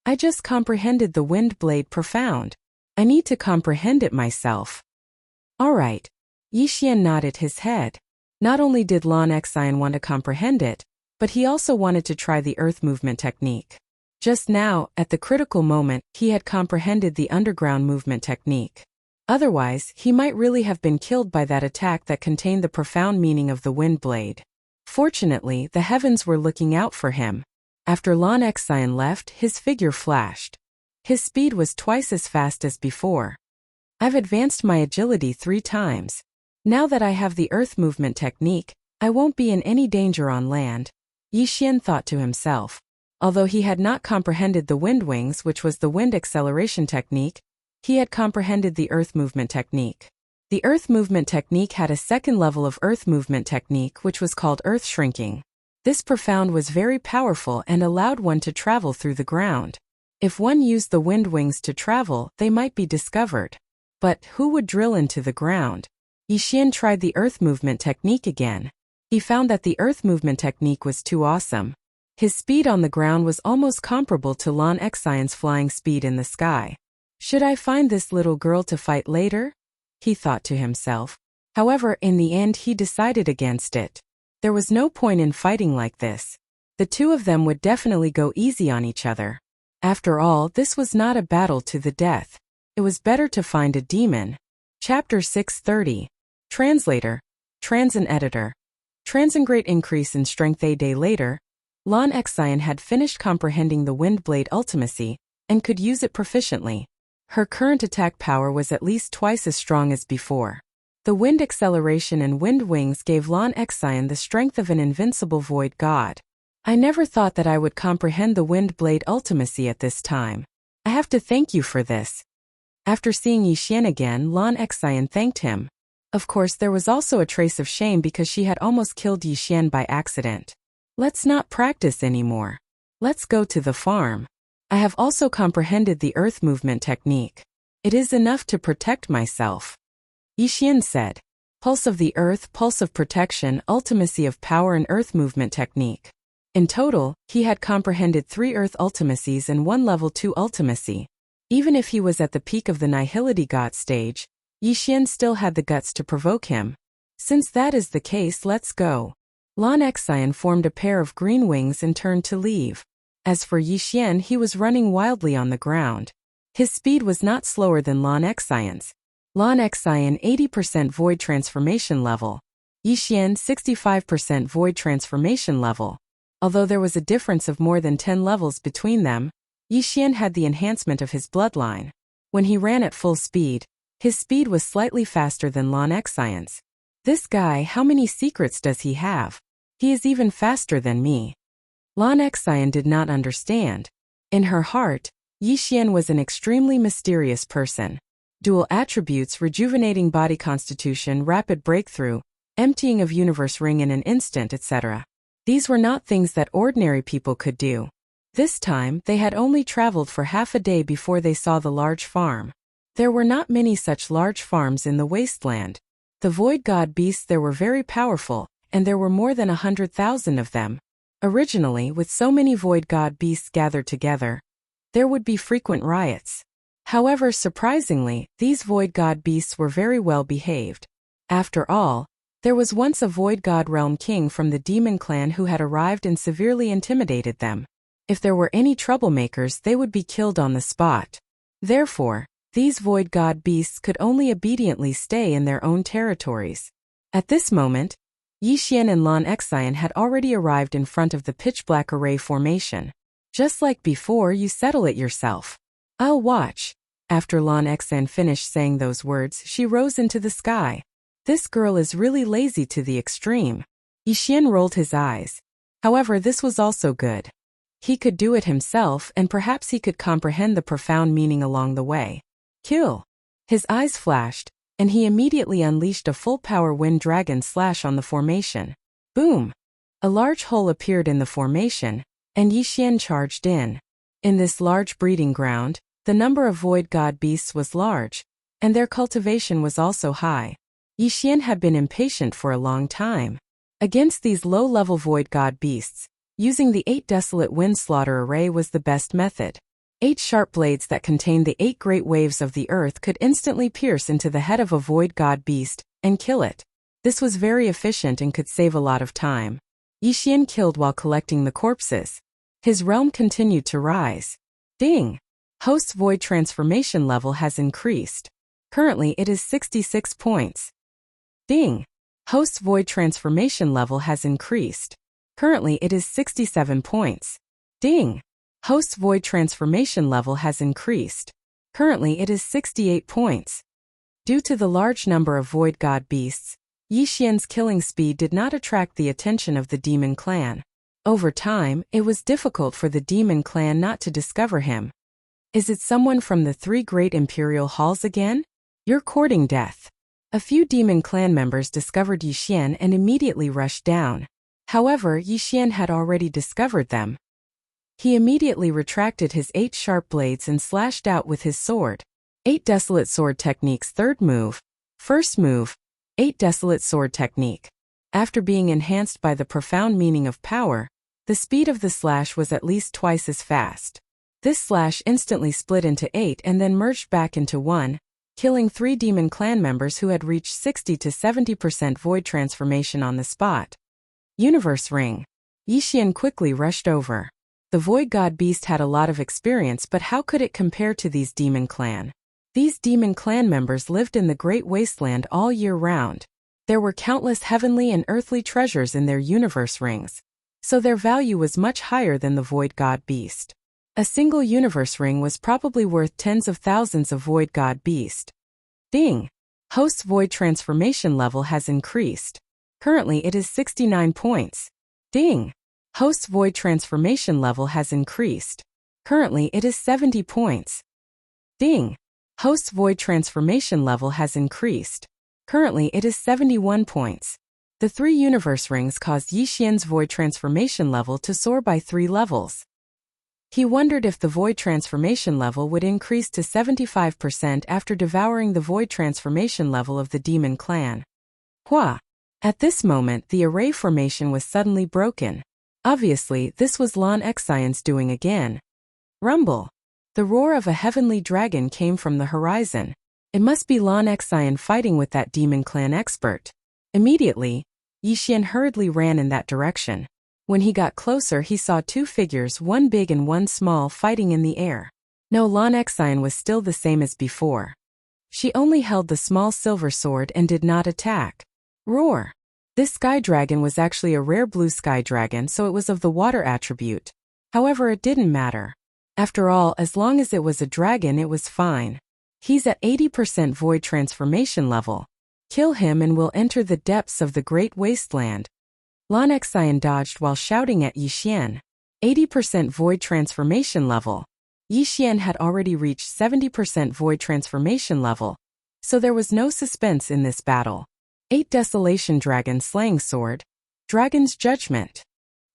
I just comprehended the Wind Blade Profound. I need to comprehend it myself. Alright. Yi Xian nodded his head. Not only did Lan Xian want to comprehend it, but he also wanted to try the Earth Movement technique. Just now, at the critical moment, he had comprehended the Underground Movement technique. Otherwise, he might really have been killed by that attack that contained the profound meaning of the Wind Blade. Fortunately, the heavens were looking out for him. After Lan Xian left, his figure flashed. His speed was twice as fast as before. I've advanced my agility 3 times. Now that I have the Earth Movement technique, I won't be in any danger on land. Yi Xian thought to himself. Although he had not comprehended the Wind Wings, which was the Wind Acceleration technique, he had comprehended the Earth Movement technique. The Earth Movement technique had a 2nd level of Earth Movement technique which was called Earth Shrinking. This profound was very powerful and allowed one to travel through the ground. If one used the Wind Wings to travel, they might be discovered. But who would drill into the ground? Yi Xian tried the Earth Movement technique again. He found that the Earth Movement technique was too awesome. His speed on the ground was almost comparable to Lan Xian's flying speed in the sky. Should I find this little girl to fight later? He thought to himself. However, in the end he decided against it. There was no point in fighting like this. The 2 of them would definitely go easy on each other. After all, this was not a battle to the death. It was better to find a demon. Chapter 630. Translator. Transin Editor. Transin Great increase in strength. A day later, Lan Xian had finished comprehending the Wind Blade Ultimacy, and could use it proficiently. Her current attack power was at least twice as strong as before. The Wind Acceleration and Wind Wings gave Lan Xian the strength of an invincible Void God. I never thought that I would comprehend the Wind Blade Ultimacy at this time. I have to thank you for this. After seeing Yi Xian again, Lan Xian thanked him. Of course, there was also a trace of shame because she had almost killed Yi Xian by accident. Let's not practice anymore. Let's go to the farm. I have also comprehended the Earth Movement technique. It is enough to protect myself. Yi Xian said. Pulse of the Earth, Pulse of Protection, Ultimacy of Power and Earth Movement technique. In total, he had comprehended 3 Earth Ultimacies and 1 Level 2 Ultimacy. Even if he was at the peak of the Nihility God stage, Yi Xian still had the guts to provoke him. Since that is the case, let's go. Lan Xian formed a pair of green wings and turned to leave. As for Yi Xian, he was running wildly on the ground. His speed was not slower than Lan Xian's. Lan Xian 80% Void Transformation level. Yi Xian 65% Void Transformation level. Although there was a difference of more than 10 levels between them, Yi Xian had the enhancement of his bloodline. When he ran at full speed, his speed was slightly faster than Lan Xian's. This guy, how many secrets does he have? He is even faster than me. Lan Xian did not understand. In her heart, Yixian was an extremely mysterious person. Dual attributes: rejuvenating body constitution, rapid breakthrough, emptying of universe ring in an instant, etc. These were not things that ordinary people could do. This time, they had only traveled for half a day before they saw the large farm. There were not many such large farms in the wasteland. The void god beasts there were very powerful, and there were more than 100,000 of them. Originally, with so many void god beasts gathered together, there would be frequent riots. However, surprisingly, these void god beasts were very well behaved. After all, there was once a void god realm king from the demon clan who had arrived and severely intimidated them. If there were any troublemakers, they would be killed on the spot. Therefore, these void god beasts could only obediently stay in their own territories. At this moment, Yixian and Lan Xian had already arrived in front of the pitch-black array formation. Just like before, you settle it yourself. I'll watch. After Lan Xian finished saying those words, she rose into the sky. This girl is really lazy to the extreme. Yixian rolled his eyes. However, this was also good. He could do it himself, and perhaps he could comprehend the profound meaning along the way. Kill. His eyes flashed, and he immediately unleashed a full-power wind dragon slash on the formation. Boom! A large hole appeared in the formation, and Yixian charged in. In this large breeding ground, the number of void god beasts was large, and their cultivation was also high. Yixian had been impatient for a long time. Against these low-level void god beasts, using the 8 desolate wind slaughter array was the best method. 8 sharp blades that contained the 8 great waves of the earth could instantly pierce into the head of a void god beast and kill it. This was very efficient and could save a lot of time. Yixian killed while collecting the corpses. His realm continued to rise. Ding! Host's void transformation level has increased. Currently it is 66 points. Ding! Host's void transformation level has increased. Currently it is 67 points. Ding! Host's void transformation level has increased. Currently it is 68 points. Due to the large number of void god beasts, Yixian's killing speed did not attract the attention of the demon clan. Over time, it was difficult for the demon clan not to discover him. Is it someone from the 3 great imperial halls again? You're courting death. A few demon clan members discovered Yixian and immediately rushed down. However, Yixian had already discovered them. He immediately retracted his 8 sharp blades and slashed out with his sword. 8 Desolate Sword Technique's third move. First move, 8 Desolate Sword Technique. After being enhanced by the profound meaning of power, the speed of the slash was at least twice as fast. This slash instantly split into 8 and then merged back into 1, killing 3 demon clan members who had reached 60 to 70% void transformation on the spot. Universe Ring. Yixian quickly rushed over. The void god beast had a lot of experience, but how could it compare to these demon clan? These demon clan members lived in the great wasteland all year round. There were countless heavenly and earthly treasures in their universe rings, so their value was much higher than the void god beast. A single universe ring was probably worth tens of thousands of void god beast. Ding! Host's void transformation level has increased. Currently it is 69 points. Ding! Host's void transformation level has increased. Currently it is 70 points. Ding! Host's void transformation level has increased. Currently it is 71 points. The 3 universe rings caused Yixian's void transformation level to soar by 3 levels. He wondered if the void transformation level would increase to 75% after devouring the void transformation level of the demon clan. Hua! At this moment the array formation was suddenly broken. Obviously, this was Lan Xian's doing again. Rumble! The roar of a heavenly dragon came from the horizon. It must be Lan Xian fighting with that demon clan expert. Immediately, Yixian hurriedly ran in that direction. When he got closer, he saw 2 figures, one big and one small, fighting in the air. No, Lan Xian was still the same as before. She only held the small silver sword and did not attack. Roar! This sky dragon was actually a rare blue sky dragon, so it was of the water attribute. However, it didn't matter. After all, as long as it was a dragon, it was fine. He's at 80% void transformation level. Kill him and we'll enter the depths of the great wasteland. Lan Xian dodged while shouting at Yixian. 80% void transformation level. Yixian had already reached 70% void transformation level, so there was no suspense in this battle. 8 Desolation Dragon Slaying Sword, Dragon's Judgment.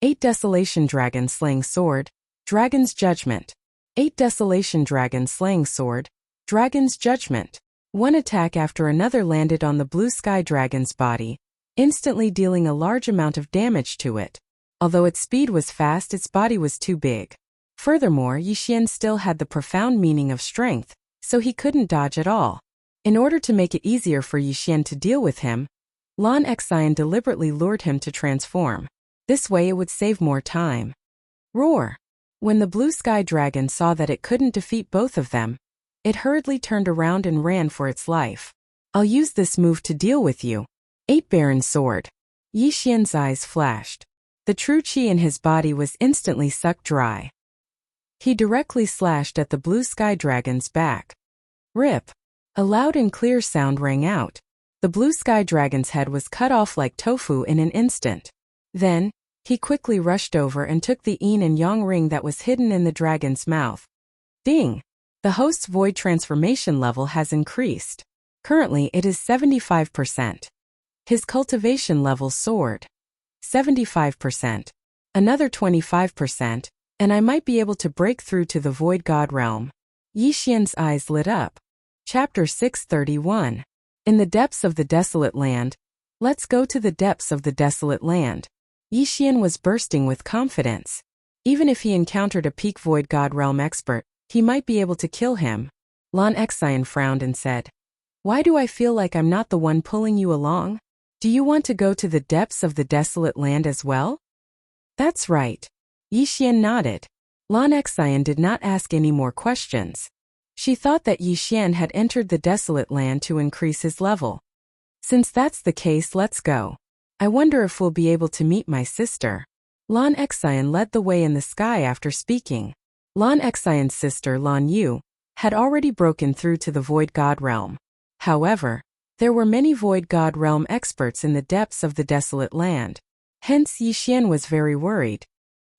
8 Desolation Dragon Slaying Sword, Dragon's Judgment. 8 Desolation Dragon Slaying Sword, Dragon's Judgment. One attack after another landed on the blue sky dragon's body, instantly dealing a large amount of damage to it. Although its speed was fast, its body was too big. Furthermore, Yixian still had the profound meaning of strength, so he couldn't dodge at all. In order to make it easier for Yixian to deal with him, Lan Xian deliberately lured him to transform. This way it would save more time. Roar! When the blue sky dragon saw that it couldn't defeat both of them, it hurriedly turned around and ran for its life. I'll use this move to deal with you. 8 Baron Sword. Yixian's eyes flashed. The true qi in his body was instantly sucked dry. He directly slashed at the blue sky dragon's back. Rip! A loud and clear sound rang out. The blue sky dragon's head was cut off like tofu in an instant. Then, he quickly rushed over and took the yin and yang ring that was hidden in the dragon's mouth. Ding! The host's void transformation level has increased. Currently it is 75%. His cultivation level soared. 75%. Another 25%, and I might be able to break through to the Void God realm. Yixian's eyes lit up. Chapter 631. In the depths of the desolate land. Let's go to the depths of the desolate land. Yixian was bursting with confidence. Even if he encountered a peak Void God realm expert, he might be able to kill him. Lan Xian frowned and said, "Why do I feel like I'm not the one pulling you along? Do you want to go to the depths of the desolate land as well?" "That's right." Yixian nodded. Lan Xian did not ask any more questions. She thought that Yixian had entered the desolate land to increase his level. Since that's the case, let's go. I wonder if we'll be able to meet my sister. Lan Xian led the way in the sky after speaking. Lan Xian's sister Lan Yu had already broken through to the Void God realm. However, there were many Void God realm experts in the depths of the desolate land. Hence Yixian was very worried.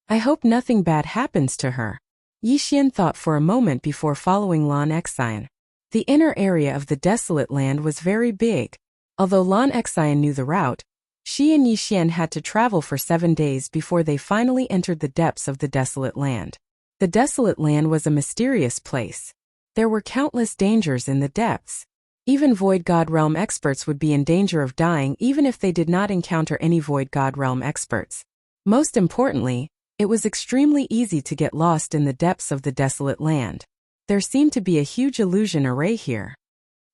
I hope nothing bad happens to her. Yixian thought for a moment before following Lan Xian. The inner area of the desolate land was very big. Although Lan Xian knew the route, she and Yixian had to travel for 7 days before they finally entered the depths of the desolate land. The desolate land was a mysterious place. There were countless dangers in the depths. Even Void God realm experts would be in danger of dying even if they did not encounter any Void God realm experts. Most importantly, it was extremely easy to get lost in the depths of the desolate land. There seemed to be a huge illusion array here.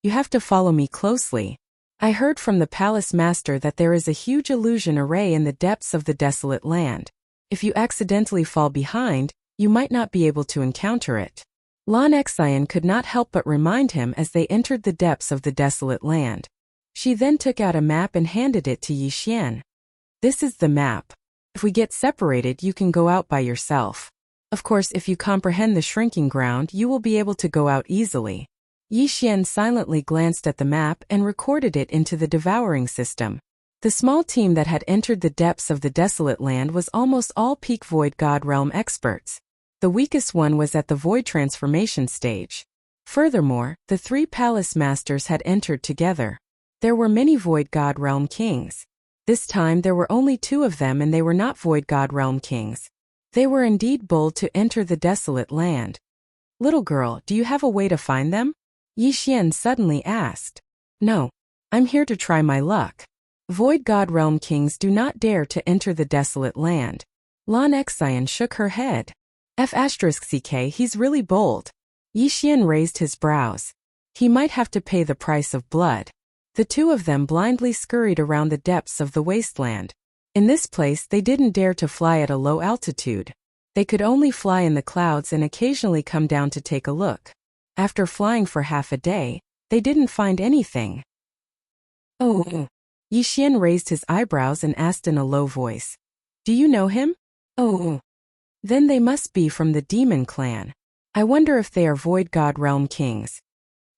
You have to follow me closely. I heard from the palace master that there is a huge illusion array in the depths of the desolate land. If you accidentally fall behind, you might not be able to encounter it. Lan Xian could not help but remind him as they entered the depths of the desolate land. She then took out a map and handed it to Yixian. This is the map. If we get separated, you can go out by yourself. Of course, if you comprehend the shrinking ground, you will be able to go out easily. Yixian silently glanced at the map and recorded it into the Devouring system. The small team that had entered the depths of the desolate land was almost all peak Void God realm experts. The weakest one was at the void transformation stage. Furthermore, the 3 palace masters had entered together. There were many Void God realm kings. This time there were only 2 of them, and they were not Void God realm kings. They were indeed bold to enter the desolate land. Little girl, do you have a way to find them? Yixian suddenly asked. No. I'm here to try my luck. Void God realm kings do not dare to enter the desolate land. Lan Xian shook her head. F*ck, he's really bold. Yixian raised his brows. He might have to pay the price of blood. The 2 of them blindly scurried around the depths of the wasteland. In this place they didn't dare to fly at a low altitude. They could only fly in the clouds and occasionally come down to take a look. After flying for half a day, they didn't find anything. Oh. Yixian raised his eyebrows and asked in a low voice. Do you know him? Oh. Then they must be from the demon clan. I wonder if they are Void God realm kings.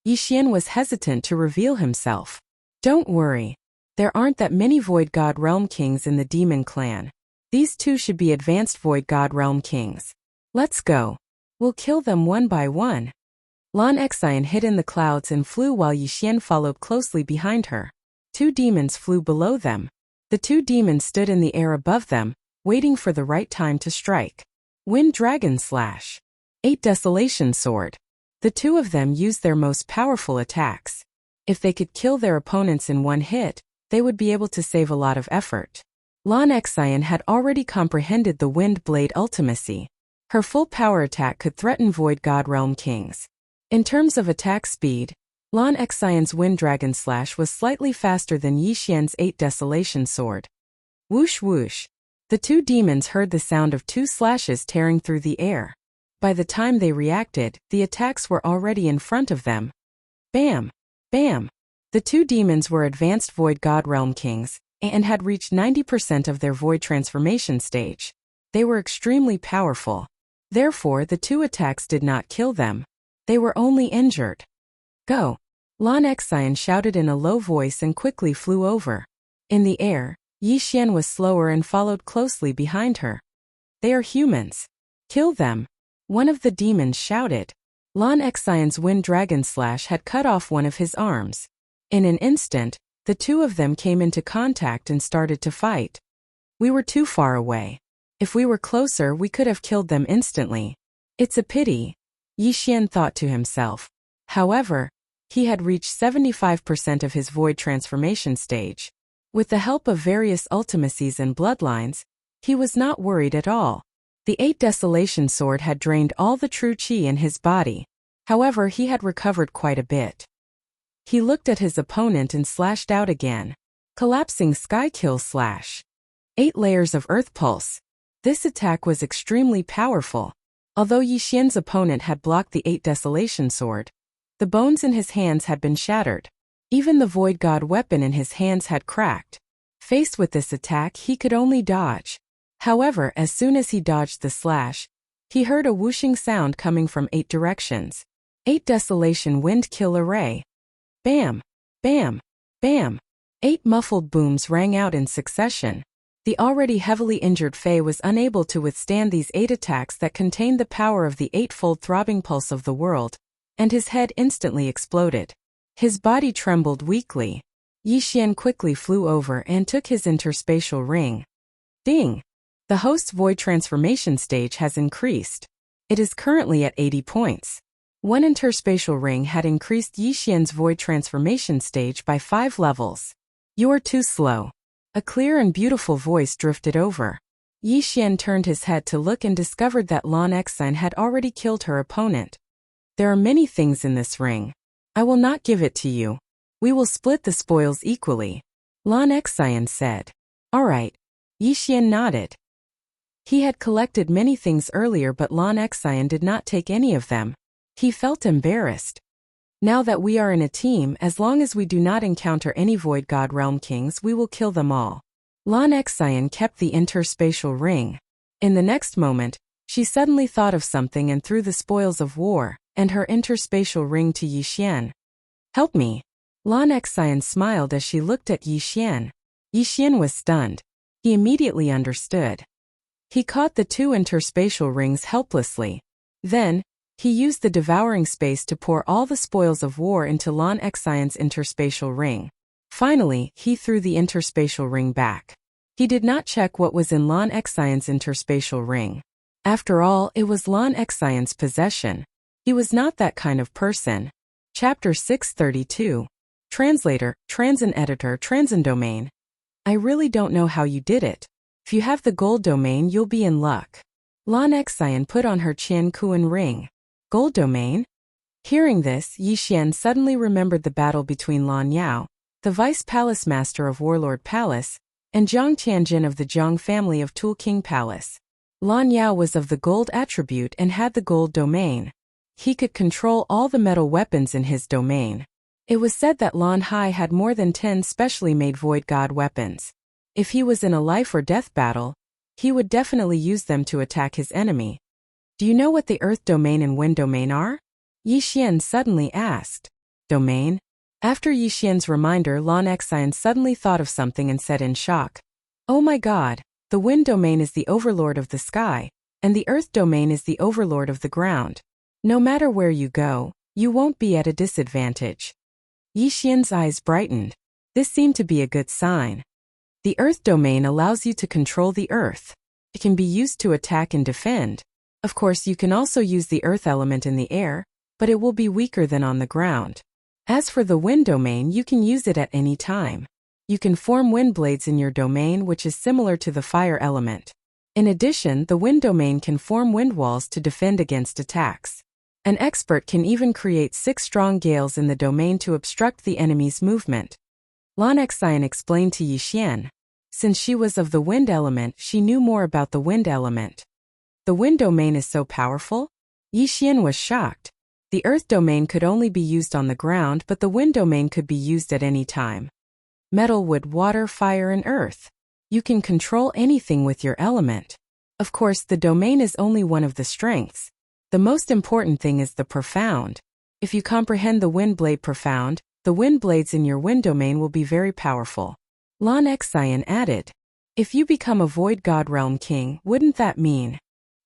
Yixian was hesitant to reveal himself. Don't worry. There aren't that many Void God realm kings in the demon clan. These 2 should be advanced Void God realm kings. Let's go. We'll kill them one by one. Lan Exine hid in the clouds and flew while Yixian followed closely behind her. 2 demons flew below them. The 2 demons stood in the air above them, waiting for the right time to strike. Wind Dragon Slash. 8 Desolation Sword. The 2 of them used their most powerful attacks. If they could kill their opponents in one hit, they would be able to save a lot of effort. Lan Exine had already comprehended the Wind Blade ultimacy. Her full power attack could threaten Void God Realm Kings. In terms of attack speed, Lan Exine's Wind Dragon Slash was slightly faster than Yixian's 8 Desolation Sword. Whoosh whoosh. The 2 demons heard the sound of 2 slashes tearing through the air. By the time they reacted, the attacks were already in front of them. Bam! Bam! The 2 demons were advanced Void God Realm Kings, and had reached 90% of their Void Transformation stage. They were extremely powerful. Therefore, the 2 attacks did not kill them. They were only injured. Go! Lan Exine shouted in a low voice and quickly flew over. In the air, Yixian was slower and followed closely behind her. They are humans. Kill them! One of the demons shouted. Lan Exine's Wind Dragon Slash had cut off one of his arms. In an instant, the 2 of them came into contact and started to fight. We were too far away. If we were closer, we could have killed them instantly. It's a pity, Yixian thought to himself. However, he had reached 75% of his Void Transformation stage. With the help of various ultimacies and bloodlines, he was not worried at all. The 8 Desolation Sword had drained all the true chi in his body. However, he had recovered quite a bit. He looked at his opponent and slashed out again. Collapsing Sky Kill Slash. 8 Layers of Earth Pulse. This attack was extremely powerful. Although Yixian's opponent had blocked the 8 Desolation Sword, the bones in his hands had been shattered. Even the Void God weapon in his hands had cracked. Faced with this attack, he could only dodge. However, as soon as he dodged the slash, he heard a whooshing sound coming from 8 directions. 8 Desolation Wind Kill Array. Bam! Bam! Bam! 8 muffled booms rang out in succession. The already heavily injured Fae was unable to withstand these 8 attacks that contained the power of the 8-fold throbbing pulse of the world, and his head instantly exploded. His body trembled weakly. Yixian quickly flew over and took his interspatial ring. Ding! The host's Void Transformation stage has increased. It is currently at 80 points. One interspatial ring had increased Yixian's Void Transformation stage by 5 levels. You are too slow. A clear and beautiful voice drifted over. Yixian turned his head to look and discovered that Lan Exine had already killed her opponent. There are many things in this ring. I will not give it to you. We will split the spoils equally, Lan Exine said. All right. Yixian nodded. He had collected many things earlier, but Lan Exine did not take any of them. He felt embarrassed. Now that we are in a team, as long as we do not encounter any Void God Realm Kings, we will kill them all. Lan Exine kept the interspatial ring. In the next moment, she suddenly thought of something and threw the spoils of war and her interspatial ring to Yixian. Help me. Lan Exine smiled as she looked at Yixian. Yixian was stunned. He immediately understood. He caught the 2 interspatial rings helplessly. Then, he used the devouring space to pour all the spoils of war into Lan Exine's interspatial ring. Finally, he threw the interspatial ring back. He did not check what was in Lan Exine's interspatial ring. After all, it was Lan Exine's possession. He was not that kind of person. Chapter 632. Translator, Transin Editor, Transin Domain. I really don't know how you did it. If you have the gold domain, you'll be in luck. Lan Exine put on her Qian Kuan ring. Gold domain? Hearing this, Yixian suddenly remembered the battle between Lan Yao, the Vice Palace Master of Warlord Palace, and Zhang Tianjin of the Zhang family of Tool King Palace. Lan Yao was of the gold attribute and had the gold domain. He could control all the metal weapons in his domain. It was said that Lan Hai had more than 10 specially made Void God weapons. If he was in a life or death battle, he would definitely use them to attack his enemy. Do you know what the Earth domain and Wind domain are? Yixian suddenly asked. Domain? After Yixian's reminder, Lan Exine suddenly thought of something and said in shock. Oh my god, the Wind domain is the overlord of the sky, and the earth domain is the overlord of the ground. No matter where you go, you won't be at a disadvantage. Yi Xian's eyes brightened. This seemed to be a good sign. The earth domain allows you to control the earth. It can be used to attack and defend. Of course, you can also use the earth element in the air, but it will be weaker than on the ground. As for the wind domain, you can use it at any time. You can form wind blades in your domain, which is similar to the fire element. In addition, the wind domain can form wind walls to defend against attacks. An expert can even create 6 strong gales in the domain to obstruct the enemy's movement. Lan Xian explained to Yi Xian. Since she was of the wind element, she knew more about the wind element. The wind domain is so powerful? Yi Xian was shocked. The earth domain could only be used on the ground, but the wind domain could be used at any time. Metal, wood, water, fire, and earth. You can control anything with your element. Of course, the domain is only one of the strengths. The most important thing is the profound. If you comprehend the wind blade profound, the wind blades in your wind domain will be very powerful. Lan Xian added. If you become a void god realm king, wouldn't that mean?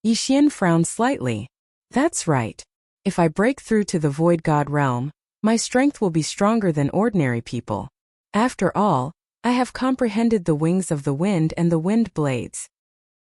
Yi Xian frowned slightly. That's right. If I break through to the void god realm, my strength will be stronger than ordinary people. After all, I have comprehended the wings of the wind and the wind blades.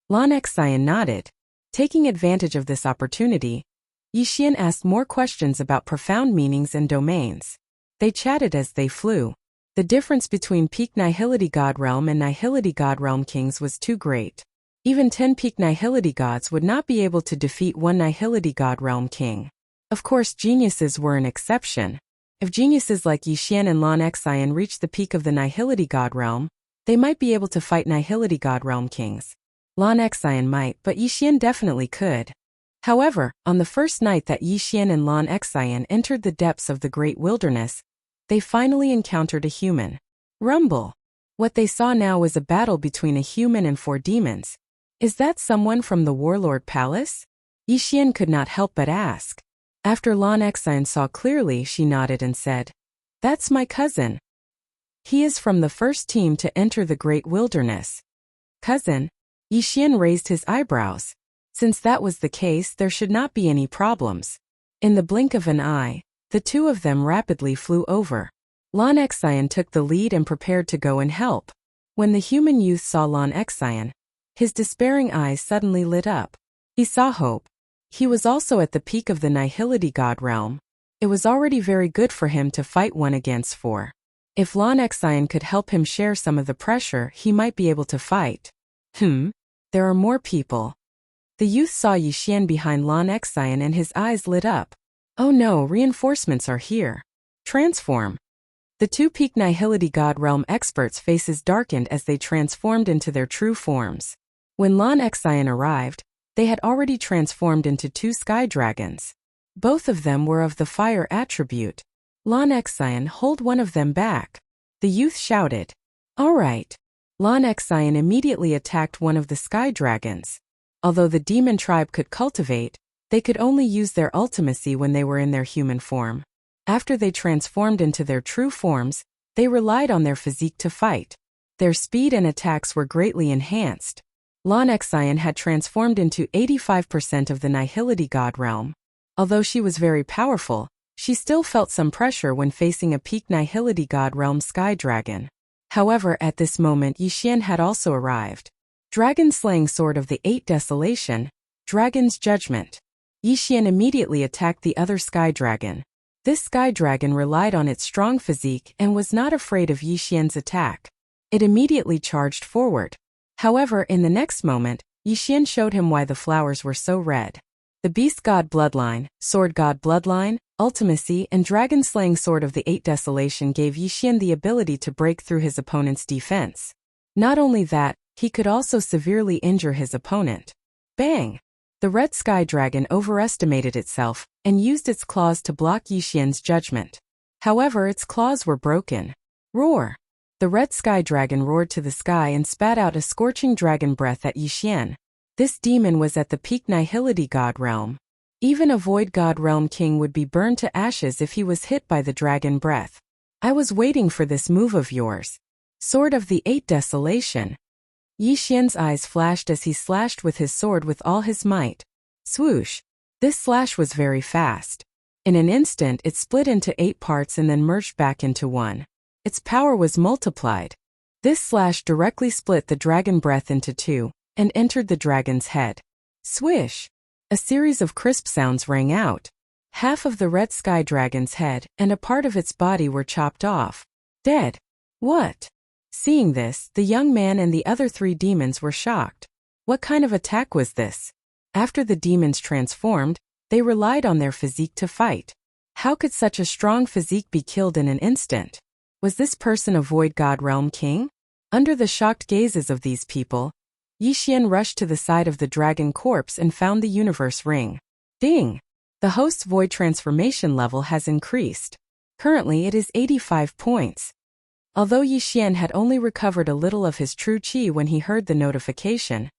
Lan Xian nodded. Taking advantage of this opportunity, Yi Xian asked more questions about profound meanings and domains. They chatted as they flew. The difference between peak Nihility God Realm and Nihility God Realm kings was too great. Even 10 peak Nihility gods would not be able to defeat one Nihility God Realm king. Of course, geniuses were an exception. If geniuses like Yi Xian and Lan Xian reached the peak of the Nihility God Realm, they might be able to fight Nihility God Realm kings. Lan Xian might, but Yi Xian definitely could. However, on the first night that Yi Xian and Lan Xian entered the depths of the great wilderness, they finally encountered a human. Rumble. What they saw now was a battle between a human and 4 demons. Is that someone from the Warlord Palace? Yi Xian could not help but ask. After Lan Xian saw clearly, she nodded and said, "That's my cousin. He is from the first team to enter the great wilderness." Cousin? Yi Xian raised his eyebrows. Since that was the case, there should not be any problems. In the blink of an eye, the 2 of them rapidly flew over. Lan Xian took the lead and prepared to go and help. When the human youth saw Lan Xian, his despairing eyes suddenly lit up. He saw hope. He was also at the peak of the Nihility God Realm. It was already very good for him to fight 1 against 4. If Lan Xian could help him share some of the pressure, he might be able to fight. There are more people. The youth saw Yi Xian behind Lan Xian and his eyes lit up. Oh no, reinforcements are here. Transform. The 2 peak Nihility God Realm experts' faces darkened as they transformed into their true forms. When Lan Xian arrived, they had already transformed into 2 sky dragons. Both of them were of the fire attribute. Lan Xian, hold one of them back. The youth shouted. All right. Lan Xian immediately attacked one of the sky dragons. Although the demon tribe could cultivate, they could only use their ultimacy when they were in their human form. After they transformed into their true forms, they relied on their physique to fight. Their speed and attacks were greatly enhanced. Lan Xian had transformed into 85% of the Nihility God Realm. Although she was very powerful, she still felt some pressure when facing a peak Nihility God Realm sky dragon. However, at this moment Yi Xian had also arrived. Dragon-slaying sword of the 8 Desolation, Dragon's Judgment. Yi Xian immediately attacked the other sky dragon. This sky dragon relied on its strong physique and was not afraid of Yi Xian's attack. It immediately charged forward. However, in the next moment, Yi Xian showed him why the flowers were so red. The Beast God Bloodline, Sword God Bloodline, Ultimacy, and Dragon-slaying sword of the 8 Desolation gave Yi Xian the ability to break through his opponent's defense. Not only that, he could also severely injure his opponent. Bang! The red sky dragon overestimated itself and used its claws to block Yi Xian's judgment. However, its claws were broken. Roar! The red sky dragon roared to the sky and spat out a scorching dragon breath at Yi Xian. This demon was at the peak Nihility God Realm. Even a Void God Realm king would be burned to ashes if he was hit by the dragon breath. I was waiting for this move of yours. Sword of the 8 Desolation. Yi Xian's eyes flashed as he slashed with his sword with all his might. Swoosh! This slash was very fast. In an instant it split into 8 parts and then merged back into one. Its power was multiplied. This slash directly split the dragon breath into 2, and entered the dragon's head. Swish! A series of crisp sounds rang out. Half of the red sky dragon's head and a part of its body were chopped off. Dead. What? Seeing this, the young man and the other 3 demons were shocked. What kind of attack was this? After the demons transformed, they relied on their physique to fight. How could such a strong physique be killed in an instant? Was this person a Void God Realm King? Under the shocked gazes of these people, Yi Xian rushed to the side of the dragon corpse and found the universe ring. Ding! The host's void transformation level has increased. Currently it is 85 points. Although Yi Xian had only recovered a little of his true qi when he heard the notification,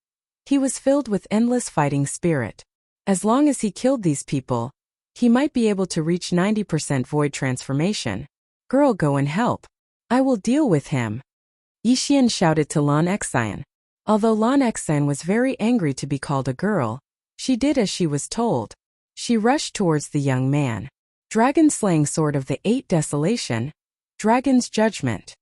he was filled with endless fighting spirit. As long as he killed these people, he might be able to reach 90% void transformation. Girl, go and help. I will deal with him. Yi Xian shouted to Lan Exine. Although Lan Exine was very angry to be called a girl, she did as she was told. She rushed towards the young man. Dragon-slaying sword of the 8 desolation, Dragon's judgment.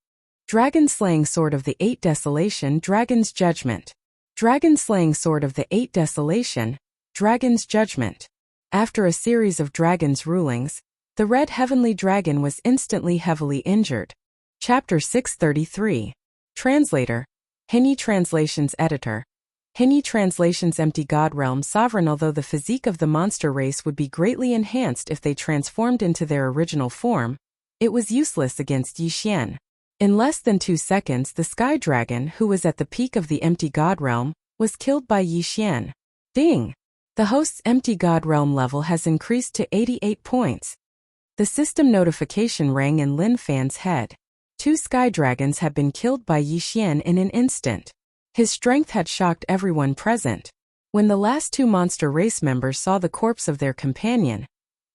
Dragon-slaying sword of the 8 desolation, Dragon's judgment. Dragon-slaying sword of the 8 desolation, Dragon's judgment. After a series of dragon's rulings, the red heavenly dragon was instantly heavily injured. Chapter 633. Translator. Henyi Translations Editor. Henyi Translations Empty God Realm Sovereign. Although the physique of the monster race would be greatly enhanced if they transformed into their original form, it was useless against Yi Xian. In less than 2 seconds, the sky dragon, who was at the peak of the empty God Realm, was killed by Yi Xian. Ding! The host's empty God Realm level has increased to 88 points. The system notification rang in Lin Fan's head. 2 sky dragons had been killed by Yi Xian in an instant. His strength had shocked everyone present. When the last 2 monster race members saw the corpse of their companion,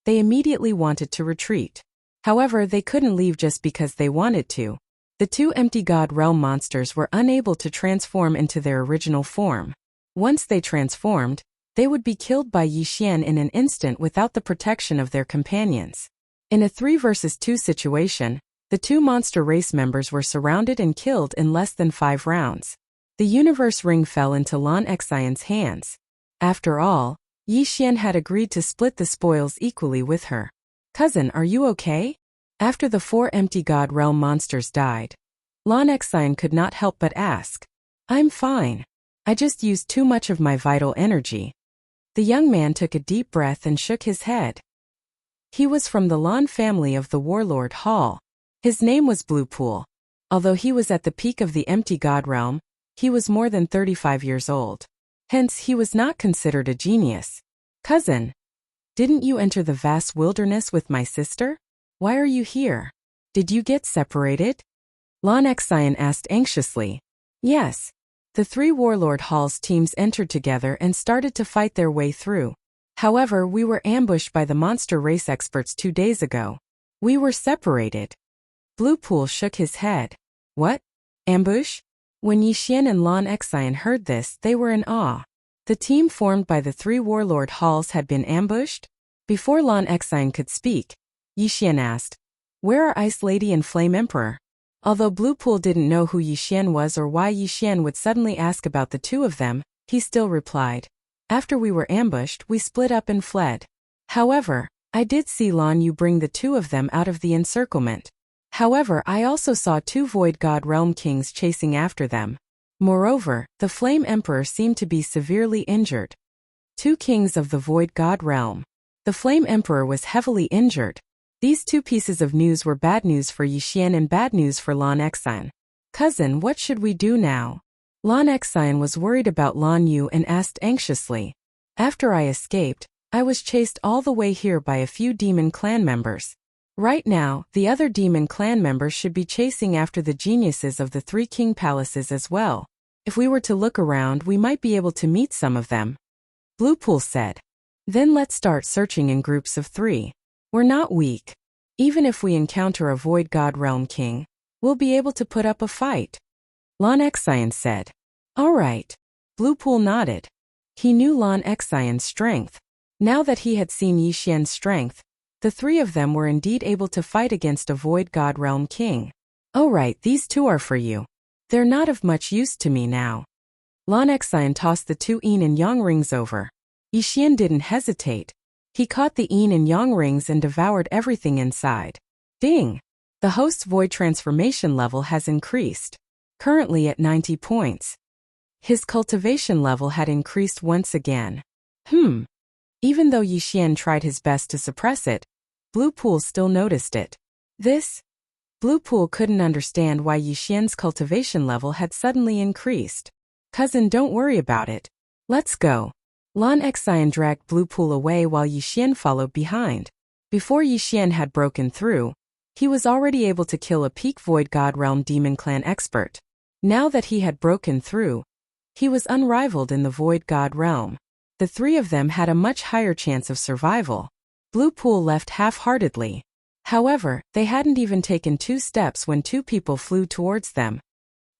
they immediately wanted to retreat. However, they couldn't leave just because they wanted to. The 2 empty God Realm monsters were unable to transform into their original form. Once they transformed, they would be killed by Yi Xian in an instant without the protection of their companions. In a 3 versus 2 situation, the 2 monster race members were surrounded and killed in less than 5 rounds. The universe ring fell into Lan Exine's hands. After all, Yi Xian had agreed to split the spoils equally with her. Cousin, are you okay? After the 4 empty God Realm monsters died, Lan Exine could not help but ask. I'm fine. I just used too much of my vital energy. The young man took a deep breath and shook his head. He was from the Lan family of the Warlord Hall. His name was Blue Pool. Although he was at the peak of the empty God Realm, he was more than 35 years old. Hence, he was not considered a genius. Cousin, didn't you enter the vast wilderness with my sister? Why are you here? Did you get separated? Lan Exine asked anxiously. Yes. The 3 Warlord Hall's teams entered together and started to fight their way through. However, we were ambushed by the monster race experts 2 days ago. We were separated. Blue Pool shook his head. What? Ambush? When Yi Xian and Lan Exine heard this, they were in awe. The team formed by the 3 Warlord Halls had been ambushed? Before Lan Exine could speak, Yi Xian asked, Where are Ice Lady and Flame Emperor? Although Blue Pool didn't know who Yi Xian was or why Yi Xian would suddenly ask about the 2 of them, he still replied, After we were ambushed, we split up and fled. However, I did see Lan Yu bring the 2 of them out of the encirclement. However, I also saw 2 Void God Realm Kings chasing after them. Moreover, the Flame Emperor seemed to be severely injured. 2 kings of the Void God Realm. The Flame Emperor was heavily injured. These 2 pieces of news were bad news for Yi Xian and bad news for Lan Exine. Cousin, what should we do now? Lan Exine was worried about Lan Yu and asked anxiously. After I escaped, I was chased all the way here by a few demon clan members. Right now, the other demon clan members should be chasing after the geniuses of the 3 king palaces as well. If we were to look around, we might be able to meet some of them. Blue Pool said. Then let's start searching in groups of 3. We're not weak. Even if we encounter a Void God Realm King, we'll be able to put up a fight. Lan Exine said. All right. Blue Pool nodded. He knew Lan Xian's strength. Now that he had seen Yixian's strength, the three of them were indeed able to fight against a Void God Realm King. All right, these two are for you. They're not of much use to me now. Lan Xian tossed the two yin and yang rings over. Yixian didn't hesitate. He caught the yin and yang rings and devoured everything inside. Ding! The host's void transformation level has increased. Currently at 90 points. His cultivation level had increased once again. Even though Yixian tried his best to suppress it, Blue Pool still noticed it. Blue Pool couldn't understand why Yixian's cultivation level had suddenly increased. Cousin, don't worry about it. Let's go. Lan Xian dragged Blue Pool away while Yixian followed behind. Before Yixian had broken through, he was already able to kill a peak Void God Realm Demon Clan expert. Now that he had broken through, he was unrivaled in the Void God Realm. The three of them had a much higher chance of survival. Blue Pool left half-heartedly. However, they hadn't even taken 2 steps when 2 people flew towards them.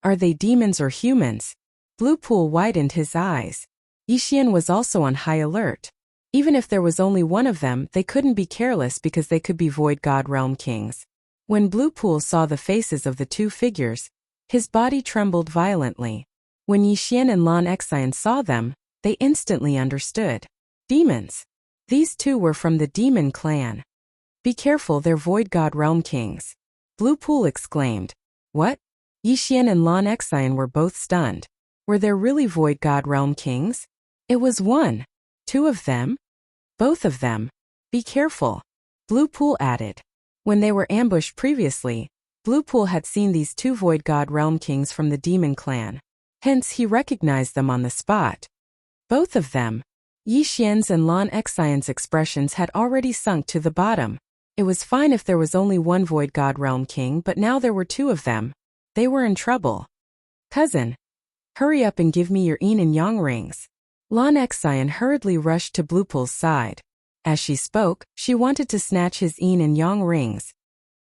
Are they demons or humans? Blue Pool widened his eyes. Yixian was also on high alert. Even if there was only one of them, they couldn't be careless because they could be Void God Realm Kings. When Blue Pool saw the faces of the 2 figures, his body trembled violently. When Yixian and Lan Xian saw them, they instantly understood. Demons. These 2 were from the Demon Clan. Be careful, they're Void God Realm Kings. Blue Pool exclaimed. What? Yixian and Lan Xian were both stunned. Were there really Void God Realm Kings? It was 1. 2 of them? Both of them. Be careful. Blue Pool added. When they were ambushed previously, Blue Pool had seen these 2 Void God Realm Kings from the Demon Clan. Hence he recognized them on the spot. Both of them. Yixian's and Lan Xian's expressions had already sunk to the bottom. It was fine if there was only 1 Void God Realm King, but now there were 2 of them. They were in trouble. Cousin, hurry up and give me your yin and yang rings. Lan Xian hurriedly rushed to Blue Pool's side. As she spoke, she wanted to snatch his yin and yang rings.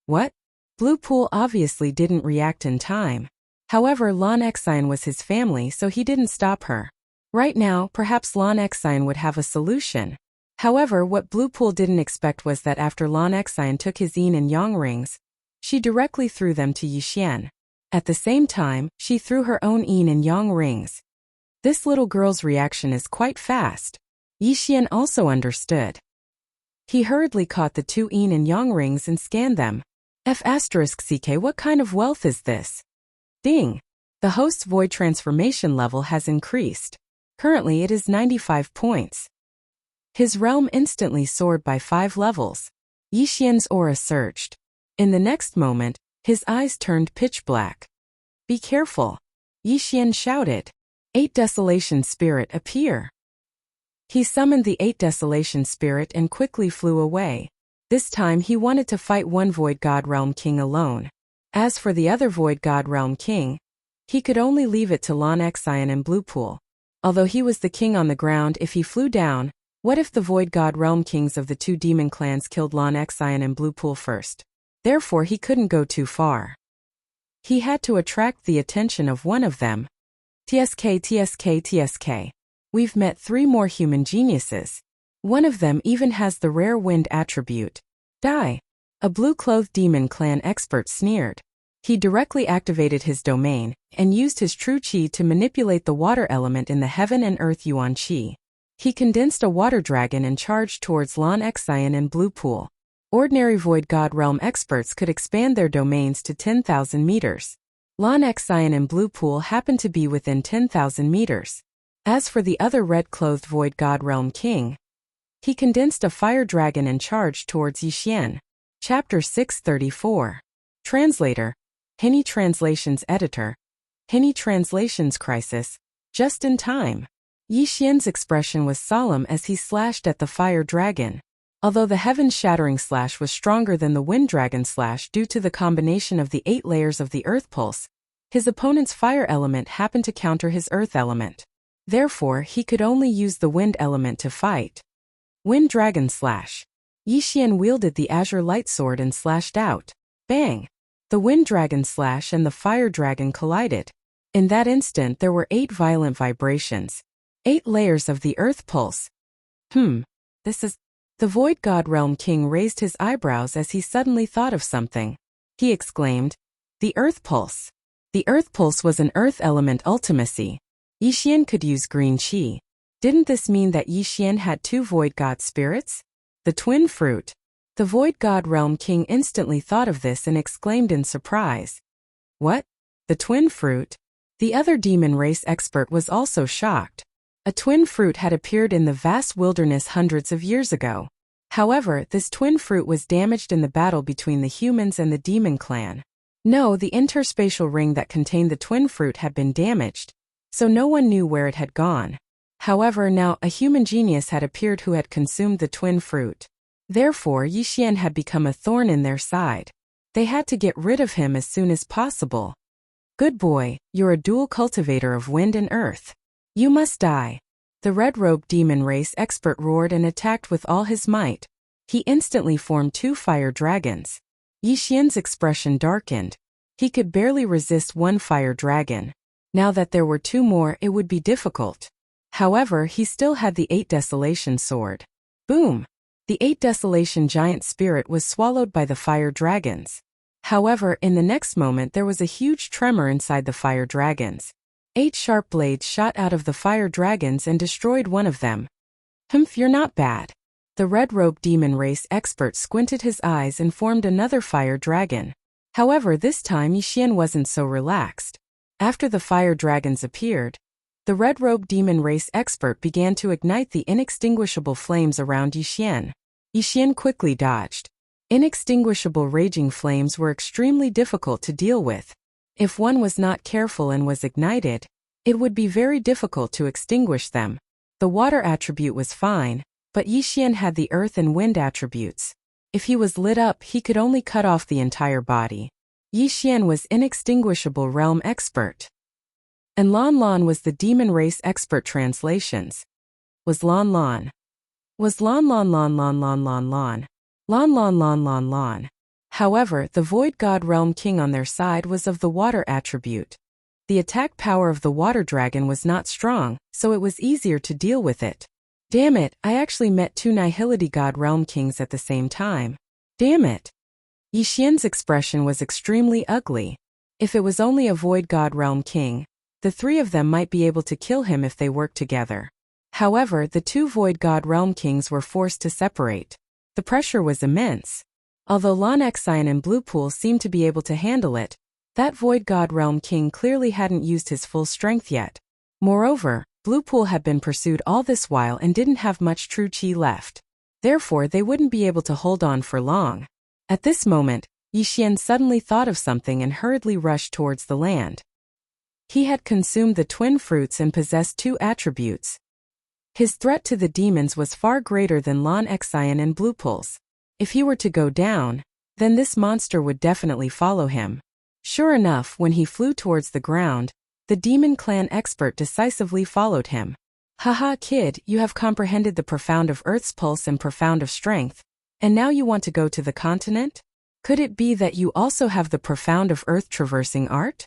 What? Blue Pool obviously didn't react in time. However, Lan Xian was his family, so he didn't stop her. Right now, perhaps Lan Xian would have a solution. However, what Blue Pool didn't expect was that after Lan Xian took his yin and yang rings, she directly threw them to Yixian. At the same time, she threw her own yin and yang rings. This little girl's reaction is quite fast. Yixian also understood. He hurriedly caught the 2 yin and yang rings and scanned them. F***ck, what kind of wealth is this? Ding! The host's void transformation level has increased. Currently it is 95 points. His realm instantly soared by 5 levels. Yixian's aura surged. In the next moment, his eyes turned pitch black. Be careful! Yixian shouted. 8 Desolation Spirit appear. He summoned the 8 Desolation Spirit and quickly flew away. This time he wanted to fight 1 Void God Realm King alone. As for the other Void God Realm King, he could only leave it to Lan Xian and Blue Pool. Although he was the king on the ground, if he flew down, what if the Void God Realm Kings of the 2 demon clans killed Lan Xian and Blue Pool first? Therefore he couldn't go too far. He had to attract the attention of one of them. TSK. We've met 3 more human geniuses. One of them even has the rare wind attribute. Die. A blue-clothed demon clan expert sneered. He directly activated his domain and used his true qi to manipulate the water element in the heaven and earth yuan qi. He condensed a water dragon and charged towards Lan Xian and Blue Pool. Ordinary Void God Realm experts could expand their domains to 10,000 meters. Lan Xian and Blue Pool happened to be within 10,000 meters. As for the other red-clothed Void God Realm King, he condensed a fire dragon and charged towards Yixian. Chapter 634. Translator. Henny Translations Editor. Henny Translations Crisis. Just in time. Yixian's expression was solemn as he slashed at the fire dragon. Although the heaven-shattering slash was stronger than the wind dragon slash due to the combination of the 8 layers of the earth pulse, his opponent's fire element happened to counter his earth element. Therefore, he could only use the wind element to fight. Wind dragon slash. Yixian wielded the azure light sword and slashed out. Bang! The wind dragon slash and the fire dragon collided. In that instant there were 8 violent vibrations. 8 layers of the earth pulse. This is... The Void God Realm King raised his eyebrows as he suddenly thought of something. He exclaimed, "The earth pulse." The earth pulse was an earth element ultimacy. Yixian could use green qi. Didn't this mean that Yixian had 2 Void God spirits? The twin fruit. The Void God Realm King instantly thought of this and exclaimed in surprise. What? The twin fruit? The other demon race expert was also shocked. A twin fruit had appeared in the vast wilderness hundreds of years ago. However, this twin fruit was damaged in the battle between the humans and the demon clan. No, the interspatial ring that contained the twin fruit had been damaged, so no one knew where it had gone. However, now a human genius had appeared who had consumed the twin fruit. Therefore, Yixian had become a thorn in their side. They had to get rid of him as soon as possible. Good boy, you're a dual cultivator of wind and earth. You must die. The red-robed demon race expert roared and attacked with all his might. He instantly formed 2 fire dragons. Yixian's expression darkened. He could barely resist 1 fire dragon. Now that there were 2 more, it would be difficult. However, he still had the 8 Desolation sword. Boom! The 8 Desolation giant spirit was swallowed by the fire dragons. However, in the next moment there was a huge tremor inside the fire dragons. 8 sharp blades shot out of the fire dragons and destroyed one of them. You're not bad. The red-robed demon race expert squinted his eyes and formed another fire dragon. However, this time Yixian wasn't so relaxed. After the fire dragons appeared, the red-robed demon race expert began to ignite the inextinguishable flames around Yixian. Yixian quickly dodged. Inextinguishable raging flames were extremely difficult to deal with. If one was not careful and was ignited, it would be very difficult to extinguish them. The water attribute was fine, but Yixian had the earth and wind attributes. If he was lit up, he could only cut off the entire body. Yixian was inextinguishable realm expert. And Lon Lon was the demon race expert translations. Was Lon Lon. Was Lon Lon Lon Lon Lon Lon Lon. Lon Lon Lon Lon Lon. However, the Void God Realm King on their side was of the water attribute. The attack power of the water dragon was not strong, so it was easier to deal with it. Damn it, I actually met 2 Nihility God Realm Kings at the same time. Damn it. Yixian's expression was extremely ugly. If it was only a Void God Realm King, the 3 of them might be able to kill him if they worked together. However, the 2 Void God Realm Kings were forced to separate. The pressure was immense. Although Lon Xian and Bluepool seemed to be able to handle it, that Void God Realm King clearly hadn't used his full strength yet. Moreover, Bluepool had been pursued all this while and didn't have much true chi left. Therefore, they wouldn't be able to hold on for long. At this moment, Yixian suddenly thought of something and hurriedly rushed towards the land. He had consumed the twin fruits and possessed 2 attributes. His threat to the demons was far greater than Lon Xian and Bluepool's. If he were to go down, then this monster would definitely follow him. Sure enough, when he flew towards the ground, the demon clan expert decisively followed him. Haha kid, you have comprehended the profound of Earth's pulse and profound of strength, and now you want to go to the continent? Could it be that you also have the profound of Earth traversing art?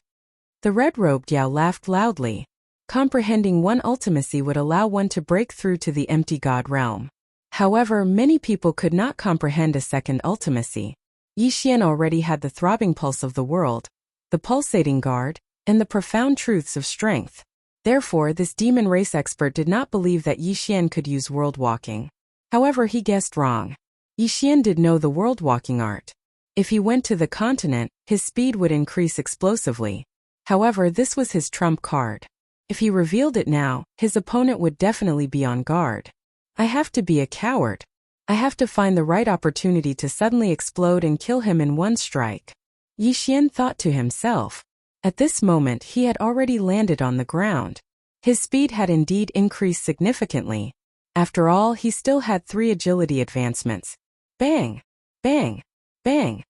The red-robed Yao laughed loudly. Comprehending one ultimacy would allow one to break through to the empty god realm. However, many people could not comprehend a second ultimacy. Yixian already had the throbbing pulse of the world, the pulsating guard, and the profound truths of strength. Therefore, this demon race expert did not believe that Yixian could use world walking. However, he guessed wrong. Yixian did know the world walking art. If he went to the continent, his speed would increase explosively. However, this was his trump card. If he revealed it now, his opponent would definitely be on guard. I have to be a coward. I have to find the right opportunity to suddenly explode and kill him in one strike. Yixian thought to himself. At this moment he had already landed on the ground. His speed had indeed increased significantly. After all, he still had 3 agility advancements. Bang! Bang! Bang!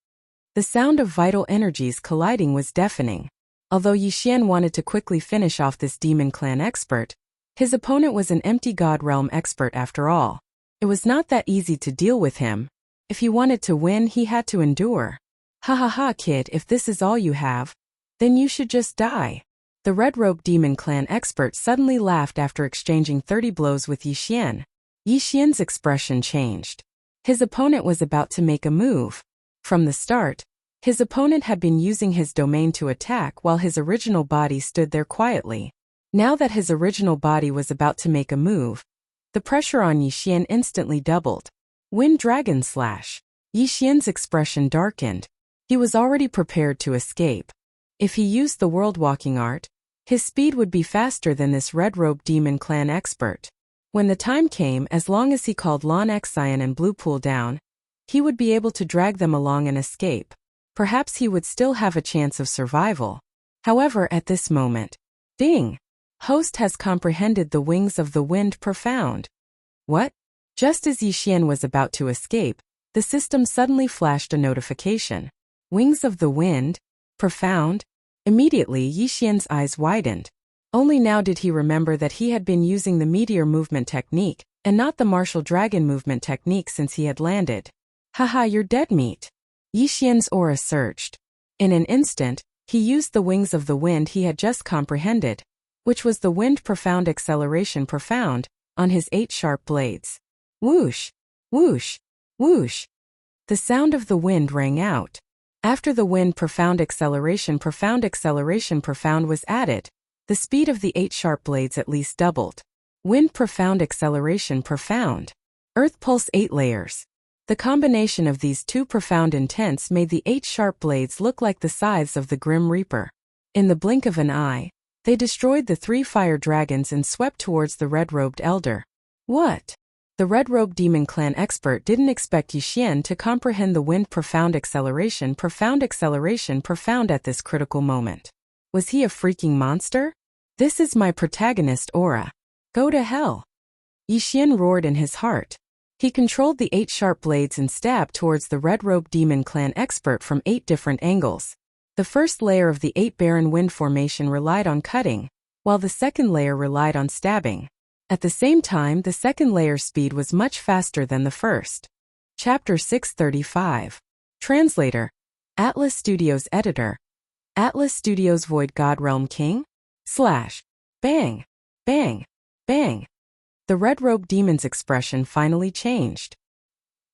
The sound of vital energies colliding was deafening. Although Yixian wanted to quickly finish off this demon clan expert, his opponent was an empty god realm expert after all. It was not that easy to deal with him. If he wanted to win, he had to endure. Ha ha ha kid, if this is all you have, then you should just die. The red-robed demon clan expert suddenly laughed after exchanging 30 blows with Yi Xian. Yi Xian's expression changed. His opponent was about to make a move. From the start, his opponent had been using his domain to attack while his original body stood there quietly. Now that his original body was about to make a move, the pressure on Yi Xian instantly doubled. Wind Dragon Slash. Yi Xian's expression darkened. He was already prepared to escape. If he used the world-walking art, his speed would be faster than this red-robed demon clan expert. When the time came, as long as he called Lan Xian and Blue Pool down, he would be able to drag them along and escape. Perhaps he would still have a chance of survival. However, at this moment, ding! Host has comprehended the wings of the wind profound. What? Just as Yi Xian was about to escape, the system suddenly flashed a notification. Wings of the wind? Profound? Immediately, Yi Xian's eyes widened. Only now did he remember that he had been using the meteor movement technique, and not the martial dragon movement technique since he had landed. Haha, you're dead meat. Yi Xian's aura surged. In an instant, he used the wings of the wind he had just comprehended, which was the wind profound acceleration profound, on his 8 sharp blades. Whoosh! Whoosh! Whoosh! The sound of the wind rang out. After the wind profound acceleration profound was added, the speed of the 8 sharp blades at least doubled. Wind profound acceleration profound. Earth pulse 8 layers. The combination of these two profound intents made the 8 sharp blades look like the scythes of the Grim Reaper. In the blink of an eye, they destroyed the 3 fire dragons and swept towards the red-robed elder. What? The red-robed demon clan expert didn't expect Yi Xian to comprehend the wind profound acceleration profound at this critical moment. Was he a freaking monster? This is my protagonist aura. Go to hell. Yi Xian roared in his heart. He controlled the 8 sharp blades and stabbed towards the red-robed demon clan expert from 8 different angles. The first layer of the 8 barren wind formation relied on cutting, while the second layer relied on stabbing. At the same time, the second layer's speed was much faster than the first. Chapter 635. Translator. Atlas Studios Editor. Atlas Studios Void God Realm King? / Bang! Bang! Bang! The red-robed demon's expression finally changed.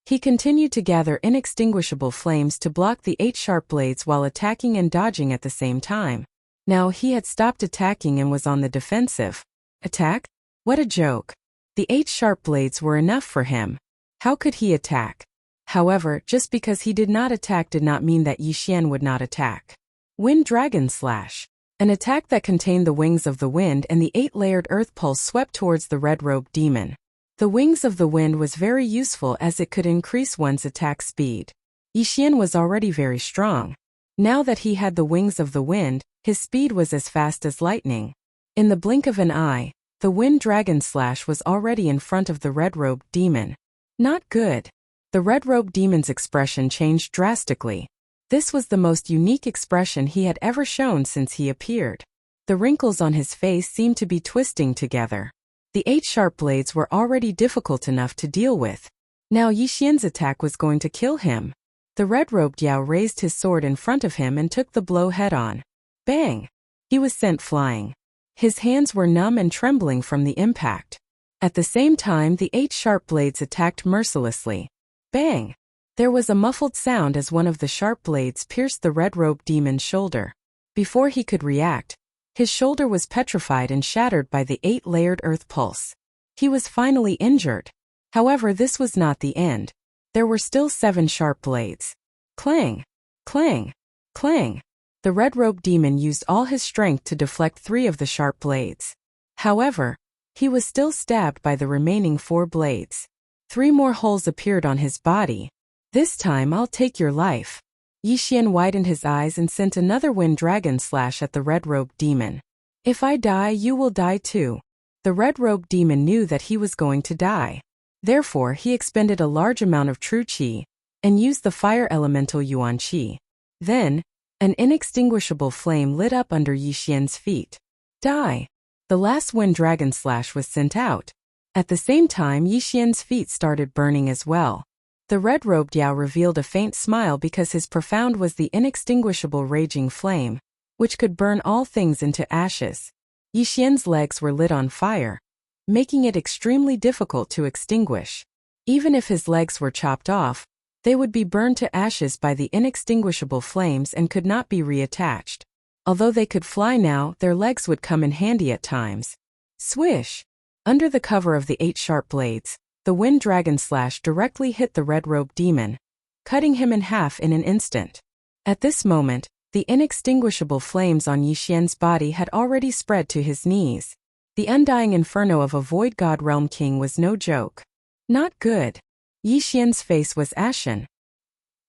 He continued to gather inextinguishable flames to block the 8 sharp blades while attacking and dodging at the same time. Now he had stopped attacking and was on the defensive. Attack? What a joke. The 8 sharp blades were enough for him. How could he attack? However, just because he did not attack did not mean that Yi Xian would not attack. Wind Dragon Slash. An attack that contained the wings of the wind and the 8-layered earth pulse swept towards the red-robed demon. The wings of the wind was very useful as it could increase one's attack speed. Yi Xian was already very strong. Now that he had the wings of the wind, his speed was as fast as lightning. In the blink of an eye, the Wind Dragon Slash was already in front of the red-robed demon. Not good. The red-robed demon's expression changed drastically. This was the most unique expression he had ever shown since he appeared. The wrinkles on his face seemed to be twisting together. The 8 sharp blades were already difficult enough to deal with. Now Yi Xian's attack was going to kill him. The red-robed Yao raised his sword in front of him and took the blow head-on. Bang! He was sent flying. His hands were numb and trembling from the impact. At the same time, the 8 sharp blades attacked mercilessly. Bang! There was a muffled sound as one of the sharp blades pierced the red-robed demon's shoulder. Before he could react, his shoulder was petrified and shattered by the 8-layered earth pulse. He was finally injured. However, this was not the end. There were still 7 sharp blades. Clang! Clang! Clang! The red-robed demon used all his strength to deflect 3 of the sharp blades. However, he was still stabbed by the remaining 4 blades. 3 more holes appeared on his body. This time I'll take your life. Yi Xian widened his eyes and sent another Wind Dragon Slash at the red-robed demon. If I die, you will die too. The red-robed demon knew that he was going to die. Therefore, he expended a large amount of true qi and used the fire elemental Yuan qi. Then, an inextinguishable flame lit up under Yi Xian's feet. Die! The last Wind Dragon Slash was sent out. At the same time, Yi Xian's feet started burning as well. The red-robed Yao revealed a faint smile because his profound was the inextinguishable raging flame. which could burn all things into ashes. Yixian's legs were lit on fire, making it extremely difficult to extinguish. Even if his legs were chopped off, they would be burned to ashes by the inextinguishable flames and could not be reattached. Although they could fly now, their legs would come in handy at times. Swish! Under the cover of the 8 sharp blades, the wind dragon slash directly hit the red-robed demon, cutting him in half in an instant. At this moment, the inextinguishable flames on Yixian's body had already spread to his knees. The undying inferno of a Void God Realm King was no joke. Not good. Yixian's face was ashen.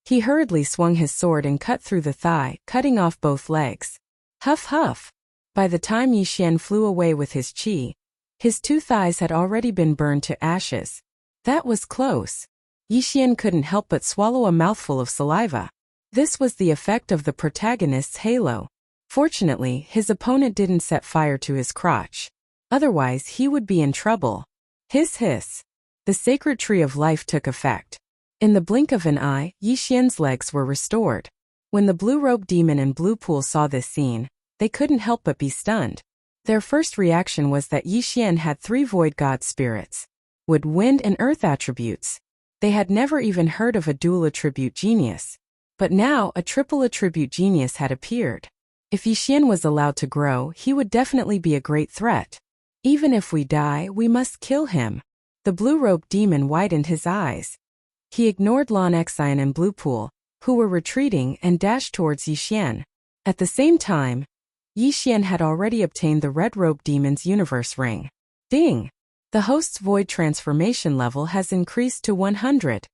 He hurriedly swung his sword and cut through the thigh, cutting off both legs. Huff huff. By the time Yixian flew away with his chi, his 2 thighs had already been burned to ashes. That was close. Yixian couldn't help but swallow a mouthful of saliva. This was the effect of the protagonist's halo. Fortunately, his opponent didn't set fire to his crotch. Otherwise, he would be in trouble. Hiss hiss. The sacred tree of life took effect. In the blink of an eye, Yixian's legs were restored. When the blue-robed demon and Blue Pool saw this scene, they couldn't help but be stunned. Their first reaction was that Yixian had 3 void god spirits, wood, wind, and earth attributes. They had never even heard of a dual attribute genius. But now a triple attribute genius had appeared. If Yixian was allowed to grow, he would definitely be a great threat. Even if we die, we must kill him. The blue-robed demon widened his eyes. He ignored Lan Xian and Blue Pool, who were retreating, and dashed towards Yixian. At the same time, Yixian had already obtained the red-robed demon's universe ring. Ding! The host's void transformation level has increased to 100.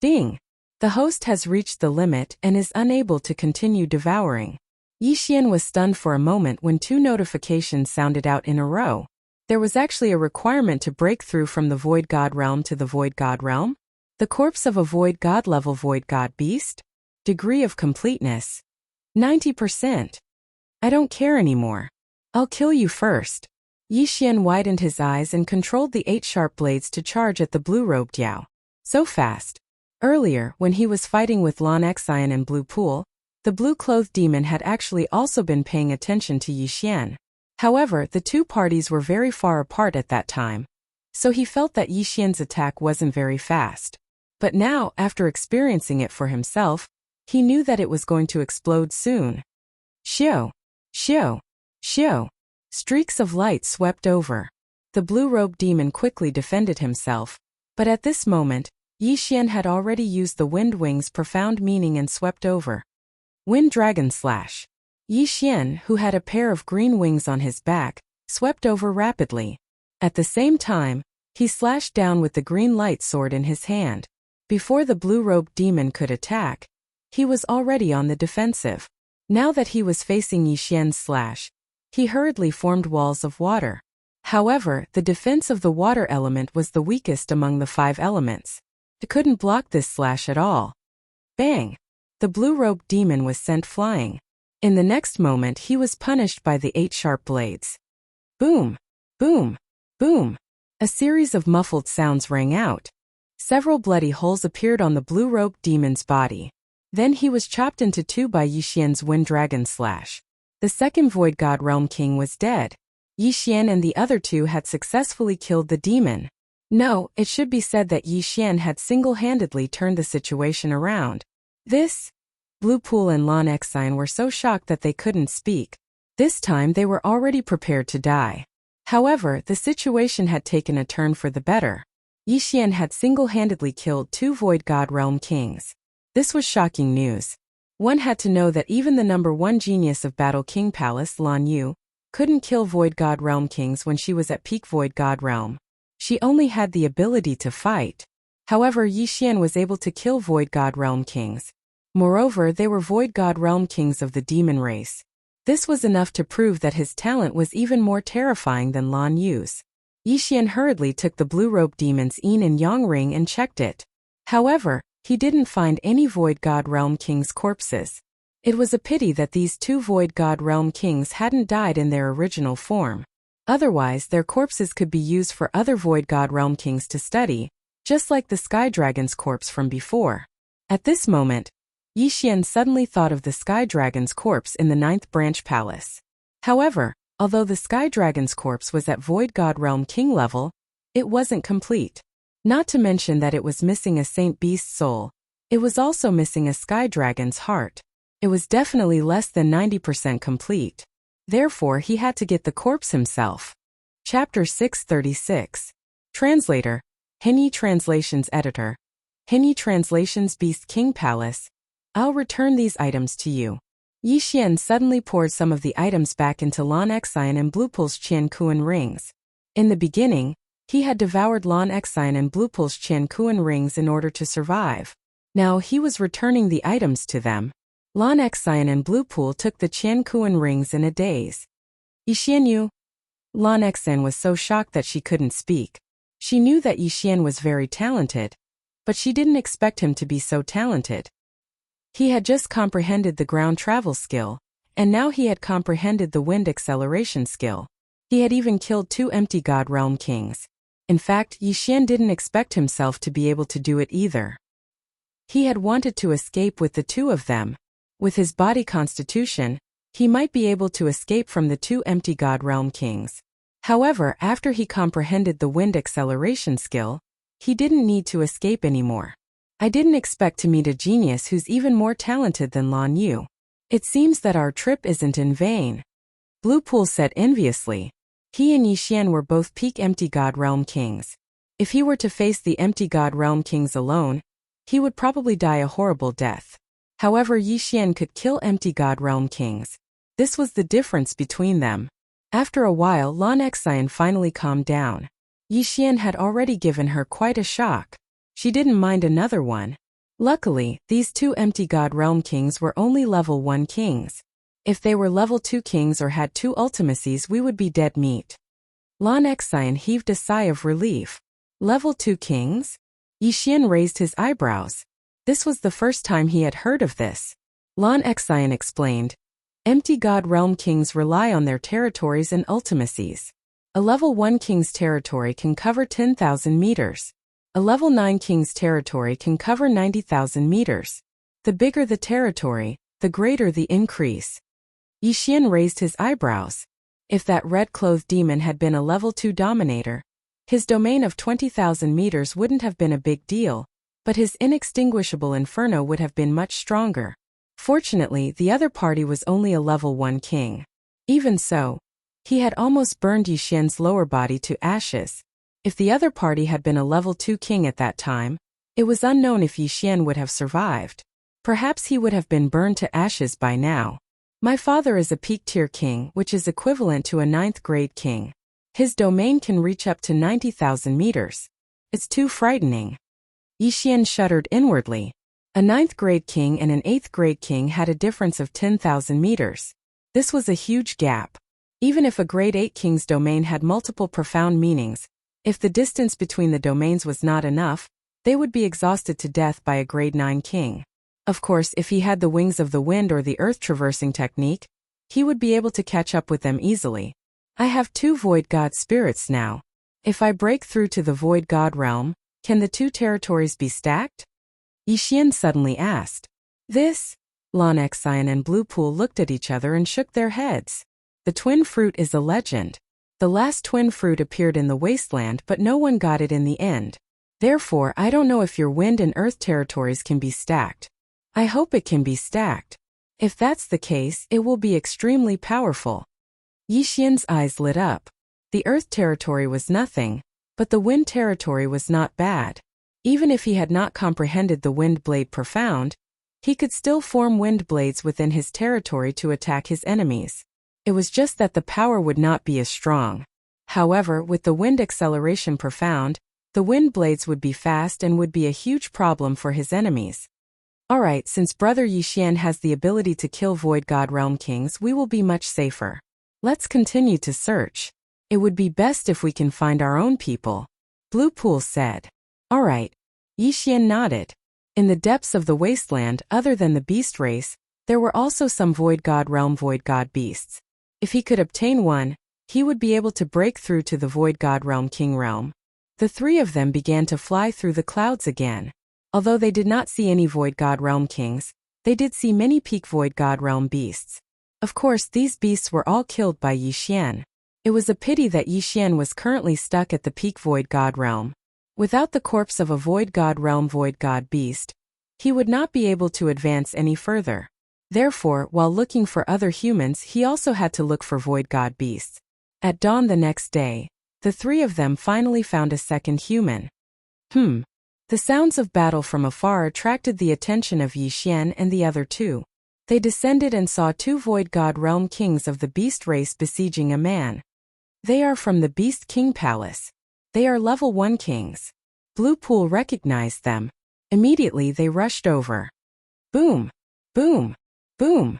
Ding! The host has reached the limit and is unable to continue devouring. Yixian was stunned for a moment when 2 notifications sounded out in a row. There was actually a requirement to break through from the Void God Realm to the Void God Realm. The corpse of a Void God level Void God beast? Degree of completeness: 90%. I don't care anymore. I'll kill you first. Yixian widened his eyes and controlled the 8 sharp blades to charge at the blue-robed Yao. So fast. Earlier, when he was fighting with Lan Xian and Blue Pool, the blue-clothed demon had actually also been paying attention to Yixian. However, the 2 parties were very far apart at that time, so he felt that Yixian's attack wasn't very fast. But now, after experiencing it for himself, he knew that it was going to explode soon. Xiao! Xiao! Xiao! Streaks of light swept over. The blue-robed demon quickly defended himself, but at this moment, Yixian had already used the wind wing's profound meaning and swept over. Wind Dragon Slash. Yixian, who had a pair of green wings on his back, swept over rapidly. At the same time, he slashed down with the green light sword in his hand. Before the blue-robed demon could attack, he was already on the defensive. Now that he was facing Yixian's slash, he hurriedly formed walls of water. However, the defense of the water element was the weakest among the 5 elements. It couldn't block this slash at all. Bang! The blue-robed demon was sent flying. In the next moment, he was punished by the 8 sharp blades. Boom! Boom! Boom! A series of muffled sounds rang out. Several bloody holes appeared on the blue-robed demon's body. Then he was chopped into 2 by Yixian's Wind Dragon Slash. The second Void God Realm King was dead. Yixian and the other 2 had successfully killed the demon. No, it should be said that Yixian had single-handedly turned the situation around. Blue Pool and Lan Xian were so shocked that they couldn't speak. This time they were already prepared to die. However, the situation had taken a turn for the better. Yixian had single-handedly killed 2 Void God Realm Kings. This was shocking news. One had to know that even the number 1 genius of Battle King Palace, Lan Yu, couldn't kill Void God Realm Kings when she was at peak Void God Realm. She only had the ability to fight. However, Yixian was able to kill Void God Realm Kings. Moreover, they were Void God Realm Kings of the demon race. This was enough to prove that his talent was even more terrifying than Lan Yu's. Yixian hurriedly took the blue-robed demon's yin and yang ring and checked it. However, he didn't find any Void God Realm Kings' corpses. It was a pity that these 2 Void God Realm Kings hadn't died in their original form. Otherwise, their corpses could be used for other Void God Realm Kings to study, just like the Sky Dragon's corpse from before. At this moment, Yixian suddenly thought of the Sky Dragon's corpse in the 9th branch palace. However, although the Sky Dragon's corpse was at Void God Realm King level, it wasn't complete. Not to mention that it was missing a Saint Beast's soul. It was also missing a Sky Dragon's heart. It was definitely less than 90% complete. Therefore, he had to get the corpse himself. Chapter 636. Translator. Henyi Translations Editor. Henyi Translations Beast King Palace. I'll return these items to you. Yixian suddenly poured some of the items back into Lan Xian and Bluepool's Qian Kuan rings. In the beginning, he had devoured Lan Xian and Bluepool's Qian Kuan rings in order to survive. Now he was returning the items to them. Lan Xian and Bluepool took the Qian Kuan rings in a daze. Yixian, you? Lan Xian was so shocked that she couldn't speak. She knew that Yixian was very talented, but she didn't expect him to be so talented. He had just comprehended the ground travel skill, and now he had comprehended the wind acceleration skill. He had even killed 2 empty God Realm Kings. In fact, Yixian didn't expect himself to be able to do it either. He had wanted to escape with the 2 of them. With his body constitution, he might be able to escape from the 2 empty God Realm Kings. However, after he comprehended the wind acceleration skill, he didn't need to escape anymore. I didn't expect to meet a genius who's even more talented than Lan Yu. It seems that our trip isn't in vain. Bluepool said enviously. He and Yixian were both peak empty God Realm Kings. If he were to face the empty God Realm Kings alone, he would probably die a horrible death. However, Yixian could kill empty God Realm Kings. This was the difference between them. After a while, Lan Xian finally calmed down. Yixian had already given her quite a shock. She didn't mind another one. Luckily, these 2 empty God Realm Kings were only level 1 kings. If they were level 2 kings or had 2 ultimacies, we would be dead meat. Lan Xian heaved a sigh of relief. Level 2 kings? Yixian raised his eyebrows. This was the first time he had heard of this. Lan Xian explained. Empty God Realm Kings rely on their territories and ultimacies. A level 1 king's territory can cover 10,000 meters. A level 9 king's territory can cover 90,000 meters. The bigger the territory, the greater the increase. Yixian raised his eyebrows. If that red-clothed demon had been a level 2 dominator, his domain of 20,000 meters wouldn't have been a big deal, but his inextinguishable inferno would have been much stronger. Fortunately, the other party was only a level 1 king. Even so, he had almost burned Yixian's lower body to ashes. If the other party had been a level 2 king at that time, it was unknown if Yixian would have survived. Perhaps he would have been burned to ashes by now. My father is a peak tier king, which is equivalent to a 9th grade king. His domain can reach up to 90,000 meters. It's too frightening. Yixian shuddered inwardly. A 9th grade king and an 8th grade king had a difference of 10,000 meters. This was a huge gap. Even if a grade 8 king's domain had multiple profound meanings, if the distance between the domains was not enough, they would be exhausted to death by a grade 9 king. Of course, if he had the wings of the wind or the earth traversing technique, he would be able to catch up with them easily. I have 2 void god spirits now. If I break through to the void god realm, can the 2 territories be stacked? Yixian suddenly asked. This? Lan Xian and Bluepool looked at each other and shook their heads. The twin fruit is a legend. The last twin fruit appeared in the wasteland, but no one got it in the end. Therefore, I don't know if your wind and earth territories can be stacked. I hope it can be stacked. If that's the case, it will be extremely powerful. Yixian's eyes lit up. The earth territory was nothing, but the wind territory was not bad. Even if he had not comprehended the wind blade profound, he could still form wind blades within his territory to attack his enemies. It was just that the power would not be as strong. However, with the wind acceleration profound, the wind blades would be fast and would be a huge problem for his enemies. Alright, since Brother Yixian has the ability to kill Void God Realm Kings, we will be much safer. Let's continue to search. It would be best if we can find our own people. Bluepool said. Alright. Yixian nodded. In the depths of the wasteland, other than the beast race, there were also some Void God Realm Void God beasts. If he could obtain one, he would be able to break through to the Void God Realm King realm. The 3 of them began to fly through the clouds again. Although they did not see any Void God Realm Kings, they did see many peak void god realm beasts. Of course, these beasts were all killed by Yi Xian. It was a pity that Yi Xian was currently stuck at the peak void god realm. Without the corpse of a void god realm void god beast, he would not be able to advance any further. Therefore, while looking for other humans, he also had to look for void god beasts. At dawn the next day, the three of them finally found a second human. The sounds of battle from afar attracted the attention of Yi Xian and the other two. They descended and saw two void god realm kings of the beast race besieging a man. They are from the Beast King Palace. They are level 1 kings. Blue Pool recognized them. Immediately they rushed over. Boom! Boom! Boom!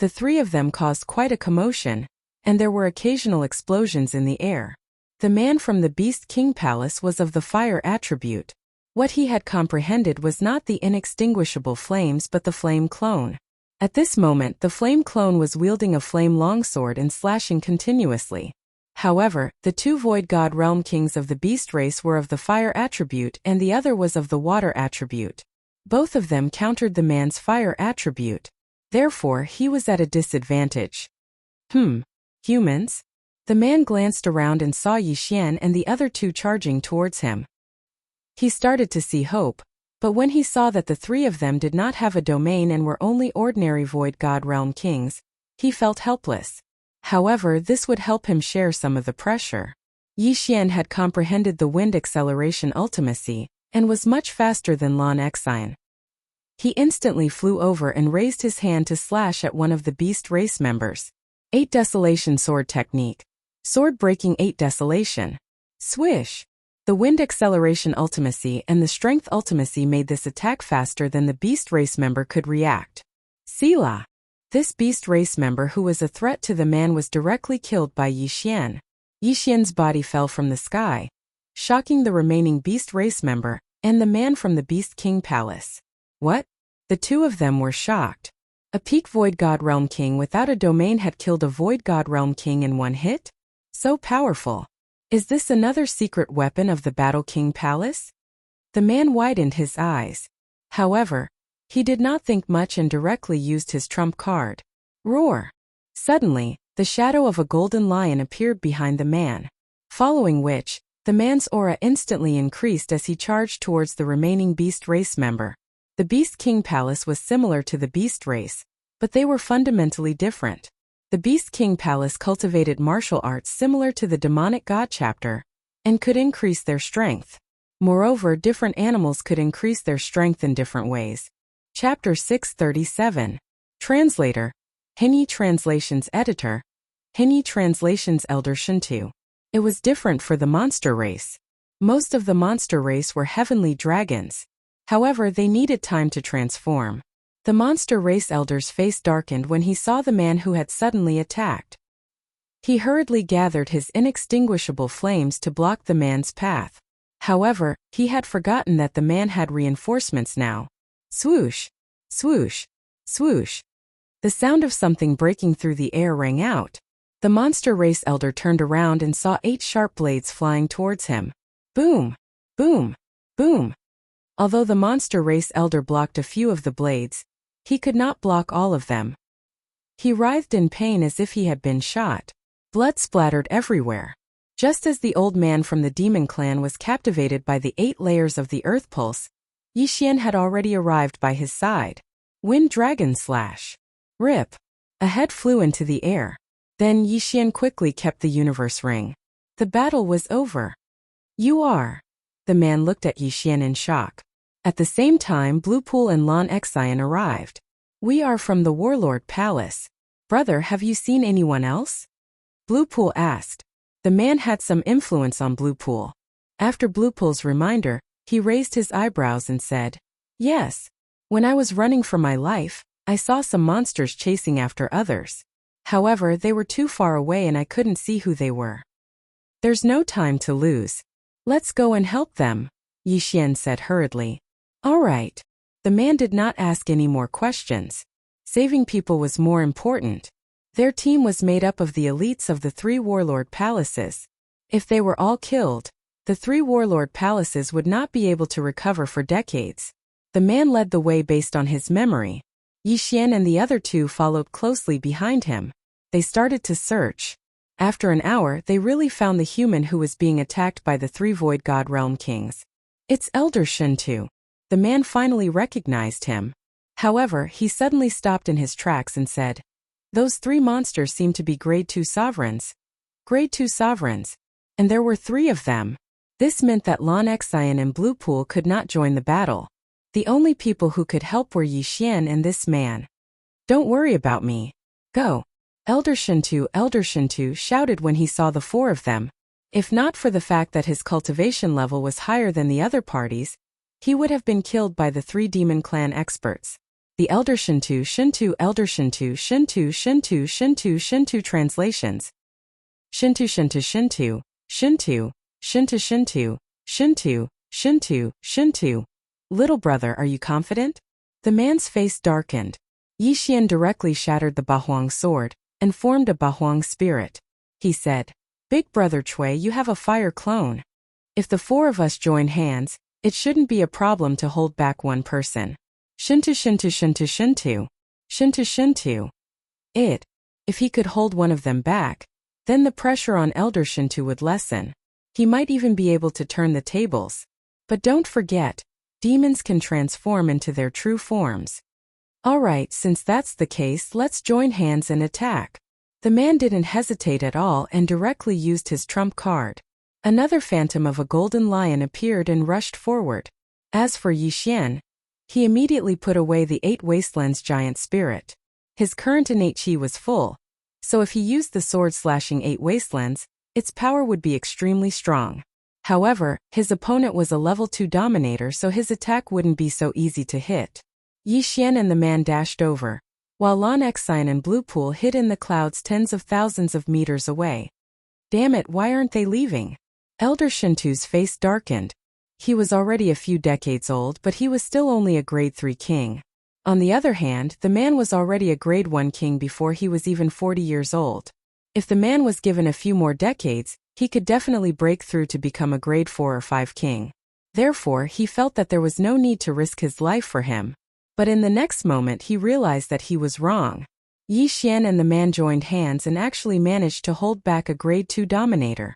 The three of them caused quite a commotion, and there were occasional explosions in the air. The man from the Beast King Palace was of the fire attribute. What he had comprehended was not the inextinguishable flames but the flame clone. At this moment the flame clone was wielding a flame longsword and slashing continuously. However, the two void god realm kings of the beast race were of the fire attribute and the other was of the water attribute. Both of them countered the man's fire attribute. Therefore, he was at a disadvantage. Humans? The man glanced around and saw Yi Xian and the other two charging towards him. He started to see hope, but when he saw that the three of them did not have a domain and were only ordinary void god realm kings, he felt helpless. However, this would help him share some of the pressure. Yi Xian had comprehended the wind acceleration ultimacy, and was much faster than Lan Exine. He instantly flew over and raised his hand to slash at one of the beast race members. 8 Desolation Sword Technique. Sword breaking 8 Desolation. Swish! The wind acceleration ultimacy and the strength ultimacy made this attack faster than the beast race member could react. Selah! This beast race member who was a threat to the man was directly killed by Yi Xian. Yi Xian's body fell from the sky, shocking the remaining beast race member and the man from the Beast King Palace. What? The two of them were shocked. A peak void god realm king without a domain had killed a void god realm king in one hit? So powerful. Is this another secret weapon of the Battle King Palace? The man widened his eyes. However, he did not think much and directly used his trump card. Roar! Suddenly, the shadow of a golden lion appeared behind the man. Following which, the man's aura instantly increased as he charged towards the remaining beast race member. The Beast King Palace was similar to the beast race, but they were fundamentally different. The Beast King Palace cultivated martial arts similar to the demonic god chapter, and could increase their strength. Moreover, different animals could increase their strength in different ways. Chapter 637. Translator. Hinyi Translations Editor. Hinyi Translations Elder Shintu. It was different for the monster race. Most of the monster race were heavenly dragons. However, they needed time to transform. The monster race elder's face darkened when he saw the man who had suddenly attacked. He hurriedly gathered his inextinguishable flames to block the man's path. However, he had forgotten that the man had reinforcements now. Swoosh! Swoosh! Swoosh! The sound of something breaking through the air rang out. The monster race elder turned around and saw 8 sharp blades flying towards him. Boom! Boom! Boom! Although the monster race elder blocked a few of the blades, he could not block all of them. He writhed in pain as if he had been shot. Blood splattered everywhere. Just as the old man from the demon clan was captivated by the 8 layers of the earth pulse, Yi Xian had already arrived by his side. Wind Dragon Slash. Rip. A head flew into the air. Then Yi Xian quickly kept the universe ring. The battle was over. You are. The man looked at Yi Xian in shock. At the same time, Blue Pool and Lan Exine arrived. We are from the Warlord Palace. Brother, have you seen anyone else? Blue Pool asked. The man had some influence on Blue Pool. After Blue Pool's reminder, he raised his eyebrows and said, Yes. When I was running for my life, I saw some monsters chasing after others. However, they were too far away and I couldn't see who they were. There's no time to lose. Let's go and help them, Yi Xian said hurriedly. All right. The man did not ask any more questions. Saving people was more important. Their team was made up of the elites of the 3 warlord palaces. If they were all killed, the 3 warlord palaces would not be able to recover for decades. The man led the way based on his memory. Yixian and the other two followed closely behind him. They started to search. After an hour, they really found the human who was being attacked by the 3 Void God Realm Kings. It's Elder Shintu. The man finally recognized him. However, he suddenly stopped in his tracks and said, "Those 3 monsters seem to be Grade 2 sovereigns." Grade 2 sovereigns. And there were 3 of them. This meant that Lan Xian and Blue Pool could not join the battle. The only people who could help were Yixian and this man. "Don't worry about me. Go." Elder Shintu shouted when he saw the 4 of them. If not for the fact that his cultivation level was higher than the other parties, he would have been killed by the 3 demon clan experts. The Elder Shintu Elder Shintu translations. Shintu. Little brother, are you confident? The man's face darkened. Yixian directly shattered the Bahuang sword and formed a Bahuang spirit. He said, "Big brother Chui, you have a fire clone. If the 4 of us join hands, it shouldn't be a problem to hold back one person." Shintu. If he could hold one of them back, then the pressure on Elder Shintu would lessen. He might even be able to turn the tables. But don't forget, demons can transform into their true forms. Alright, since that's the case, let's join hands and attack. The man didn't hesitate at all and directly used his trump card. Another phantom of a golden lion appeared and rushed forward. As for Yixian, he immediately put away the 8 Wastelands giant spirit. His current innate chi was full, so if he used the sword slashing 8 Wastelands, its power would be extremely strong. However, his opponent was a level 2 dominator, so his attack wouldn't be so easy to hit. Yixian and the man dashed over, while Lan Xian and Blue Pool hid in the clouds tens of thousands of meters away. Damn it, why aren't they leaving? Elder Shintu's face darkened. He was already a few decades old, but he was still only a grade 3 king. On the other hand, the man was already a grade 1 king before he was even 40 years old. If the man was given a few more decades, he could definitely break through to become a grade 4 or 5 king. Therefore, he felt that there was no need to risk his life for him. But in the next moment he realized that he was wrong. Yixian and the man joined hands and actually managed to hold back a grade 2 dominator.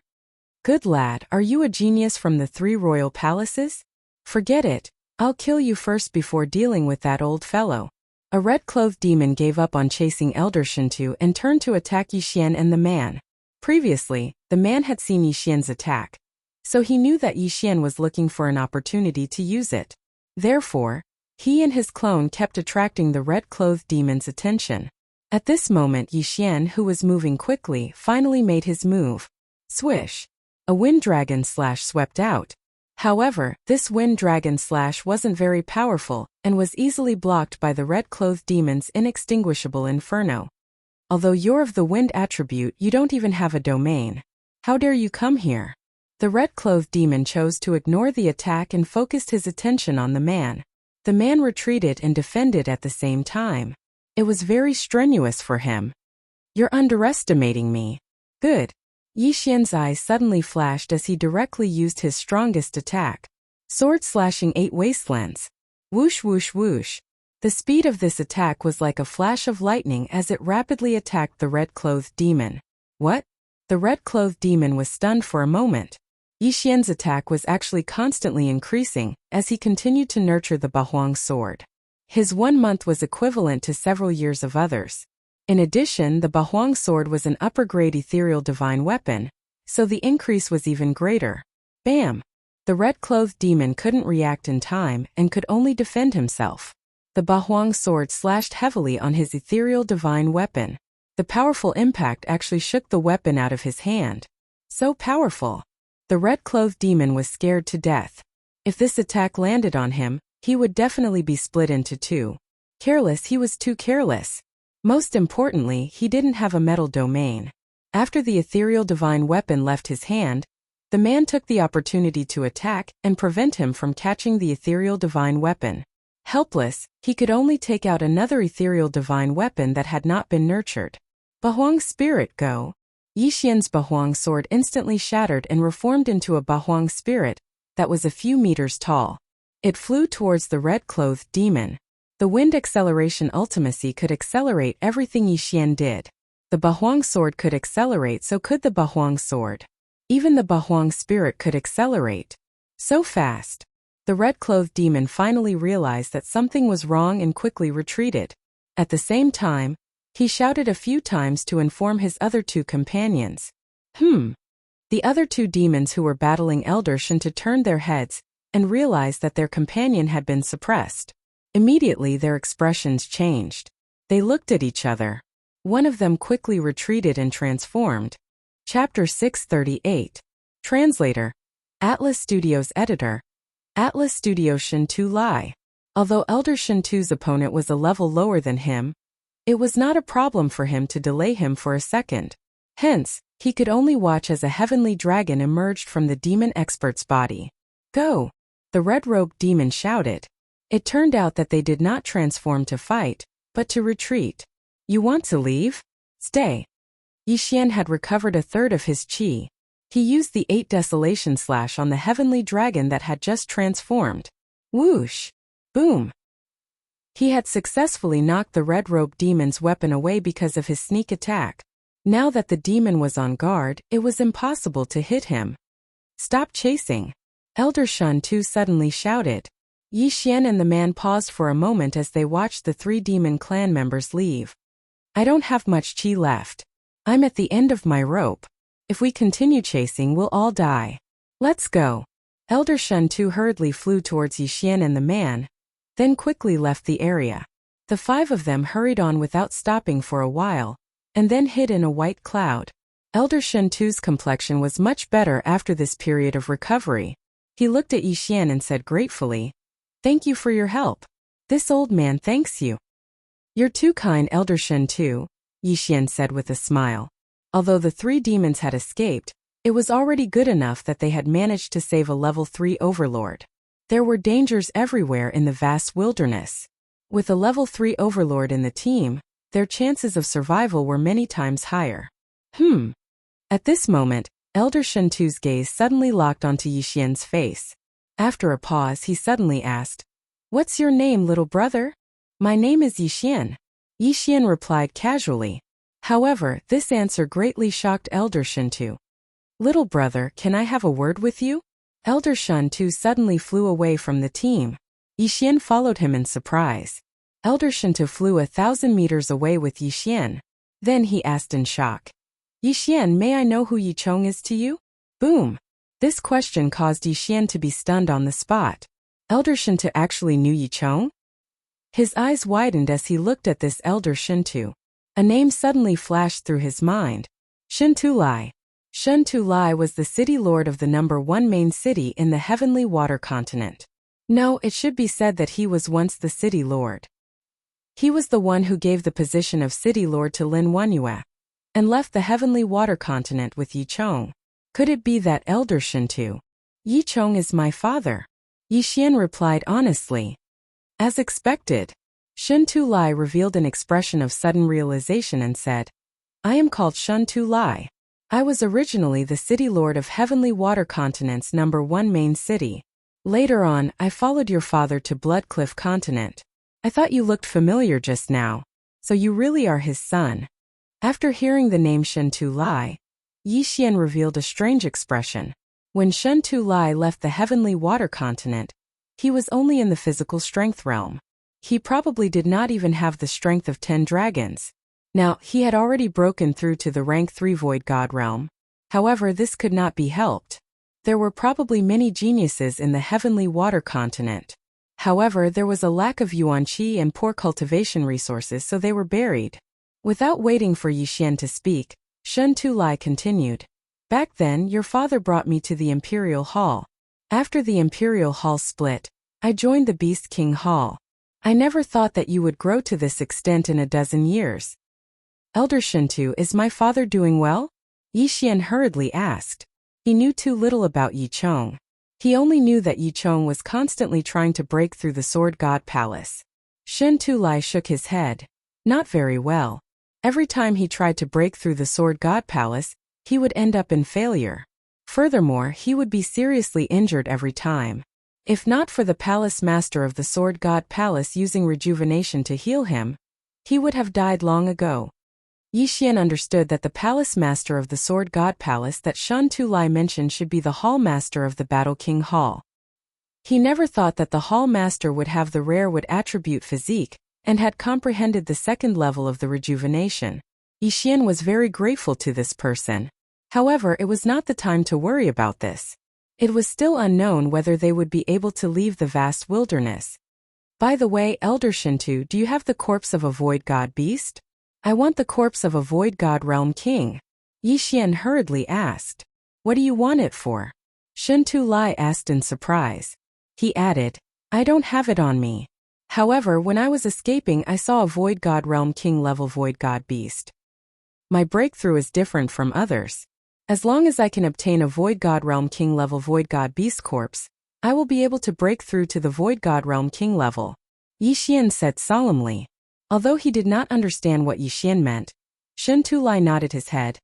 "Good lad, are you a genius from the 3 royal palaces? Forget it, I'll kill you first before dealing with that old fellow." A red-clothed demon gave up on chasing Elder Shintu and turned to attack Yixian and the man. Previously, the man had seen Yixian's attack, so he knew that Yixian was looking for an opportunity to use it. Therefore, he and his clone kept attracting the red-clothed demon's attention. At this moment, Yixian, who was moving quickly, finally made his move. Swish! A wind dragon slash swept out. However, this wind dragon slash wasn't very powerful and was easily blocked by the red-clothed demon's inextinguishable inferno. Although you're of the wind attribute, you don't even have a domain. How dare you come here? The red-clothed demon chose to ignore the attack and focused his attention on the man. The man retreated and defended at the same time. It was very strenuous for him. "You're underestimating me." "Good." Yixian's eyes suddenly flashed as he directly used his strongest attack. Sword slashing 8 Wastelands. Whoosh whoosh whoosh. The speed of this attack was like a flash of lightning as it rapidly attacked the red-clothed demon. What? The red-clothed demon was stunned for a moment. Yixian's attack was actually constantly increasing as he continued to nurture the Bahuang sword. His 1 month was equivalent to several years of others. In addition, the Bahuang sword was an upper-grade ethereal divine weapon, so the increase was even greater. Bam! The red-clothed demon couldn't react in time and could only defend himself. The Bahuang sword slashed heavily on his ethereal divine weapon. The powerful impact actually shook the weapon out of his hand. So powerful. The red-clothed demon was scared to death. If this attack landed on him, he would definitely be split into 2. Careless, he was too careless. Most importantly, he didn't have a metal domain. After the ethereal divine weapon left his hand, the man took the opportunity to attack and prevent him from catching the ethereal divine weapon. Helpless, he could only take out another ethereal divine weapon that had not been nurtured. Bahuang spirit, go! Yixian's Bahuang sword instantly shattered and reformed into a Bahuang spirit that was a few meters tall. It flew towards the red-clothed demon. The The wind acceleration ultimacy could accelerate everything Yixian did. The Bahuang sword could accelerate, so could the Bahuang sword. Even the Bahuang spirit could accelerate. So fast. The red-clothed demon finally realized that something was wrong and quickly retreated. At the same time, he shouted a few times to inform his other two companions. The other two demons who were battling Elder Shinto turned their heads and realized that their companion had been suppressed. Immediately their expressions changed. They looked at each other. One of them quickly retreated and transformed. Chapter 638. Translator. Atlas Studios Editor. Atlas Studio Shinto Lai. Although Elder Shinto's opponent was a level lower than him, it was not a problem for him to delay him for a second. Hence, he could only watch as a heavenly dragon emerged from the demon expert's body. Go! The red-robed demon shouted. It turned out that they did not transform to fight, but to retreat. You want to leave? Stay. Yixian had recovered a third of his qi. He used the 8 Desolation Slash on the heavenly dragon that had just transformed. Whoosh! Boom! He had successfully knocked the red-robed demon's weapon away because of his sneak attack. Now that the demon was on guard, it was impossible to hit him. Stop chasing! Elder Shinto suddenly shouted. Yixian and the man paused for a moment as they watched the 3 demon clan members leave. I don't have much qi left. I'm at the end of my rope. If we continue chasing, we'll all die. Let's go. Elder Shinto hurriedly flew towards Yixian and the man, then quickly left the area. The 5 of them hurried on without stopping for a while, and then hid in a white cloud. Elder Shinto's complexion was much better after this period of recovery. He looked at Yixian and said gratefully, "Thank you for your help. This old man thanks you." "You're too kind, Elder Shinto," Yixian said with a smile. Although the 3 demons had escaped, it was already good enough that they had managed to save a level 3 overlord. There were dangers everywhere in the vast wilderness. With a level 3 overlord in the team, their chances of survival were many times higher. At this moment, Elder Shinto's gaze suddenly locked onto Yixian's face. After a pause, he suddenly asked, "What's your name, little brother?" "My name is Yixian," Yixian replied casually. However, this answer greatly shocked Elder Shinto. "Little brother, can I have a word with you?" Elder Shinto suddenly flew away from the team. Yixian followed him in surprise. Elder Shinto flew 1,000 meters away with Yixian. Then he asked in shock, "Yixian, may I know who Yichong is to you?" Boom! This question caused Yixian to be stunned on the spot. Elder Shinto actually knew Yichong? His eyes widened as he looked at this Elder Shinto. A name suddenly flashed through his mind. Shinto Lai. Shinto Lai was the city lord of the #1 main city in the Heavenly Water Continent. No, it should be said that he was once the city lord. He was the one who gave the position of city lord to Lin Wanyue, and left the Heavenly Water Continent with Yichong. Could it be that Elder Shinto? "Yichong is my father," Yixian replied honestly. As expected, Shinto Lai revealed an expression of sudden realization and said, "I am called Shinto Lai. I was originally the city lord of Heavenly Water Continent's #1 main city. Later on, I followed your father to Bloodcliff Continent. I thought you looked familiar just now, so you really are his son." After hearing the name Shinto Lai, Yixian revealed a strange expression. When Shinto Lai left the Heavenly Water Continent, he was only in the physical strength realm. He probably did not even have the strength of 10 dragons. Now, he had already broken through to the rank 3 Void God realm. However, this could not be helped. There were probably many geniuses in the Heavenly Water Continent. However, there was a lack of yuan qi and poor cultivation resources, so they were buried. Without waiting for Yixian to speak, Shinto Lai continued. "Back then, your father brought me to the Imperial Hall. After the Imperial Hall split, I joined the Beast King Hall. I never thought that you would grow to this extent in a dozen years." "Elder Shinto, is my father doing well?" Yixian hurriedly asked. He knew too little about Yichong. He only knew that Yichong was constantly trying to break through the Sword God Palace. Shinto Lai shook his head. Not very well. Every time he tried to break through the Sword God Palace, he would end up in failure. Furthermore, he would be seriously injured every time. If not for the palace master of the Sword God Palace using rejuvenation to heal him, he would have died long ago. Yi Xian understood that the palace master of the Sword God Palace that Shen Tulai mentioned should be the hall master of the Battle King Hall. He never thought that the hall master would have the rare wood attribute physique, and had comprehended the second level of the rejuvenation. Yi Xian was very grateful to this person. However, it was not the time to worry about this. It was still unknown whether they would be able to leave the vast wilderness. By the way, Elder Shintu, do you have the corpse of a void god beast? I want the corpse of a void god realm king. Yi Xian hurriedly asked. What do you want it for? Shintu Lai asked in surprise. He added, I don't have it on me. However, when I was escaping I saw a void god realm king level void god beast. My breakthrough is different from others. As long as I can obtain a void god realm king level void god beast corpse, I will be able to break through to the void god realm king level. Yi Xian said solemnly. Although he did not understand what Yi Xian meant, Shen Tulai nodded his head.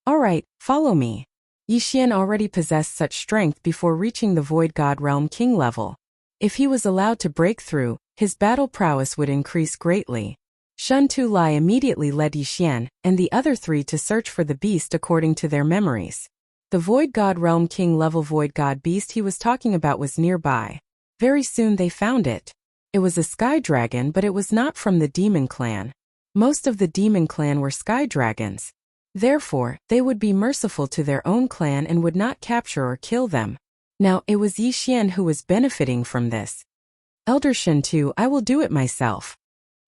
Alright, follow me. Yi Xian already possessed such strength before reaching the void god realm king level. If he was allowed to break through, his battle prowess would increase greatly. Shen Tulai immediately led Yi Xian and the other three to search for the beast according to their memories. The Void God Realm King level Void God beast he was talking about was nearby. Very soon they found it. It was a sky dragon, but it was not from the demon clan. Most of the demon clan were sky dragons. Therefore, they would be merciful to their own clan and would not capture or kill them. Now, it was Yi Xian who was benefiting from this. Elder Shintu, I will do it myself.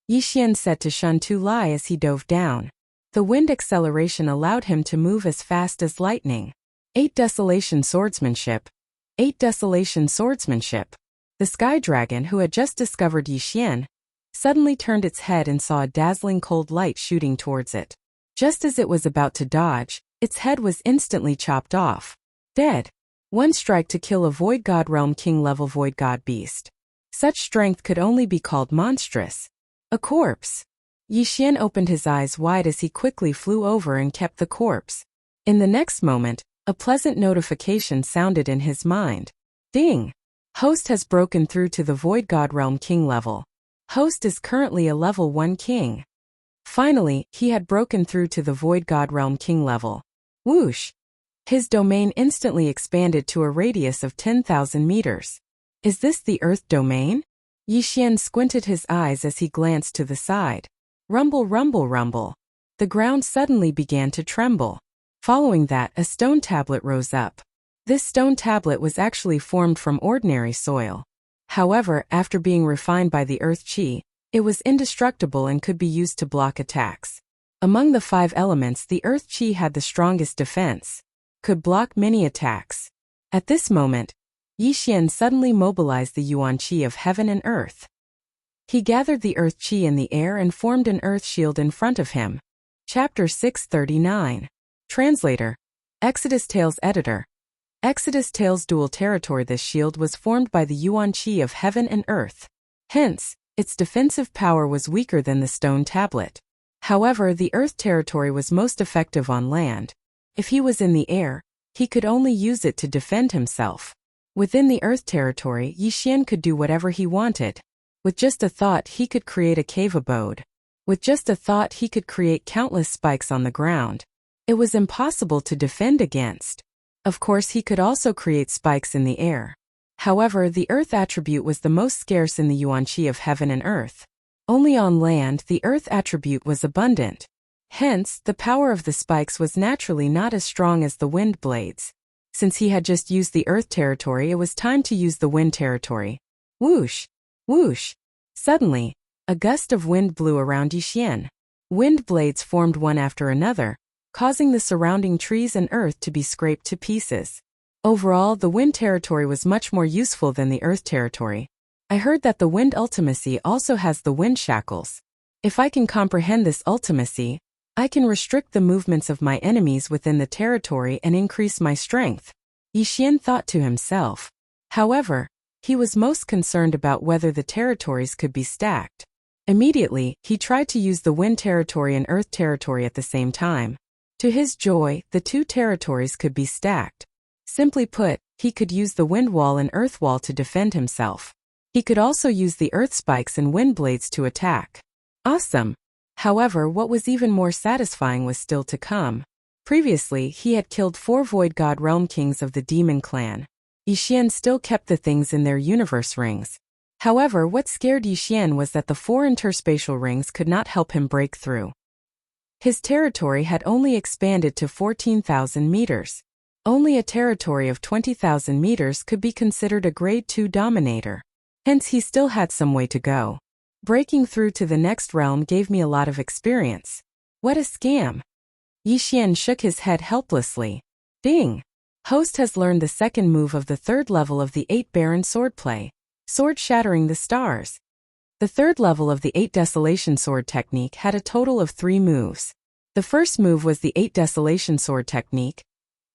Yi Xian said to Shen Tulai as he dove down. The wind acceleration allowed him to move as fast as lightning. 8 Desolation Swordsmanship. 8 Desolation Swordsmanship. The sky dragon, who had just discovered Yi Xian, suddenly turned its head and saw a dazzling cold light shooting towards it. Just as it was about to dodge, its head was instantly chopped off. Dead. One strike to kill a Void God Realm King level Void God beast. Such strength could only be called monstrous. A corpse. Yi Xian opened his eyes wide as he quickly flew over and kept the corpse. In the next moment, a pleasant notification sounded in his mind. Ding! Host has broken through to the Void God Realm King level. Host is currently a level 1 king. Finally, he had broken through to the Void God Realm King level. Whoosh! His domain instantly expanded to a radius of 10,000 meters. Is this the Earth domain? Yi Xian squinted his eyes as he glanced to the side. Rumble, rumble, rumble. The ground suddenly began to tremble. Following that, a stone tablet rose up. This stone tablet was actually formed from ordinary soil. However, after being refined by the Earth Qi, it was indestructible and could be used to block attacks. Among the 5 elements, the Earth Qi had the strongest defense. Could block many attacks. At this moment, Yi Xian suddenly mobilized the Yuan Qi of heaven and earth. He gathered the Earth Qi in the air and formed an earth shield in front of him. Chapter 639. Translator. Exodus Tales Editor. Exodus Tales Dual Territory. This shield was formed by the Yuan Qi of heaven and earth. Hence, its defensive power was weaker than the stone tablet. However, the earth territory was most effective on land. If he was in the air, he could only use it to defend himself. Within the earth territory, Yi Xian could do whatever he wanted. With just a thought, he could create a cave abode. With just a thought, he could create countless spikes on the ground. It was impossible to defend against. Of course, he could also create spikes in the air. However, the earth attribute was the most scarce in the Yuan Qi of heaven and earth. Only on land, the earth attribute was abundant. Hence, the power of the spikes was naturally not as strong as the wind blades. Since he had just used the earth territory, it was time to use the wind territory. Whoosh! Whoosh! Suddenly, a gust of wind blew around Yi Xian. Wind blades formed one after another, causing the surrounding trees and earth to be scraped to pieces. Overall, the wind territory was much more useful than the earth territory. I heard that the wind ultimacy also has the wind shackles. If I can comprehend this ultimacy, I can restrict the movements of my enemies within the territory and increase my strength. Yi Xian thought to himself. However, he was most concerned about whether the territories could be stacked. Immediately, he tried to use the wind territory and earth territory at the same time. To his joy, the 2 territories could be stacked. Simply put, he could use the wind wall and earth wall to defend himself. He could also use the earth spikes and wind blades to attack. Awesome! However, what was even more satisfying was still to come. Previously, he had killed 4 Void God Realm Kings of the Demon Clan. Yixian still kept the things in their universe rings. However, what scared Yixian was that the 4 interspatial rings could not help him break through. His territory had only expanded to 14,000 meters. Only a territory of 20,000 meters could be considered a Grade 2 dominator. Hence he still had some way to go. Breaking through to the next realm gave me a lot of experience. What a scam! Yixian shook his head helplessly. Ding! Host has learned the second move of the 3rd level of the 8 Baron Swordplay. Sword Shattering the Stars. The 3rd level of the 8 Desolation Sword technique had a total of 3 moves. The first move was the 8 Desolation Sword technique,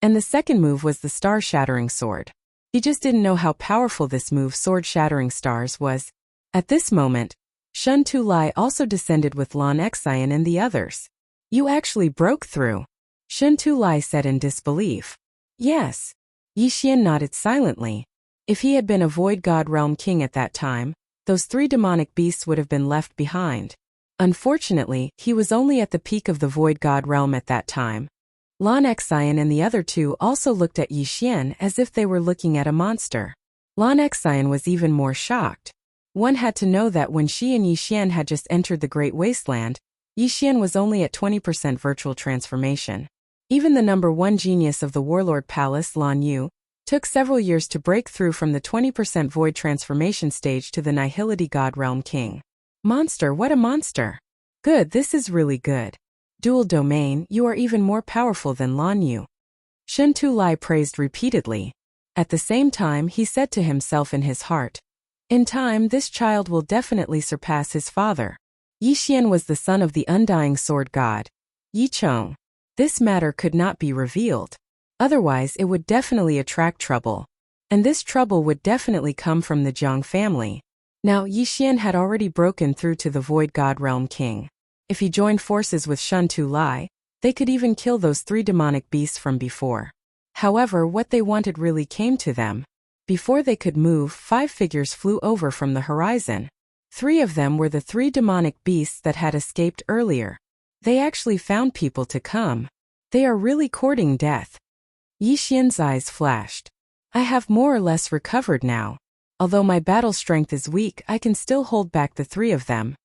and the second move was the Star Shattering Sword. He just didn't know how powerful this move, Sword Shattering Stars, was. At this moment, Shun Tu Lai also descended with Lan Xian and the others. You actually broke through, Shun Tu Lai said in disbelief. Yes. Yixian nodded silently. If he had been a Void God Realm King at that time, those 3 demonic beasts would have been left behind. Unfortunately, he was only at the peak of the Void God Realm at that time. Lan Xian and the other 2 also looked at Yixian as if they were looking at a monster. Lan Xian was even more shocked. One had to know that when she and Yixian had just entered the Great Wasteland, Yixian was only at 20% virtual transformation. Even the number 1 genius of the Warlord Palace, Lan Yu, took several years to break through from the 20% void transformation stage to the Nihility God Realm King. Monster, what a monster! Good, this is really good. Dual Domain, you are even more powerful than Lan Yu. Shun Tu Lai praised repeatedly. At the same time, he said to himself in his heart, in time, this child will definitely surpass his father. Yixian was the son of the Undying Sword God, Yi Chong. This matter could not be revealed. Otherwise, it would definitely attract trouble. And this trouble would definitely come from the Jiang family. Now, Yixian had already broken through to the Void God Realm King. If he joined forces with Shun Tu Lai, they could even kill those 3 demonic beasts from before. However, what they wanted really came to them. Before they could move, 5 figures flew over from the horizon. 3 of them were the 3 demonic beasts that had escaped earlier. They actually found people to come. They are really courting death. Yixian's eyes flashed. I have more or less recovered now. Although my battle strength is weak, I can still hold back the 3 of them.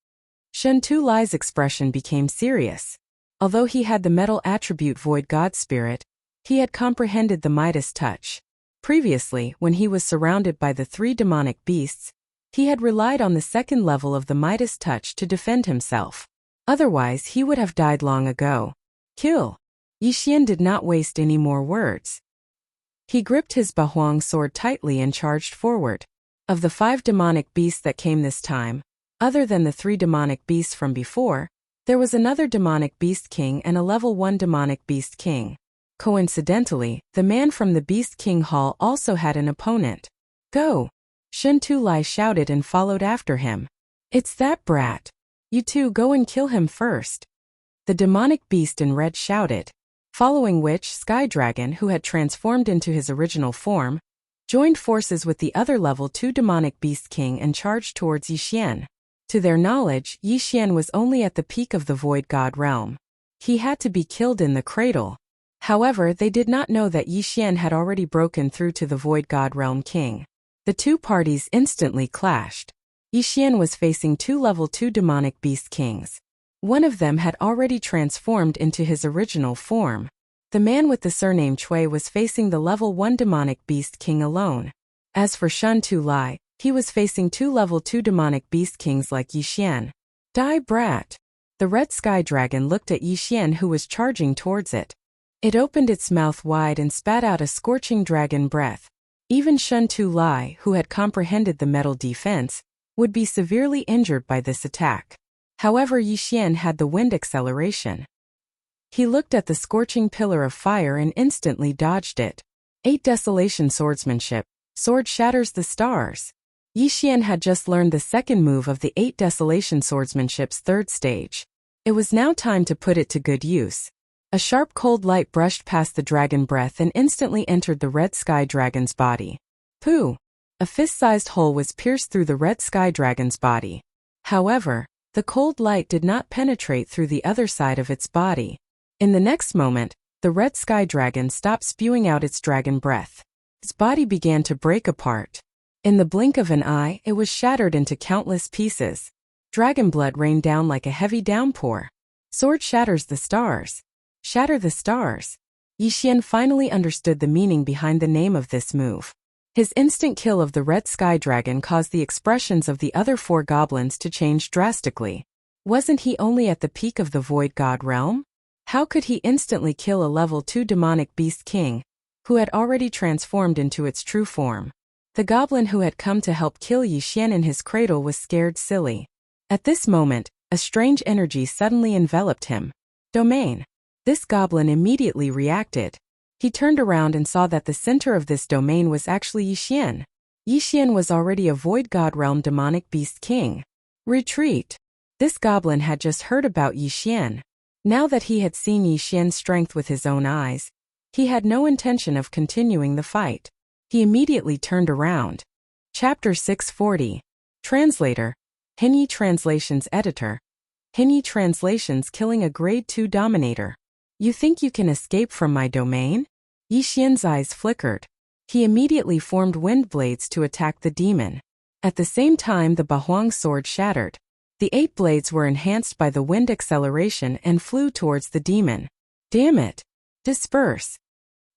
Shun Tu Lai's expression became serious. Although he had the metal attribute Void God Spirit, he had comprehended the Midas touch. Previously, when he was surrounded by the 3 demonic beasts, he had relied on the 2nd level of the Midas touch to defend himself. Otherwise, he would have died long ago. Kill! Yixian did not waste any more words. He gripped his Bahuang sword tightly and charged forward. Of the 5 demonic beasts that came this time, other than the 3 demonic beasts from before, there was another demonic beast king and a level 1 demonic beast king. Coincidentally, the man from the Beast King Hall also had an opponent. Go! Shun Tu Lai shouted and followed after him. It's that brat. You 2 go and kill him first. The demonic beast in red shouted. Following which, Sky Dragon, who had transformed into his original form, joined forces with the other level 2 demonic beast king and charged towards Yixian. To their knowledge, Yixian was only at the peak of the Void God realm. He had to be killed in the cradle. However, they did not know that Yixian had already broken through to the Void God Realm King. The 2 parties instantly clashed. Yixian was facing 2 level 2 demonic beast kings. One of them had already transformed into his original form. The man with the surname Chui was facing the level 1 demonic beast king alone. As for Shun Tu Lai, he was facing 2 level 2 demonic beast kings like Yixian. Die brat! The red sky dragon looked at Yixian, who was charging towards it. It opened its mouth wide and spat out a scorching dragon breath. Even Shun Tu Lai, who had comprehended the metal defense, would be severely injured by this attack. However, Yixian had the wind acceleration. He looked at the scorching pillar of fire and instantly dodged it. 8 Desolation Swordsmanship. Sword shatters the stars. Yixian had just learned the second move of the 8 Desolation Swordsmanship's 3rd stage. It was now time to put it to good use. A sharp cold light brushed past the dragon breath and instantly entered the red sky dragon's body. Pooh! A fist-sized hole was pierced through the red sky dragon's body. However, the cold light did not penetrate through the other side of its body. In the next moment, the red sky dragon stopped spewing out its dragon breath. Its body began to break apart. In the blink of an eye, it was shattered into countless pieces. Dragon blood rained down like a heavy downpour. Sword shatters the stars. Shatter the stars. Yi Xian finally understood the meaning behind the name of this move. His instant kill of the red sky dragon caused the expressions of the other 4 goblins to change drastically. Wasn't he only at the peak of the void god realm? How could he instantly kill a level 2 demonic beast king, who had already transformed into its true form? The goblin who had come to help kill Yi Xian in his cradle was scared silly. At this moment, a strange energy suddenly enveloped him. Domain. This goblin immediately reacted. He turned around and saw that the center of this domain was actually Yi Xian. Yi Xian was already a void god realm demonic beast king. Retreat. This goblin had just heard about Yi Xian. Now that he had seen Yi Xian's strength with his own eyes, he had no intention of continuing the fight. He immediately turned around. Chapter 640. Translator. Hinyi Translations Editor. Hinyi Translations killing a Grade 2 Dominator. You think you can escape from my domain? Yi Xian's eyes flickered. He immediately formed wind blades to attack the demon. At the same time, the Bahuang sword shattered. The 8 blades were enhanced by the wind acceleration and flew towards the demon. Damn it! Disperse!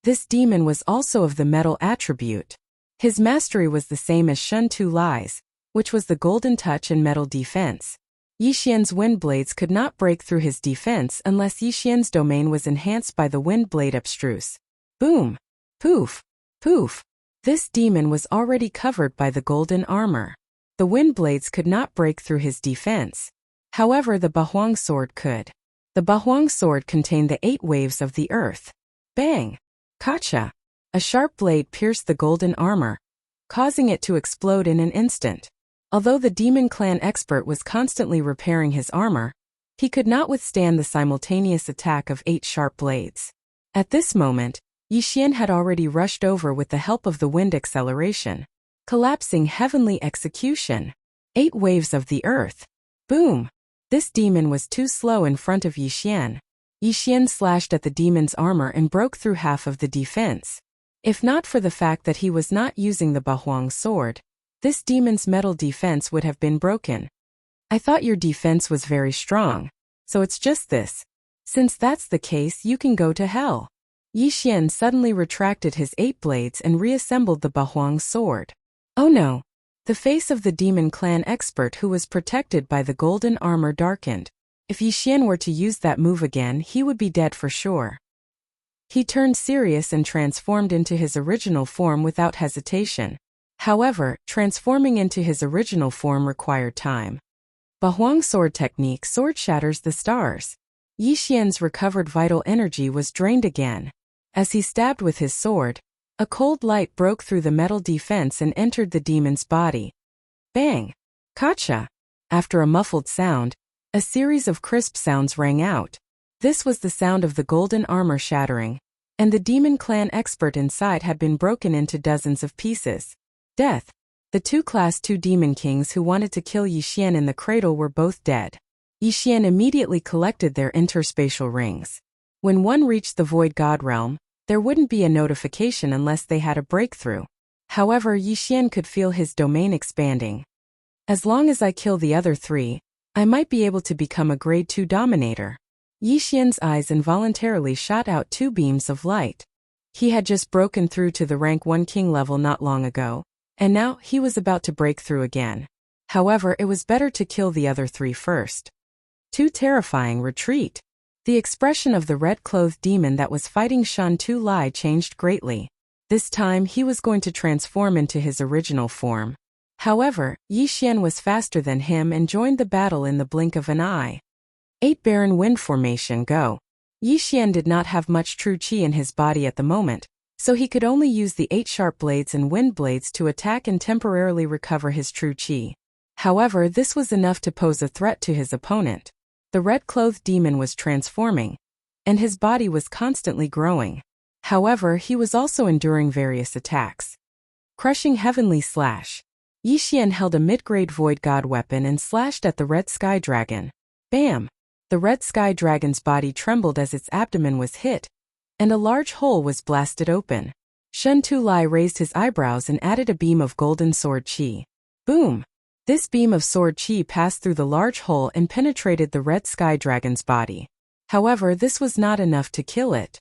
This demon was also of the metal attribute. His mastery was the same as Shun Tu Lai's, which was the golden touch and metal defense. Yi Xian's wind blades could not break through his defense unless Yi Xian's domain was enhanced by the wind blade abstruse. Boom! Poof! Poof! This demon was already covered by the golden armor. The wind blades could not break through his defense. However, the Bahuang sword could. The Bahuang sword contained the 8 waves of the earth. Bang! Kacha! A sharp blade pierced the golden armor, causing it to explode in an instant. Although the demon clan expert was constantly repairing his armor, he could not withstand the simultaneous attack of 8 sharp blades. At this moment, Yi Xian had already rushed over with the help of the wind acceleration. Collapsing heavenly execution. 8 waves of the earth. Boom! This demon was too slow in front of Yi Xian. Yi Xian slashed at the demon's armor and broke through half of the defense. If not for the fact that he was not using the Bahuang sword, this demon's metal defense would have been broken. I thought your defense was very strong, so it's just this. Since that's the case, you can go to hell. Yi Xian suddenly retracted his 8 blades and reassembled the Bahuang sword. Oh no! The face of the demon clan expert who was protected by the golden armor darkened. If Yi Xian were to use that move again, he would be dead for sure. He turned serious and transformed into his original form without hesitation. However, transforming into his original form required time. Bahuang sword technique. Sword shatters the stars. Yi Xian's recovered vital energy was drained again. As he stabbed with his sword, a cold light broke through the metal defense and entered the demon's body. Bang! Kacha! After a muffled sound, a series of crisp sounds rang out. This was the sound of the golden armor shattering, and the demon clan expert inside had been broken into dozens of pieces. Death. The 2 Class 2 demon kings who wanted to kill Yi Xian in the cradle were both dead. Yi Xian immediately collected their interspatial rings. When one reached the void god realm, there wouldn't be a notification unless they had a breakthrough. However, Yi Xian could feel his domain expanding. As long as I kill the other 3, I might be able to become a Grade 2 Dominator. Yi Xian's eyes involuntarily shot out 2 beams of light. He had just broken through to the rank 1 king level not long ago, and now he was about to break through again. However, it was better to kill the other 3 first. Too terrifying. Retreat. The expression of the red-clothed demon that was fighting Shun Tu Lai changed greatly. This time he was going to transform into his original form. However, Yi Xian was faster than him and joined the battle in the blink of an eye. 8 Baron Wind Formation. Go. Yi Xian did not have much true qi in his body at the moment, so he could only use the 8 sharp blades and wind blades to attack and temporarily recover his true qi. However, this was enough to pose a threat to his opponent. The red-clothed demon was transforming. and his body was constantly growing. However, he was also enduring various attacks. Crushing Heavenly Slash. Yi Xian held a mid-grade Void God weapon and slashed at the Red Sky Dragon. Bam! The Red Sky Dragon's body trembled as its abdomen was hit, and a large hole was blasted open. Shen Tu-Lai raised his eyebrows and added a beam of golden sword chi. Boom! This beam of sword chi passed through the large hole and penetrated the Red Sky Dragon's body. However, this was not enough to kill it.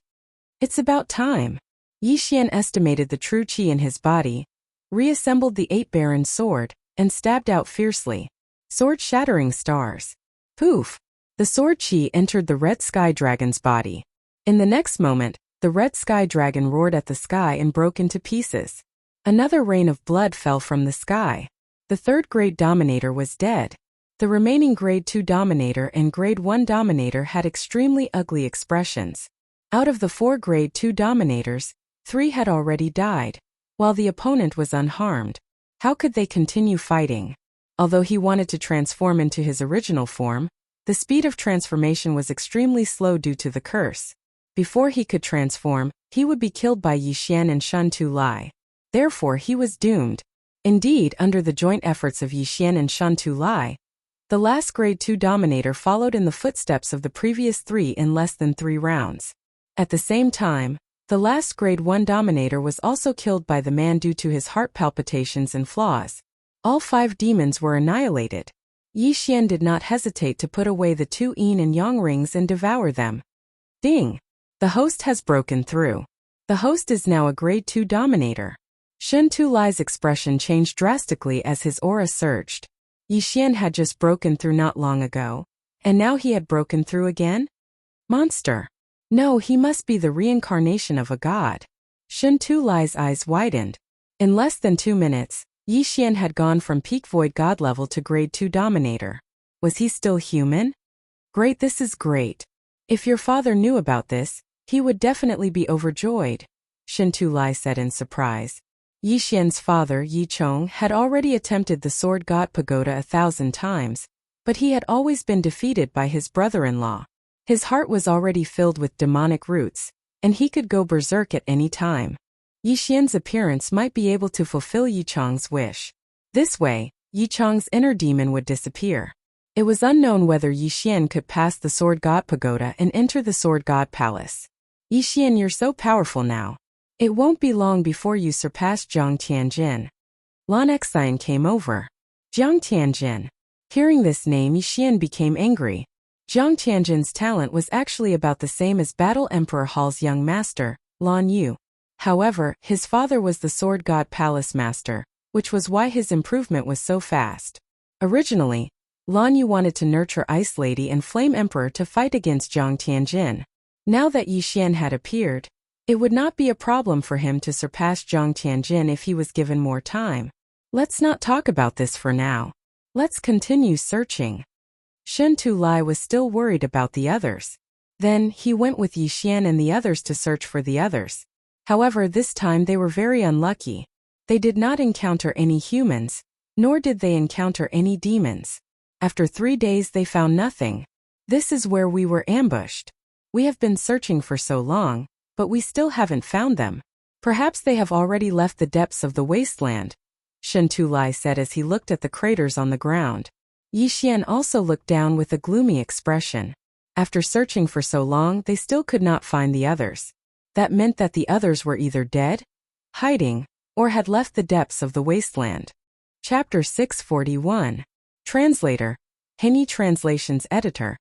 It's about time. Yi Xian estimated the true chi in his body, reassembled the 8 Baron sword, and stabbed out fiercely. Sword shattering stars. Poof! The sword chi entered the Red Sky Dragon's body. In the next moment, the Red Sky Dragon roared at the sky and broke into pieces. Another rain of blood fell from the sky. The 3rd grade Dominator was dead. The remaining Grade 2 Dominator and Grade 1 Dominator had extremely ugly expressions. Out of the 4 Grade 2 Dominators, 3 had already died, while the opponent was unharmed. How could they continue fighting? Although he wanted to transform into his original form, the speed of transformation was extremely slow due to the curse. Before he could transform, he would be killed by Yi Xian and Shen Tu-Lai. Therefore, he was doomed. Indeed, under the joint efforts of Yi Xian and Shen Tu-Lai, the last Grade 2 Dominator followed in the footsteps of the previous 3 in less than 3 rounds. At the same time, the last Grade 1 Dominator was also killed by the man due to his heart palpitations and flaws. All 5 demons were annihilated. Yi Xian did not hesitate to put away the 2 yin and yang rings and devour them. Ding! The host has broken through. The host is now a Grade 2 Dominator. Shen Tu-Lai's expression changed drastically as his aura surged. Yi Xian had just broken through not long ago, and now he had broken through again? Monster! No, he must be the reincarnation of a god. Shen Tu-Lai's eyes widened. In less than 2 minutes, Yi Xian had gone from peak Void God level to Grade 2 Dominator. Was he still human? Great, this is great. If your father knew about this, he would definitely be overjoyed, Shen Tu-Lai said in surprise. Yi Xian's father, Yi Chong, had already attempted the Sword God Pagoda 1,000 times, but he had always been defeated by his brother-in-law. His heart was already filled with demonic roots, and he could go berserk at any time. Yi Xian's appearance might be able to fulfill Yi Chong's wish. This way, Yi Chong's inner demon would disappear. It was unknown whether Yi Xian could pass the Sword God Pagoda and enter the Sword God Palace. Yi Xian, you're so powerful now. It won't be long before you surpass Jiang Tianjin. Lan Xian came over. Jiang Tianjin. Hearing this name, Yi Xian became angry. Jiang Tianjin's talent was actually about the same as Battle Emperor Hall's young master, Lan Yu. However, his father was the Sword God Palace master, which was why his improvement was so fast. Originally, Lan Yu wanted to nurture Ice Lady and Flame Emperor to fight against Jiang Tianjin. Now that Yi Xian had appeared, it would not be a problem for him to surpass Jiang Tianjin if he was given more time. Let's not talk about this for now. Let's continue searching. Shen Tu-Lai was still worried about the others. Then, he went with Yi Xian and the others to search for the others. However, this time they were very unlucky. They did not encounter any humans, nor did they encounter any demons. After 3 days they found nothing. This is where we were ambushed. We have been searching for so long, but we still haven't found them. Perhaps they have already left the depths of the wasteland, Shen Tu-Lai said as he looked at the craters on the ground. Yi Xian also looked down with a gloomy expression. After searching for so long, they still could not find the others. That meant that the others were either dead, hiding, or had left the depths of the wasteland. Chapter 641. Translator. Henny Translations Editor.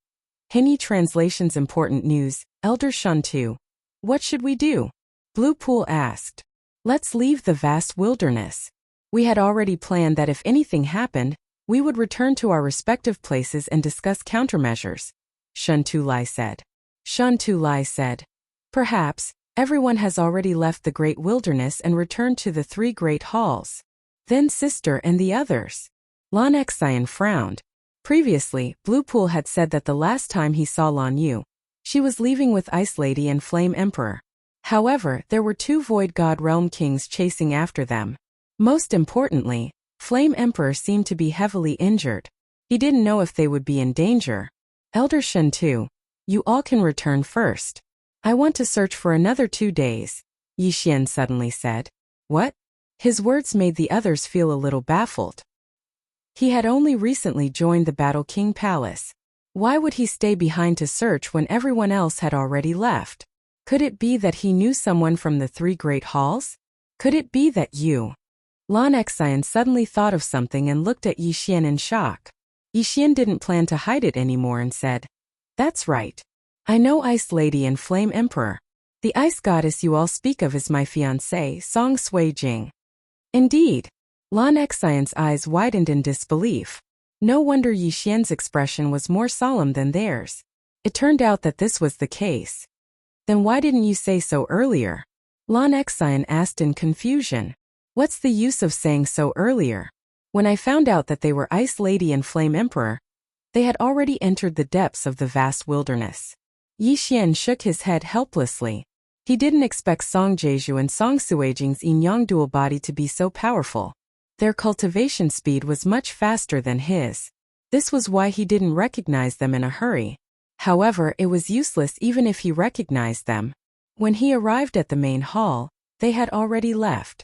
Henny Translations Important News, Elder Shun Tu. What should we do? Blue Pool asked. Let's leave the vast wilderness. We had already planned that if anything happened, we would return to our respective places and discuss countermeasures, Shen Tu-Lai said. Shen Tu-Lai said, perhaps, everyone has already left the great wilderness and returned to the 3 great halls. Then sister and the others. Lan Xian frowned. Previously, Blue Pool had said that the last time he saw Lan Yu, she was leaving with Ice Lady and Flame Emperor. However, there were 2 Void God Realm Kings chasing after them. Most importantly, Flame Emperor seemed to be heavily injured. He didn't know if they would be in danger. Elder Shen Tu. You all can return first. I want to search for another 2 days, Yi Xian suddenly said. What? His words made the others feel a little baffled. He had only recently joined the Battle King Palace. Why would he stay behind to search when everyone else had already left? Could it be that he knew someone from the 3 great halls? Could it be that Lan Xian suddenly thought of something and looked at Yi Xian in shock. Yi Xian didn't plan to hide it anymore and said, That's right. I know Ice Lady and Flame Emperor. The ice goddess you all speak of is my fiancée, Song Sui Jing. Indeed. Lan Xian's eyes widened in disbelief. No wonder Yi Xian's expression was more solemn than theirs. It turned out that this was the case. Then why didn't you say so earlier? Lan Xian asked in confusion. What's the use of saying so earlier? When I found out that they were Ice Lady and Flame Emperor, they had already entered the depths of the vast wilderness. Yi Xian shook his head helplessly. He didn't expect Song Jeju and Song Suijing's yin-yang dual body to be so powerful. Their cultivation speed was much faster than his. This was why he didn't recognize them in a hurry. However, it was useless even if he recognized them. When he arrived at the main hall, they had already left.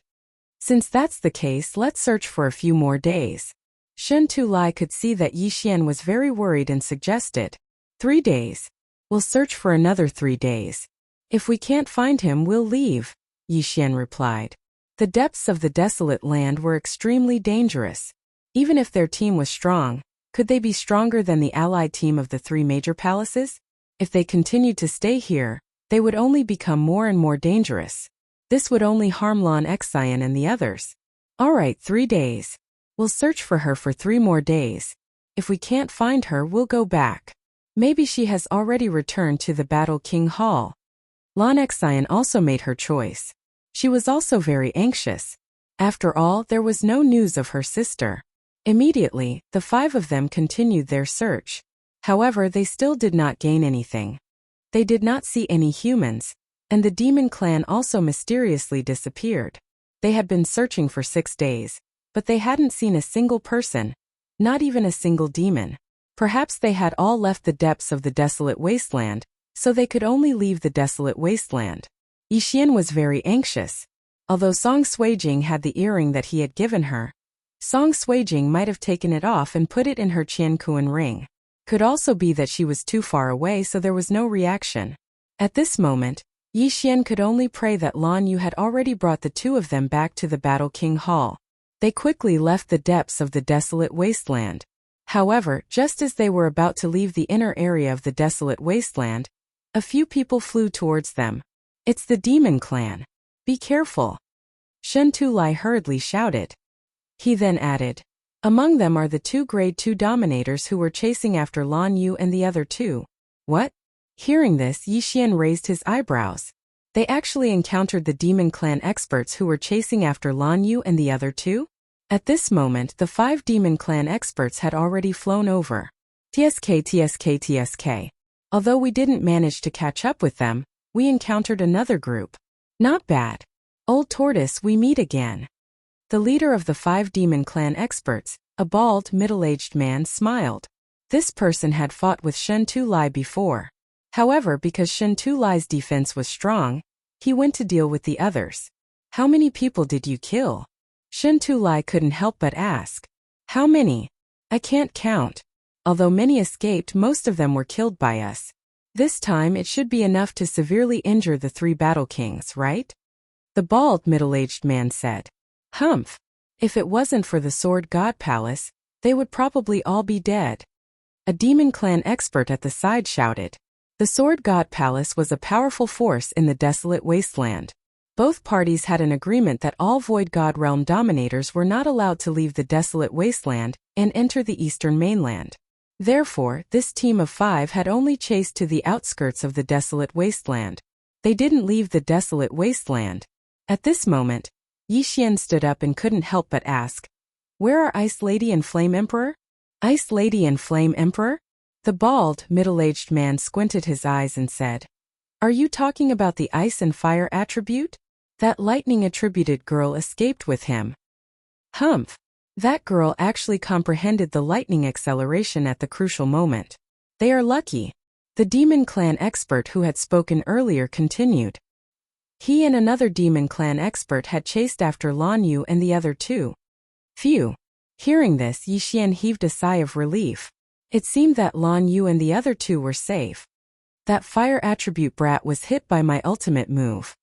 Since that's the case, let's search for a few more days. Shen Tulai could see that Yi Xian was very worried and suggested, 3 days. We'll search for another 3 days. If we can't find him, we'll leave, Yi Xian replied. The depths of the desolate land were extremely dangerous. Even if their team was strong, could they be stronger than the allied team of the 3 major palaces? If they continued to stay here, they would only become more and more dangerous. This would only harm Lan Xian and the others. All right, 3 days. We'll search for her for 3 more days. If we can't find her, we'll go back. Maybe she has already returned to the Battle King Hall. Lan Xian also made her choice. She was also very anxious. After all, there was no news of her sister. Immediately, the 5 of them continued their search. However, they still did not gain anything. They did not see any humans, and the demon clan also mysteriously disappeared. They had been searching for 6 days, but they hadn't seen a single person, not even a single demon. Perhaps they had all left the depths of the desolate wasteland, so they could only leave the desolate wasteland. Yi Xian was very anxious. Although Song Suijing had the earring that he had given her, Song Suijing might have taken it off and put it in her Qiankuan ring. Could also be that she was too far away, so there was no reaction. At this moment, Yi Xian could only pray that Lan Yu had already brought the 2 of them back to the Battle King Hall. They quickly left the depths of the desolate wasteland. However, just as they were about to leave the inner area of the desolate wasteland, a few people flew towards them. It's the demon clan. Be careful. Shen Tulai hurriedly shouted. He then added, among them are the 2 grade 2 dominators who were chasing after Lan Yu and the other 2. What? Hearing this, Yi Xian raised his eyebrows. They actually encountered the demon clan experts who were chasing after Lan Yu and the other 2? At this moment, the 5 demon clan experts had already flown over. TSK. Although we didn't manage to catch up with them, we encountered another group. Not bad. Old Tortoise, we meet again. The leader of the 5 demon clan experts, a bald, middle-aged man, smiled. This person had fought with Shen Tulai before. However, because Shen Tulai's defense was strong, he went to deal with the others. How many people did you kill? Shen Tulai couldn't help but ask. How many? I can't count. Although many escaped, most of them were killed by us. This time it should be enough to severely injure the 3 battle kings, right? The bald, middle-aged man said. Humph. If it wasn't for the Sword God Palace, they would probably all be dead. A demon clan expert at the side shouted. The Sword God Palace was a powerful force in the desolate wasteland. Both parties had an agreement that all Void God Realm dominators were not allowed to leave the desolate wasteland and enter the eastern mainland. Therefore, this team of 5 had only chased to the outskirts of the desolate wasteland. They didn't leave the desolate wasteland. At this moment, Yi Xian stood up and couldn't help but ask, where are Ice Lady and Flame Emperor? Ice Lady and Flame Emperor? The bald, middle-aged man squinted his eyes and said, are you talking about the ice and fire attribute? That lightning-attributed girl escaped with him. Humph. That girl actually comprehended the lightning acceleration at the crucial moment. They are lucky. The Demon Clan expert who had spoken earlier continued. He and another Demon Clan expert had chased after Lan Yu and the other two. Phew. Hearing this, Yi Xian heaved a sigh of relief. It seemed that Lan Yu and the other two were safe. That fire attribute brat was hit by my ultimate move.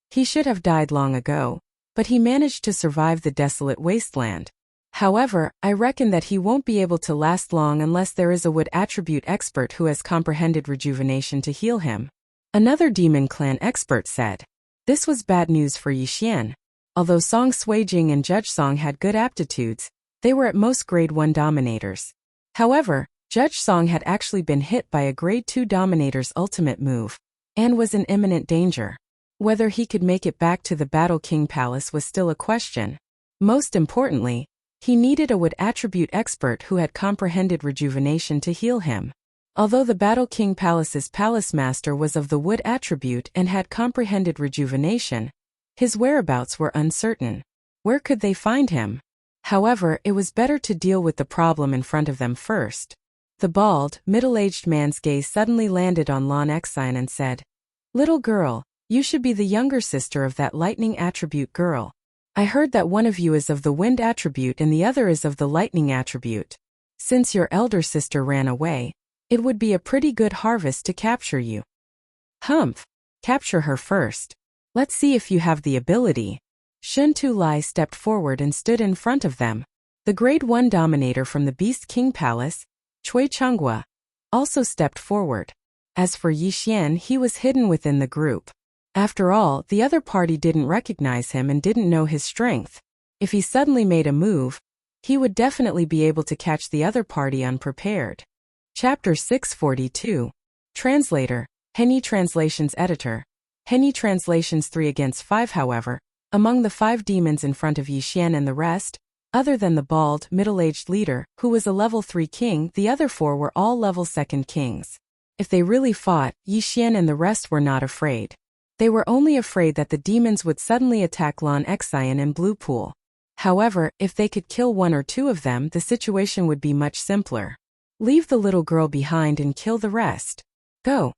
He should have died long ago, but he managed to survive the desolate wasteland. However, I reckon that he won't be able to last long unless there is a wood attribute expert who has comprehended rejuvenation to heal him. Another Demon Clan expert said. This was bad news for Yi Xian. Although Song Suijing and Judge Song had good aptitudes, they were at most grade 1 dominators. However, Judge Song had actually been hit by a grade 2 dominator's ultimate move, and was in imminent danger. Whether he could make it back to the Battle King Palace was still a question. Most importantly, he needed a wood attribute expert who had comprehended rejuvenation to heal him. Although the Battle King Palace's palace master was of the wood attribute and had comprehended rejuvenation, his whereabouts were uncertain. Where could they find him? However, it was better to deal with the problem in front of them first. The bald, middle-aged man's gaze suddenly landed on Lan Exine and said, "Little girl, you should be the younger sister of that lightning attribute girl. I heard that one of you is of the wind attribute and the other is of the lightning attribute. Since your elder sister ran away, it would be a pretty good harvest to capture you." "Humph. Capture her first. Let's see if you have the ability." Shun Tu Lai stepped forward and stood in front of them. The grade 1 dominator from the Beast King Palace, Cui Changhua, also stepped forward. As for Yi Xian, he was hidden within the group. After all, the other party didn't recognize him and didn't know his strength. If he suddenly made a move, he would definitely be able to catch the other party unprepared. Chapter 642. Translator, Henyi Translations Editor. Henyi Translations 3-5. However, among the 5 demons in front of Yi Xian and the rest, other than the bald, middle-aged leader, who was a level 3 king, the other 4 were all level 2nd kings. If they really fought, Yi Xian and the rest were not afraid. They were only afraid that the demons would suddenly attack Lan Exine and Blue Pool. However, if they could kill 1 or 2 of them, the situation would be much simpler. Leave the little girl behind and kill the rest. Go.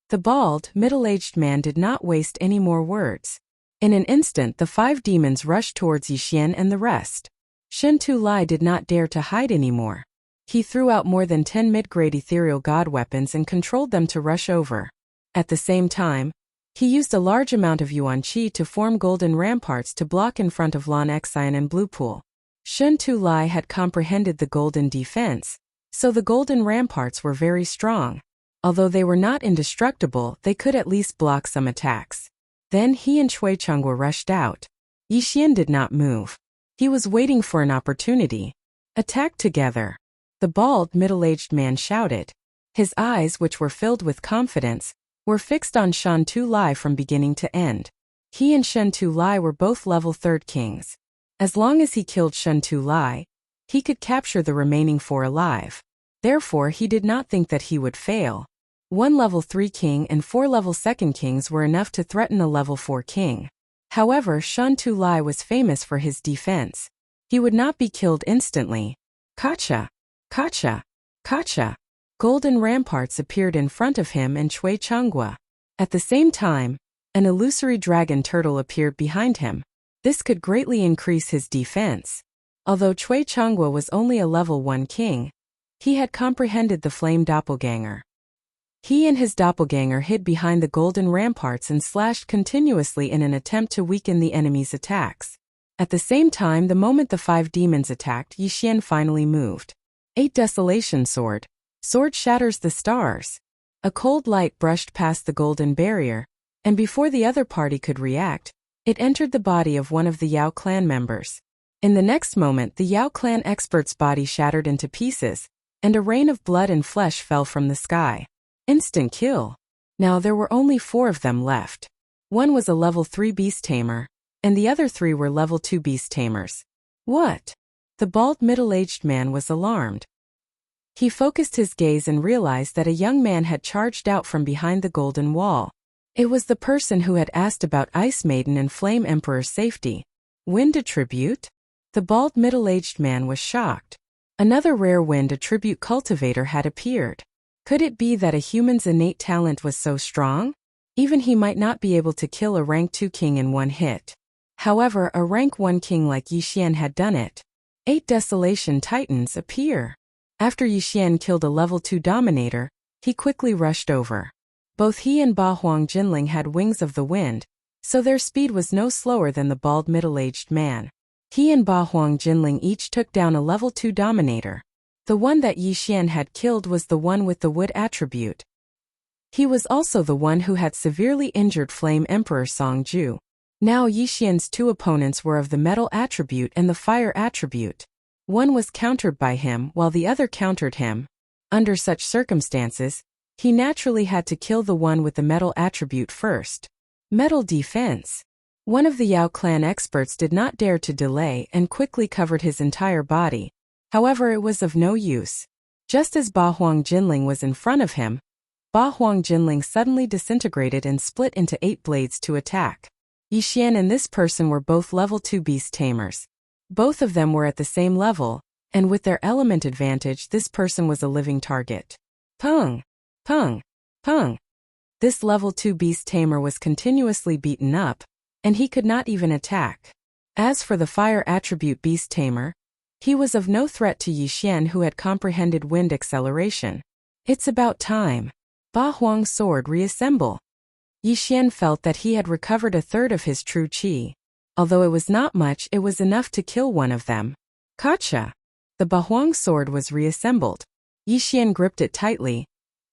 The bald, middle-aged man did not waste any more words. In an instant, the 5 demons rushed towards Yi Xian and the rest. Shun Tu Lai did not dare to hide anymore. He threw out more than 10 mid-grade ethereal god weapons and controlled them to rush over. At the same time, he used a large amount of Yuan Qi to form golden ramparts to block in front of Lan Exine and Blue Pool. Shun Tu Lai had comprehended the golden defense, so the golden ramparts were very strong. Although they were not indestructible, they could at least block some attacks. Then he and Cui Changhua rushed out. Yi Xian did not move. He was waiting for an opportunity. Attack together. The bald, middle-aged man shouted. His eyes, which were filled with confidence, were fixed on Shun Tu Lai from beginning to end. He and Shun Tu Lai were both level 3rd kings. As long as he killed Shun Tu Lai, he could capture the remaining 4 alive. Therefore, he did not think that he would fail. 1 level 3 king and 4 level 2nd kings were enough to threaten a level 4 king. However, Shun Tu Lai was famous for his defense. He would not be killed instantly. Kacha! Kacha! Kacha! Golden ramparts appeared in front of him and Cui Changhua. At the same time, an illusory dragon turtle appeared behind him. This could greatly increase his defense. Although Cui Changhua was only a level 1 king, he had comprehended the flame doppelganger. He and his doppelganger hid behind the golden ramparts and slashed continuously in an attempt to weaken the enemy's attacks. At the same time, the moment the 5 demons attacked, Yi Xian finally moved. 8 Desolation Sword. Sword shatters the stars. A cold light brushed past the golden barrier, and before the other party could react, it entered the body of one of the Yao clan members. In the next moment, the Yao clan expert's body shattered into pieces, and a rain of blood and flesh fell from the sky. Instant kill. Now there were only 4 of them left. One was a level 3 beast tamer, and the other 3 were level 2 beast tamers. What? The bald middle-aged man was alarmed. He focused his gaze and realized that a young man had charged out from behind the golden wall. It was the person who had asked about Ice Maiden and Flame Emperor's safety. Wind attribute? The bald middle-aged man was shocked. Another rare wind attribute cultivator had appeared. Could it be that a human's innate talent was so strong? Even he might not be able to kill a rank 2 king in one hit. However, a rank 1 king like Yixian had done it. 8 Desolation Titans appear. After Yixian killed a level 2 Dominator, he quickly rushed over. Both he and Ba Huang Jinling had wings of the wind, so their speed was no slower than the bald middle-aged man. He and Ba Huang Jinling each took down a level 2 Dominator. The one that Yixian had killed was the one with the wood attribute. He was also the one who had severely injured Flame Emperor Songju. Now Yixian's 2 opponents were of the metal attribute and the fire attribute. One was countered by him while the other countered him. Under such circumstances, he naturally had to kill the one with the metal attribute first. Metal defense. One of the Yao clan experts did not dare to delay and quickly covered his entire body. However, it was of no use. Just as Ba Huang Jinling was in front of him, Ba Huang Jinling suddenly disintegrated and split into 8 blades to attack. Yixian and this person were both level 2 beast tamers. Both of them were at the same level, and with their element advantage this person was a living target. Pung! Pung! Pung! This level 2 beast tamer was continuously beaten up, and he could not even attack. As for the fire attribute beast tamer, he was of no threat to Yixian who had comprehended wind acceleration. It's about time. Ba Huang's sword reassemble. Yixian felt that he had recovered a third of his true qi. Although it was not much, it was enough to kill one of them. Gotcha! The Ba Huang sword was reassembled. Yixian gripped it tightly,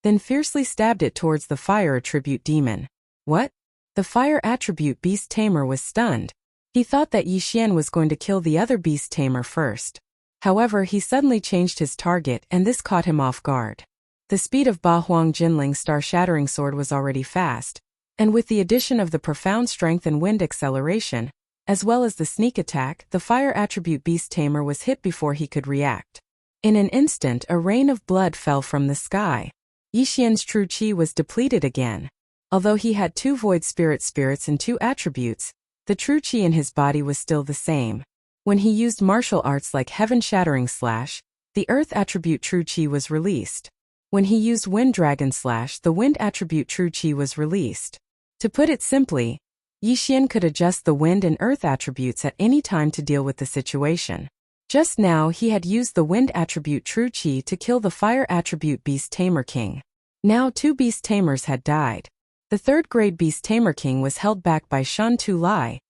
then fiercely stabbed it towards the fire attribute demon. What? The fire attribute beast tamer was stunned. He thought that Yixian was going to kill the other beast tamer first. However, he suddenly changed his target and this caught him off guard. The speed of Ba Huang Jinling's star-shattering sword was already fast, and with the addition of the profound strength and wind acceleration, as well as the sneak attack, the fire attribute beast tamer was hit before he could react. In an instant, a rain of blood fell from the sky. Yixian's true qi was depleted again. Although he had 2 void spirits and 2 attributes, the true qi in his body was still the same. When he used martial arts like Heaven Shattering Slash, the earth attribute true qi was released. When he used Wind Dragon Slash, the wind attribute true qi was released. To put it simply, Yixian could adjust the wind and earth attributes at any time to deal with the situation. Just now he had used the wind attribute true qi to kill the fire attribute beast tamer king. Now 2 beast tamers had died. The 3rd grade beast tamer king was held back by Shan Tu Lai,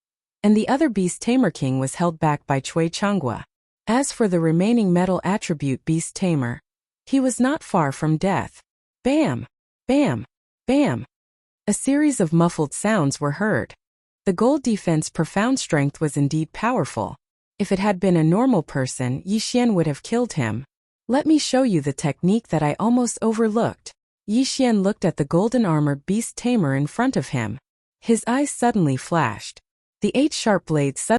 and the other beast tamer king was held back by Cui Changhua. As for the remaining metal attribute beast tamer, he was not far from death. Bam! Bam! Bam! A series of muffled sounds were heard. The gold defense profound strength was indeed powerful. If it had been a normal person, Yixian would have killed him. Let me show you the technique that I almost overlooked. Yixian looked at the golden-armored beast tamer in front of him. His eyes suddenly flashed. The 8 sharp blades suddenly